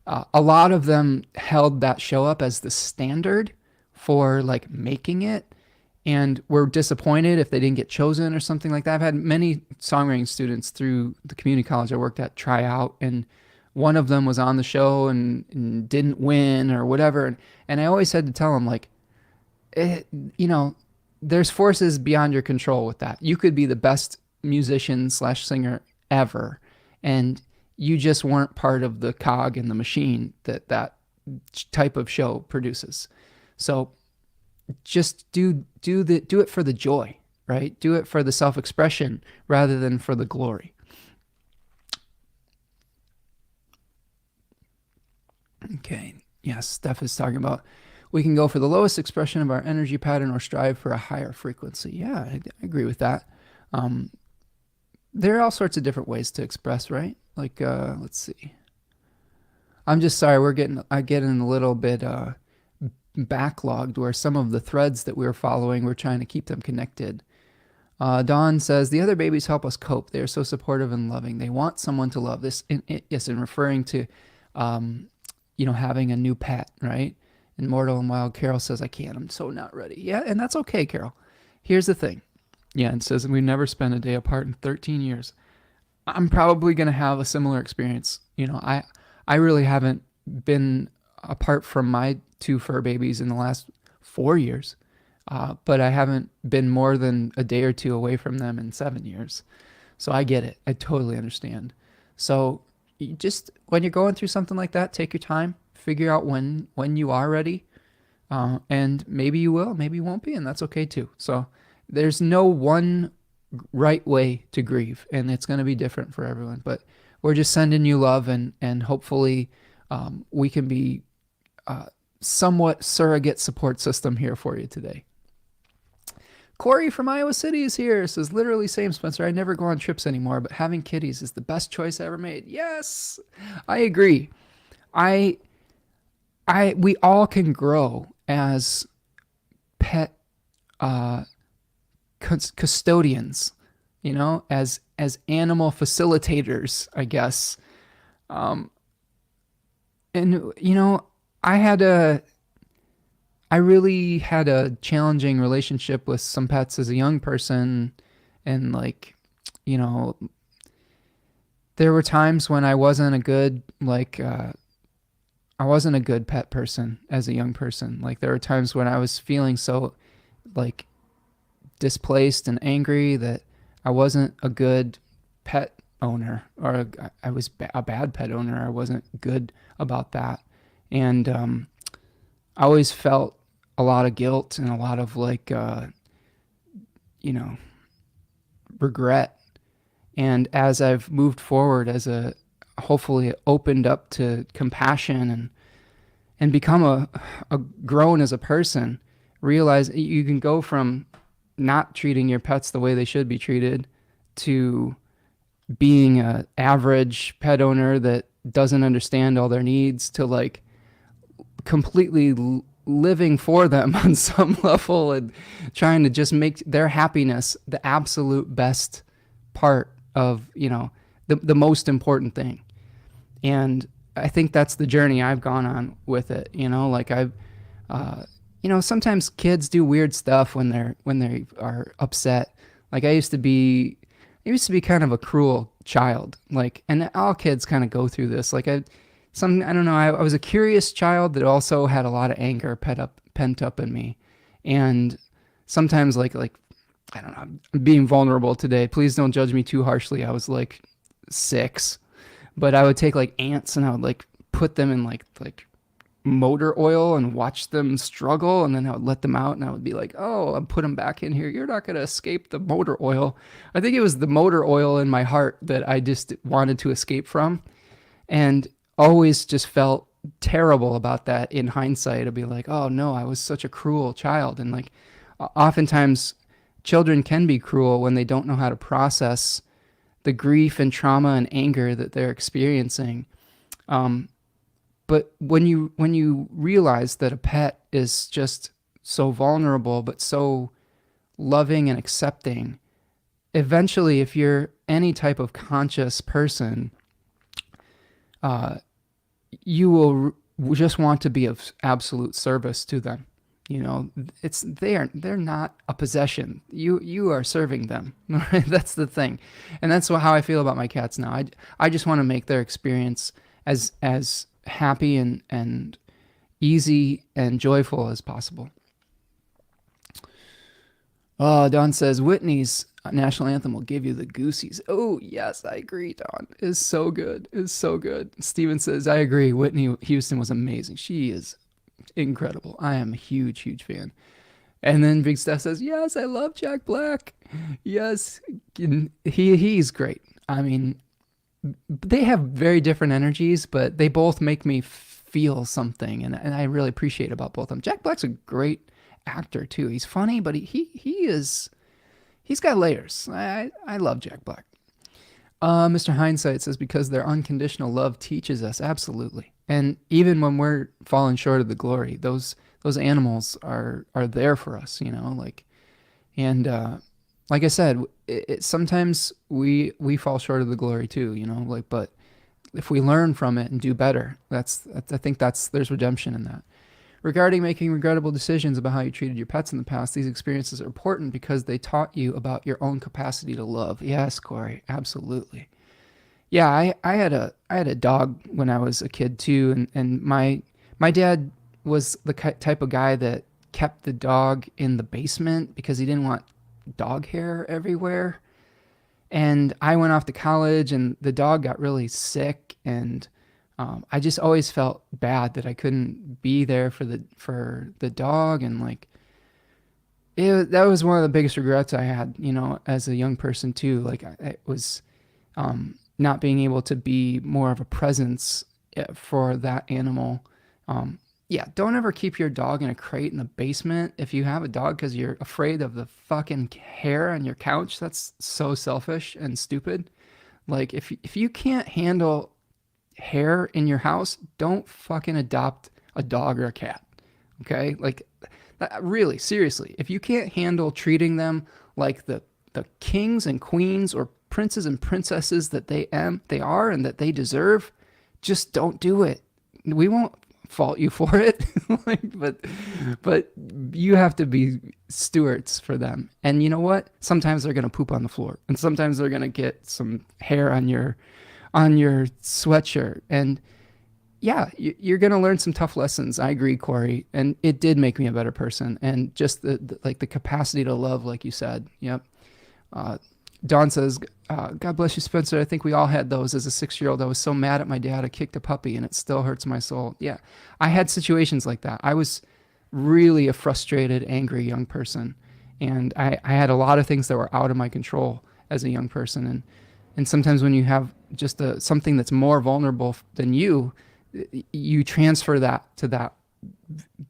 a lot of them held that show up as the standard for like making it, and were disappointed if they didn't get chosen or something like that. I've had many songwriting students through the community college I worked at try out, and one of them was on the show and didn't win or whatever. And I always had to tell them, like, there's forces beyond your control with that. You could be the best musician / singer ever, and you just weren't part of the cog in the machine that type of show produces. So just do it for the joy, right? Do it for the self-expression rather than for the glory. Okay. Yes, Steph is talking about we can go for the lowest expression of our energy pattern or strive for a higher frequency. Yeah, I agree with that. There are all sorts of different ways to express, right? Like, let's see. I'm just sorry, I get in a little bit backlogged where some of the threads that we were following, we're trying to keep them connected. Dawn says, the other babies help us cope. They are so supportive and loving. They want someone to love. This, in referring to, having a new pet, right? Immortal and Wild Carol says, I can't. I'm so not ready. Yeah, and that's okay, Carol. Here's the thing. Yeah, it says, we've never spent a day apart in 13 years. I'm probably going to have a similar experience. I really haven't been apart from my 2 fur babies in the last 4 years. But I haven't been more than a day or 2 away from them in 7 years. So I get it. I totally understand. So just when you're going through something like that, take your time, figure out when you are ready. And maybe you will, maybe you won't be, and that's okay too. So there's no one right way to grieve, and it's going to be different for everyone. But we're just sending you love, and hopefully we can be somewhat surrogate support system here for you today. Corey from Iowa City is here. Says, literally same, Spencer. I never go on trips anymore, but having kitties is the best choice I ever made. Yes, I agree. We all can grow as pet custodians, as animal facilitators, I guess. I really had a challenging relationship with some pets as a young person, and there were times when I wasn't a good pet person as a young person. Like, there were times when I was feeling so displaced and angry that I wasn't a good pet owner, or I was a bad pet owner. I wasn't good about that. And I always felt a lot of guilt and a lot of regret. And as I've moved forward, hopefully opened up to compassion and become a grown as a person, realize you can go from not treating your pets the way they should be treated to being an average pet owner that doesn't understand all their needs, to completely living for them on some level and trying to just make their happiness the absolute best part of, the most important thing. And I think that's the journey I've gone on with it. Like uh, sometimes kids do weird stuff when they are upset. Like I used to be kind of a cruel child. Like, and all kids kind of go through this. I don't know. I was a curious child that also had a lot of anger pent up in me, and sometimes I don't know. I'm being vulnerable today. Please don't judge me too harshly. I was like 6, but I would take like ants and I would like put them in like motor oil and watch them struggle, and then I would let them out and I would be like, oh, I'll put them back in here. You're not going to escape the motor oil. I think it was the motor oil in my heart that I just wanted to escape from, and always just felt terrible about that in hindsight. I'd be like, oh no, I was such a cruel child. And like oftentimes children can be cruel when they don't know how to process the grief and trauma and anger that they're experiencing. But when you realize that a pet is just so vulnerable but so loving and accepting, eventually, if you're any type of conscious person, uh, you will just want to be of absolute service to them. They're not a possession. You are serving them. Right? That's the thing, and that's how I feel about my cats now. I just want to make their experience as happy and easy and joyful as possible. Oh, Don says Whitney's national anthem will give you the goosies. Oh, yes, I agree, Don. It's so good. It's so good. Steven says, I agree. Whitney Houston was amazing. She is incredible. I am a huge, huge fan. And then Big Steph says, yes, I love Jack Black. Yes, he's great. I mean, they have very different energies, but they both make me feel something, and I really appreciate about both of them. Jack Black's a great actor too. He's funny, but he's got layers. I love Jack Black. Mr. Hindsight says because their unconditional love teaches us, absolutely. And even when we're falling short of the glory, those animals are there for us, and like I said, sometimes we fall short of the glory too, but if we learn from it and do better, I think there's redemption in that. Regarding making regrettable decisions about how you treated your pets in the past, these experiences are important because they taught you about your own capacity to love. Yes, Corey, absolutely. Yeah, I had a dog when I was a kid too, and my dad was the type of guy that kept the dog in the basement because he didn't want dog hair everywhere. And I went off to college and the dog got really sick, and I just always felt bad that I couldn't be there for the dog, and that was one of the biggest regrets I had, as a young person too. It was not being able to be more of a presence for that animal. Yeah, don't ever keep your dog in a crate in the basement if you have a dog because you're afraid of the fucking hair on your couch. That's so selfish and stupid. Like, if you can't handle hair in your house, don't fucking adopt a dog or a cat. Okay? Really, seriously. If you can't handle treating them like the kings and queens or princes and princesses that they are and that they deserve, just don't do it. We won't fault you for it. But you have to be stewards for them. And you know what? Sometimes they're going to poop on the floor, and sometimes they're going to get some hair on your sweatshirt. And yeah, you're going to learn some tough lessons. I agree, Corey. And it did make me a better person. And just the capacity to love, like you said. Yep. Dawn says, God bless you, Spencer. I think we all had those as a 6-year-old. I was so mad at my dad. I kicked a puppy and it still hurts my soul. Yeah, I had situations like that. I was really a frustrated, angry young person. And I had a lot of things that were out of my control as a young person. And sometimes when you have just something that's more vulnerable than you transfer that to that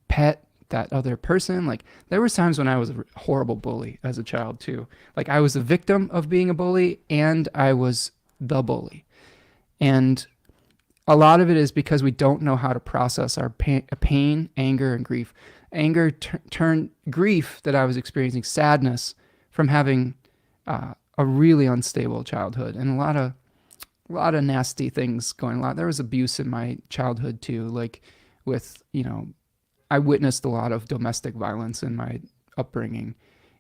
pet, that other person. Like, there was times when I was a horrible bully as a child too. Like, I was a victim of being a bully and I was the bully. And a lot of it is because we don't know how to process our pain, anger, and grief. Anger turned grief that I was experiencing, sadness from having a really unstable childhood, and a a lot of nasty things going on. There was abuse in my childhood too, like with, I witnessed a lot of domestic violence in my upbringing.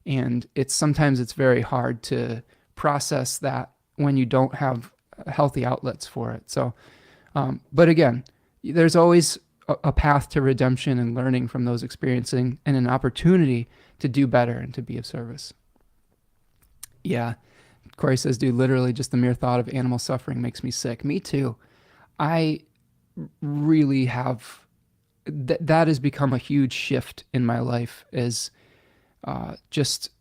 And sometimes it's very hard to process that when you don't have healthy outlets for it. So, but again, there's always a path to redemption and learning from those experiencing, and an opportunity to do better and to be of service. Yeah. Corey says, dude, literally just the mere thought of animal suffering makes me sick. Me too. I really have, that has become a huge shift in my life, is just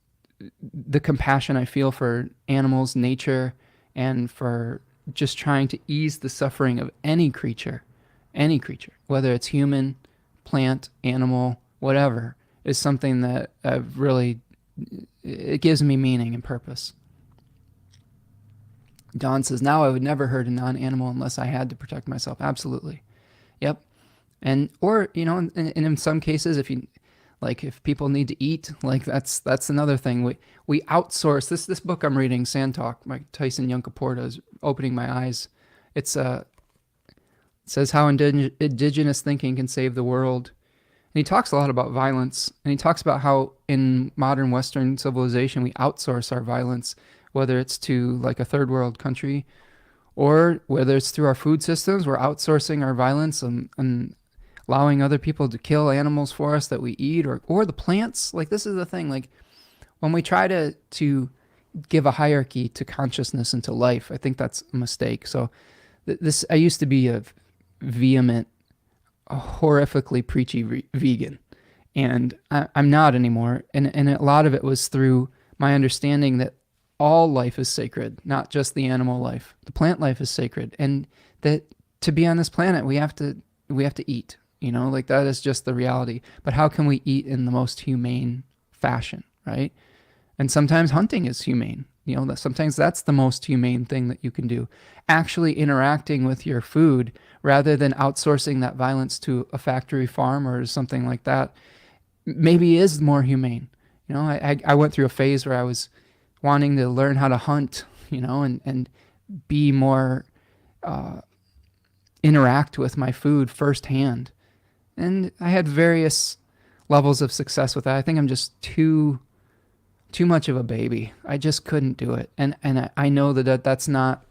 the compassion I feel for animals, nature, and for just trying to ease the suffering of any creature, whether it's human, plant, animal, whatever, is something that I've really, it gives me meaning and purpose. Don says, now I would never hurt a non-animal unless I had to protect myself. Absolutely. Yep. And, or, and in some cases, if people need to eat, like that's another thing. We outsource this book I'm reading, Sand Talk by Tyson Yunkaporta, is opening my eyes. It says how indigenous thinking can save the world. And he talks a lot about violence, and he talks about how in modern Western civilization, we outsource our violence, whether it's to like a third world country, or whether it's through our food systems. We're outsourcing our violence and allowing other people to kill animals for us that we eat, or the plants. Like, this is the thing, like when we try to give a hierarchy to consciousness and to life, I think that's a mistake. So I used to be a vehement, horrifically preachy vegan, and I'm not anymore. And a lot of it was through my understanding that all life is sacred, not just the animal life. The plant life is sacred, and that to be on this planet, we have to eat. Like that is just the reality. But how can we eat in the most humane fashion, right? And sometimes hunting is humane. Sometimes that's the most humane thing that you can do. Actually interacting with your food rather than outsourcing that violence to a factory farm or something like that maybe is more humane. I went through a phase where I was wanting to learn how to hunt, and be more, interact with my food firsthand. And I had various levels of success with that. I think I'm just too much of a baby. I just couldn't do it. And I know that's not,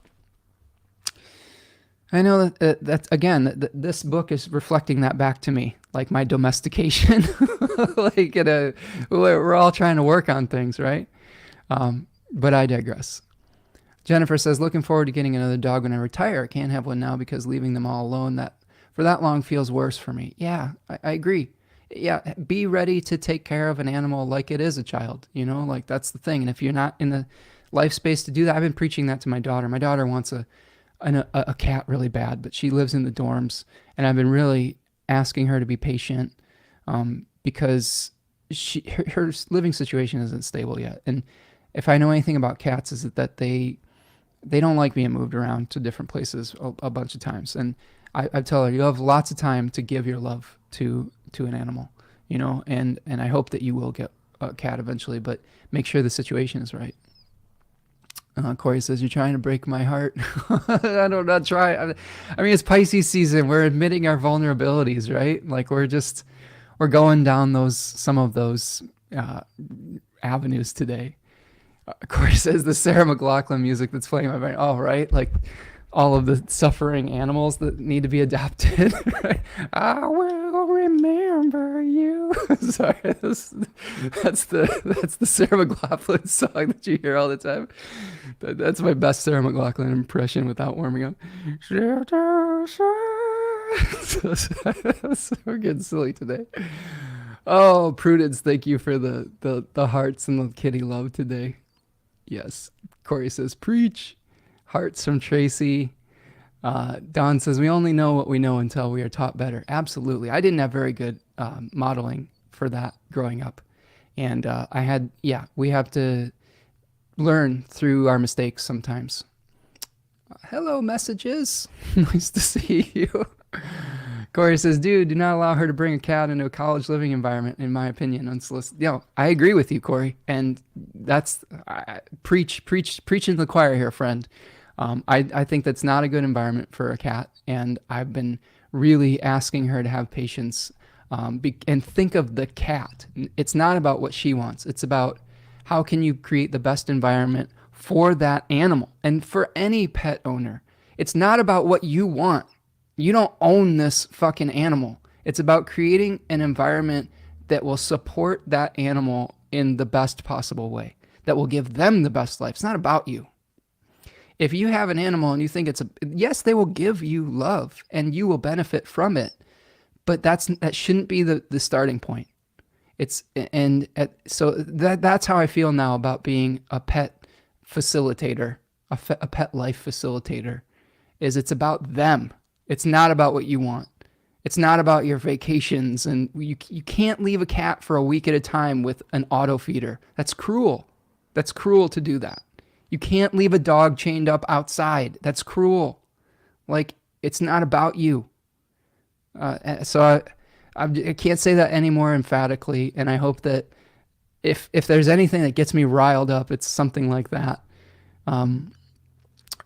I know that again, this book is reflecting that back to me, like my domestication. Like we're all trying to work on things, right? But I digress. Jennifer says, looking forward to getting another dog when I retire. I can't have one now because leaving them all alone for that long feels worse for me. Yeah, I agree. Yeah, be ready to take care of an animal like it is a child, like that's the thing. And if you're not in the life space to do that, I've been preaching that to my daughter. My daughter wants a cat really bad, but she lives in the dorms, and I've been really asking her to be patient, because her living situation isn't stable yet. And if I know anything about cats, is that they don't like being moved around to different places a bunch of times. And I tell her, you have lots of time to give your love to an animal, and I hope that you will get a cat eventually, but make sure the situation is right. Corey says, you're trying to break my heart. I don't not try. I mean, it's Pisces season. We're admitting our vulnerabilities, right? Like we're going down some of those avenues today. Corey says, the Sarah McLachlan music that's playing in my brain. Oh, right. Like all of the suffering animals that need to be adopted. Right? I will remember you. Sorry, that's the Sarah McLachlan song that you hear all the time. That's my best Sarah McLachlan impression without warming up. We're getting silly today. Oh, Prudence, thank you for the hearts and the kitty love today. Yes. Corey says, preach. Hearts from Tracy. Don says, we only know what we know until we are taught better. Absolutely. I didn't have very good modeling for that growing up. And we have to learn through our mistakes sometimes. Hello, messages. Nice to see you. Corey says, dude, do not allow her to bring a cat into a college living environment, in my opinion, unsolicited. I agree with you, Corey. And that's preaching to the choir here, friend. I think that's not a good environment for a cat, and I've been really asking her to have patience and think of the cat. It's not about what she wants. It's about how can you create the best environment for that animal and for any pet owner. It's not about what you want. You don't own this fucking animal. It's about creating an environment that will support that animal in the best possible way, that will give them the best life. It's not about you. If you have an animal and you think yes, they will give you love and you will benefit from it, but that shouldn't be the starting point. So that's how I feel now about being a pet facilitator, a pet life facilitator, is it's about them. It's not about what you want. It's not about your vacations, and you can't leave a cat for a week at a time with an auto feeder. That's cruel. That's cruel to do that. You can't leave a dog chained up outside. That's cruel. Like, it's not about you. So I can't say that any more emphatically, and I hope that if there's anything that gets me riled up, it's something like that.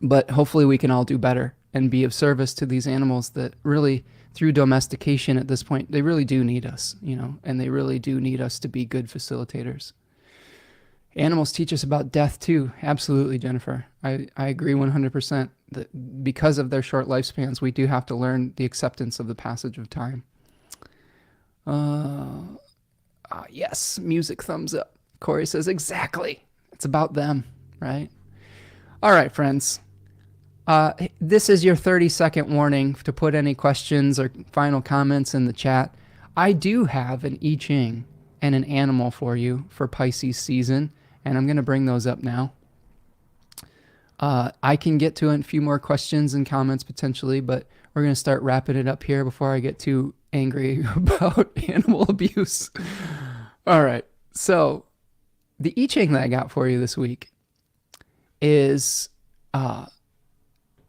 But hopefully we can all do better and be of service to these animals that really, through domestication at this point, they really do need us, and they really do need us to be good facilitators. Animals teach us about death too. Absolutely, Jennifer. I agree 100% that because of their short lifespans, we do have to learn the acceptance of the passage of time. Yes, music thumbs up. Corey says, exactly. It's about them, right? All right, friends. This is your 30-second warning to put any questions or final comments in the chat. I do have an I Ching and an animal for you for Pisces season, and I'm going to bring those up now. I can get to a few more questions and comments potentially, but we're going to start wrapping it up here before I get too angry about animal abuse. All right. So the I Ching that I got for you this week is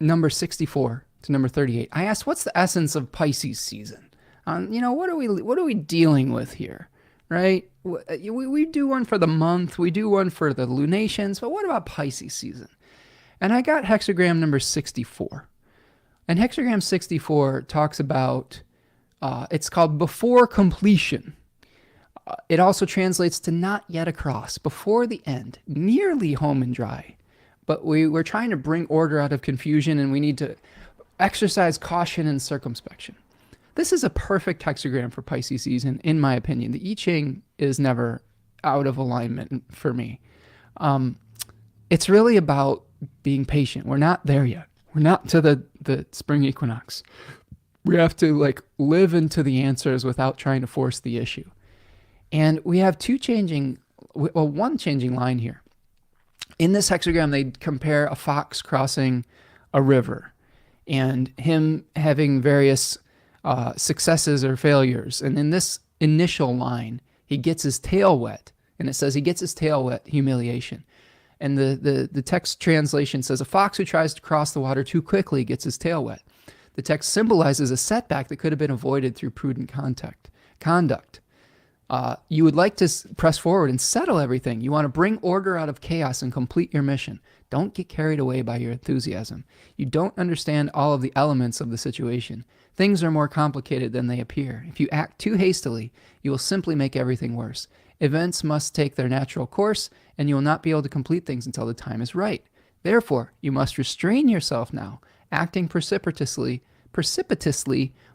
number 64 to number 38. I asked, what's the essence of Pisces season? What are we dealing with here, right? We do one for the month, we do one for the lunations, but what about Pisces season? And I got hexagram number 64. And hexagram 64 talks about, it's called before completion. It also translates to not yet across, before the end, nearly home and dry. But we're trying to bring order out of confusion, and we need to exercise caution and circumspection. This is a perfect hexagram for Pisces season, in my opinion. The I Ching is never out of alignment for me. It's really about being patient. We're not there yet. We're not to the spring equinox. We have to live into the answers without trying to force the issue. And we have one changing line here. In this hexagram, they compare a fox crossing a river and him having various successes or failures. And in this initial line, he gets his tail wet. And it says he gets his tail wet, humiliation. And the text translation says, a fox who tries to cross the water too quickly gets his tail wet. The text symbolizes a setback that could have been avoided through prudent conduct. You would like to press forward and settle everything. You want to bring order out of chaos and complete your mission. Don't get carried away by your enthusiasm. You don't understand all of the elements of the situation. Things are more complicated than they appear. If you act too hastily, you will simply make everything worse. Events must take their natural course, and you will not be able to complete things until the time is right. Therefore, you must restrain yourself now. Acting precipitously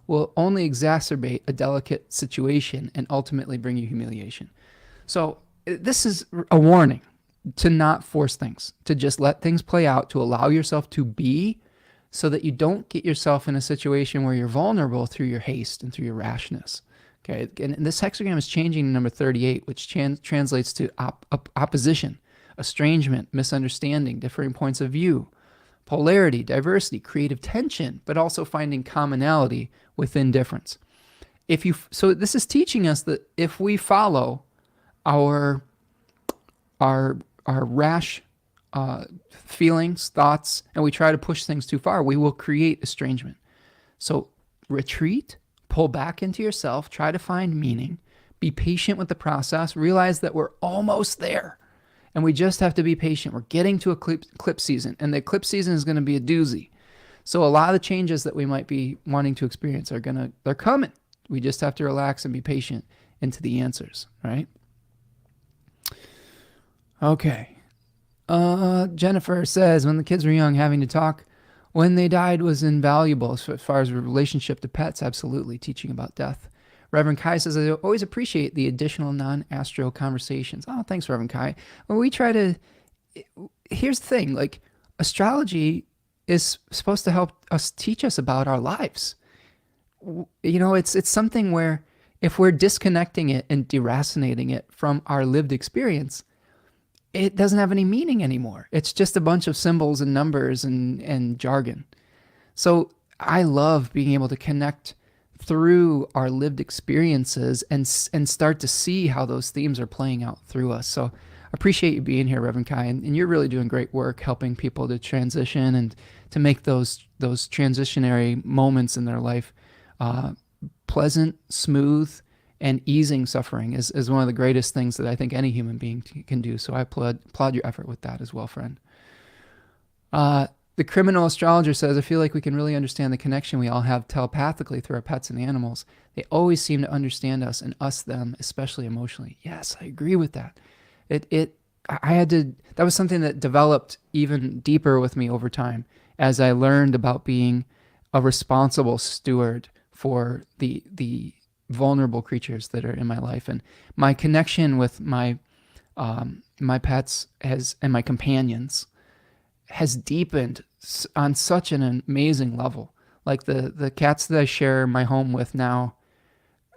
will only exacerbate a delicate situation and ultimately bring you humiliation. So this is a warning to not force things, to just let things play out, to allow yourself to be, so that you don't get yourself in a situation where you're vulnerable through your haste and through your rashness. Okay, and this hexagram is changing to number 38, which translates to opposition, estrangement, misunderstanding, differing points of view, polarity, diversity, creative tension, but also finding commonality within difference. So this is teaching us that if we follow our rash feelings, thoughts, and we try to push things too far, we will create estrangement. So retreat, pull back into yourself, try to find meaning, be patient with the process, realize that we're almost there. And we just have to be patient. We're getting to eclipse season, and the eclipse season is going to be a doozy. So a lot of the changes that we might be wanting to experience they're coming. We just have to relax and be patient into the answers, right? Okay. Jennifer says, when the kids were young, having to talk when they died was invaluable as far as relationship to pets. Absolutely. Teaching about death. Reverend Kai says, I always appreciate the additional non-astro conversations. Oh, thanks, Reverend Kai. Well, we try to, here's the thing, like astrology is supposed to help us teach us about our lives. You know, it's something where if we're disconnecting it and deracinating it from our lived experience, it doesn't have any meaning anymore. It's just a bunch of symbols and numbers and jargon. So I love being able to connect through our lived experiences and start to see how those themes are playing out through us. So I appreciate you being here, Reverend Kai, and you're really doing great work helping people to transition and to make those transitionary moments in their life pleasant, smooth, and easing suffering is one of the greatest things that I think any human being can do. So I applaud your effort with that as well, friend. The criminal astrologer says, I feel like we can really understand the connection we all have telepathically through our pets and animals. They always seem to understand us and us them, especially emotionally. Yes, I agree with that. That was something that developed even deeper with me over time as I learned about being a responsible steward for the vulnerable creatures that are in my life. And my connection with my pets and my companions has deepened on such an amazing level. Like the cats that I share my home with now,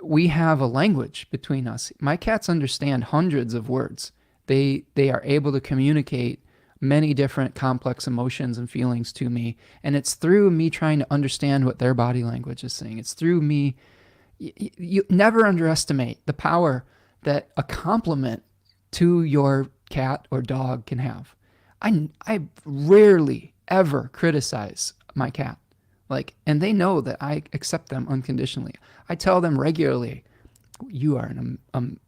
we have a language between us. My cats understand hundreds of words. They are able to communicate many different complex emotions and feelings to me. And it's through me trying to understand what their body language is saying. It's through me. You never underestimate the power that a compliment to your cat or dog can have. I rarely ever criticize my cat, and they know that I accept them unconditionally. I tell them regularly, you are an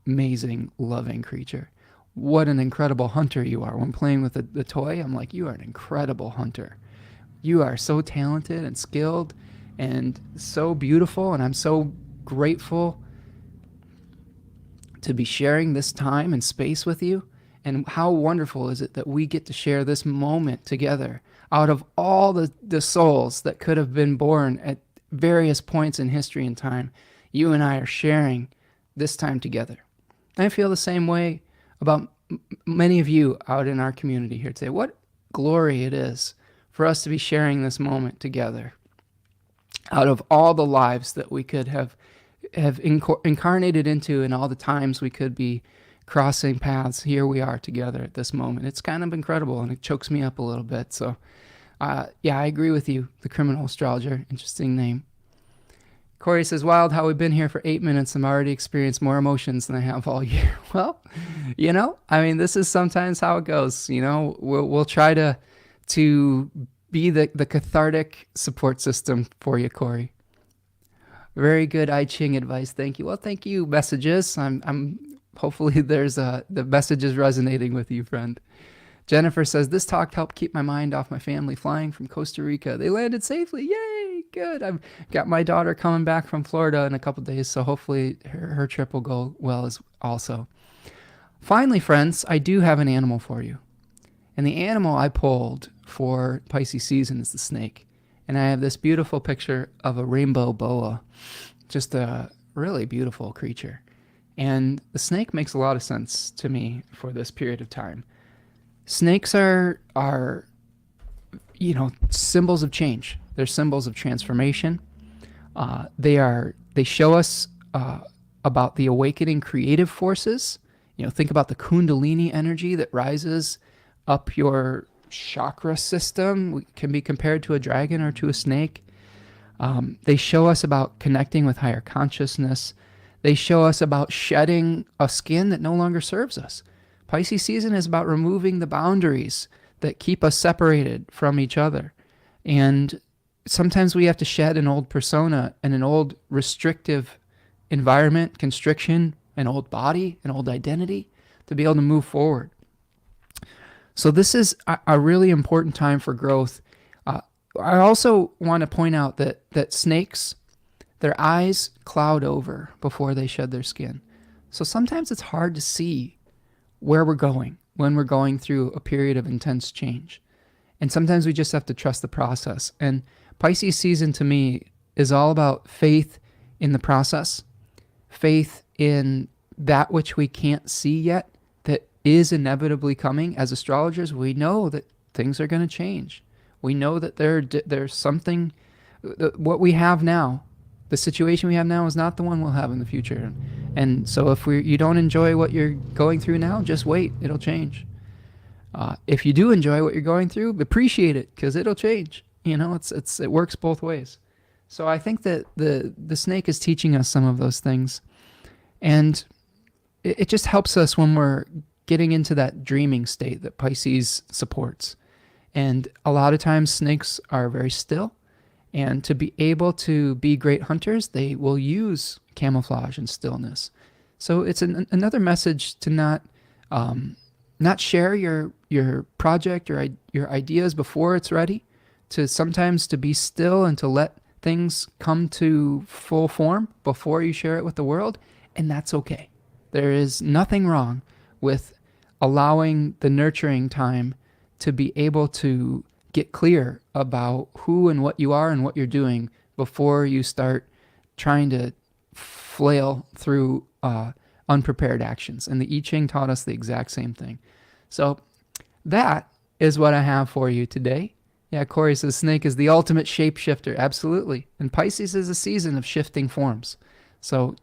amazing, loving creature. What an incredible hunter you are. When playing with the toy, I'm like, you are an incredible hunter. You are so talented and skilled and so beautiful, and I'm so grateful to be sharing this time and space with you. And how wonderful is it that we get to share this moment together out of all the souls that could have been born at various points in history and time. You and I are sharing this time together. And I feel the same way about many of you out in our community here today. What glory it is for us to be sharing this moment together out of all the lives that we could have incarnated into and all the times we could be crossing paths. Here we are together at this moment. It's kind of incredible, and it chokes me up a little bit. So, yeah, I agree with you. The criminal astrologer, interesting name. Corey says, wild how we've been here for 8 minutes and I've already experienced more emotions than I have all year. Well, this is sometimes how it goes. We'll try to be the cathartic support system for you, Corey. Very good I Ching advice. Thank you. Well, thank you, messages. I'm hopefully the message is resonating with you, friend. Jennifer says, this talk helped keep my mind off my family flying from Costa Rica. They landed safely. Yay, good. I've got my daughter coming back from Florida in a couple days, so hopefully her trip will go well as also. Finally, friends, I do have an animal for you. And the animal I pulled for Pisces season is the snake. And I have this beautiful picture of a rainbow boa, just a really beautiful creature. And the snake makes a lot of sense to me for this period of time. Snakes are symbols of change. They're symbols of transformation. They show us about the awakening creative forces. Think about the Kundalini energy that rises up your chakra system. It can be compared to a dragon or to a snake. They show us about connecting with higher consciousness. They show us about shedding a skin that no longer serves us. Pisces season is about removing the boundaries that keep us separated from each other. And sometimes we have to shed an old persona and an old restrictive environment, constriction, an old body, an old identity to be able to move forward. So this is a really important time for growth. Uh, I also want to point out that snakes, their eyes cloud over before they shed their skin. So sometimes it's hard to see where we're going when we're going through a period of intense change. And sometimes we just have to trust the process. And Pisces season to me is all about faith in the process, faith in that which we can't see yet, that is inevitably coming. As astrologers, we know that things are going to change. We know that there's something, what we have now, the situation we have now is not the one we'll have in the future. And so if you don't enjoy what you're going through now, just wait, it'll change. If you do enjoy what you're going through, appreciate it, because it'll change. You know, it works both ways. So I think that the snake is teaching us some of those things. And it just helps us when we're getting into that dreaming state that Pisces supports. And a lot of times snakes are very still. And to be able to be great hunters, they will use camouflage and stillness. So it's another message to not share your project, your ideas before it's ready, to sometimes to be still and to let things come to full form before you share it with the world, and that's okay. There is nothing wrong with allowing the nurturing time to be able to get clear about who and what you are and what you're doing before you start trying to flail through unprepared actions. And the I Ching taught us the exact same thing. So that is what I have for you today. Yeah, Corey says snake is the ultimate shapeshifter. Absolutely. And Pisces is a season of shifting forms. So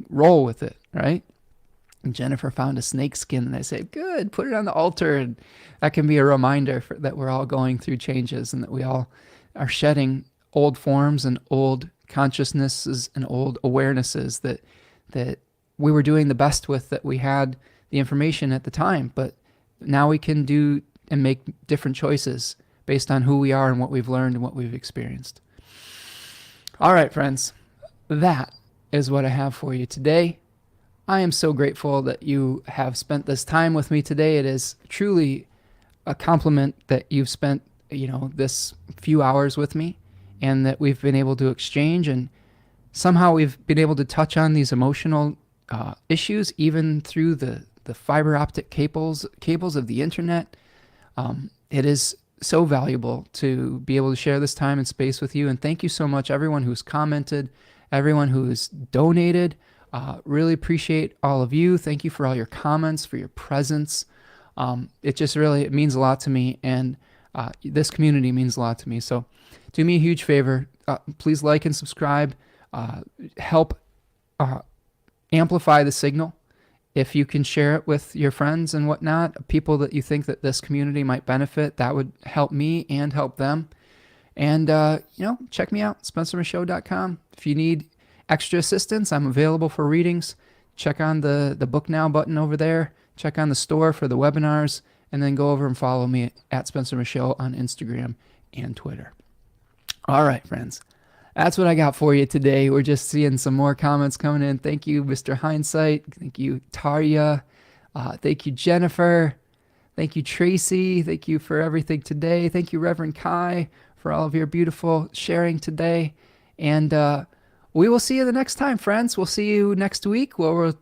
roll with it, right? And Jennifer found a snake skin, and I said, good, put it on the altar. And that can be a reminder that we're all going through changes and that we all are shedding old forms and old consciousnesses and old awarenesses that we were doing the best with, that we had the information at the time. But now we can do and make different choices based on who we are and what we've learned and what we've experienced. All right, friends, that is what I have for you today. I am so grateful that you have spent this time with me today. It is truly a compliment that you've spent, this few hours with me, and that we've been able to exchange, and somehow we've been able to touch on these emotional issues, even through the fiber optic cables of the internet. It is so valuable to be able to share this time and space with you. And thank you so much, everyone who's commented, everyone who's donated. Really appreciate all of you. Thank you for all your comments, for your presence. It means a lot to me, and this community means a lot to me. So do me a huge favor. Please like and subscribe. Help amplify the signal. If you can share it with your friends and whatnot, people that you think that this community might benefit, that would help me and help them. And, check me out, spencermichaud.com. If you need extra assistance, I'm available for readings. Check on the Book Now button over there. Check on the store for the webinars, and then go over and follow me at Spencer Michaud on Instagram and Twitter. All right, friends. That's what I got for you today. We're just seeing some more comments coming in. Thank you, Mr. Hindsight. Thank you, Tarya. Thank you, Jennifer. Thank you, Tracy. Thank you for everything today. Thank you, Reverend Kai, for all of your beautiful sharing today. And we will see you the next time, friends. We'll see you next week where we'll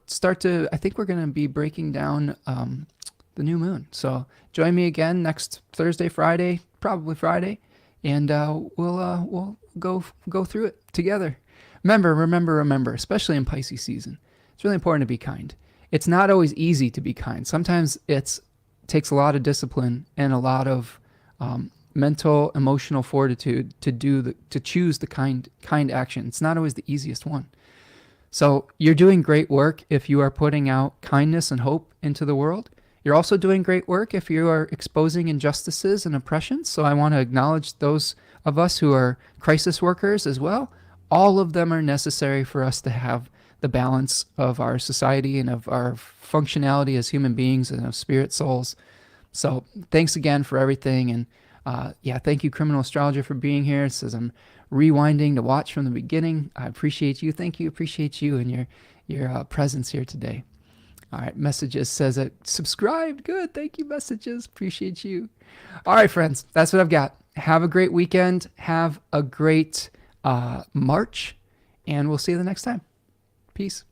I think we're going to be breaking down the new moon. So join me again next Thursday, Friday, probably Friday, and we'll go through it together. Remember, especially in Pisces season, it's really important to be kind. It's not always easy to be kind. Sometimes it takes a lot of discipline and a lot of mental, emotional fortitude to choose the kind action. It's not always the easiest one. So you're doing great work if you are putting out kindness and hope into the world. You're also doing great work if you are exposing injustices and oppressions. So I want to acknowledge those of us who are crisis workers as well. All of them are necessary for us to have the balance of our society and of our functionality as human beings and of spirit souls. So thanks again for everything. And thank you, Criminal Astrologer, for being here. It says I'm rewinding to watch from the beginning. I appreciate you. Thank you. Appreciate you and your presence here today. All right, Messages says it. Subscribed. Good. Thank you, Messages. Appreciate you. All right, friends. That's what I've got. Have a great weekend. Have a great March. And we'll see you the next time. Peace.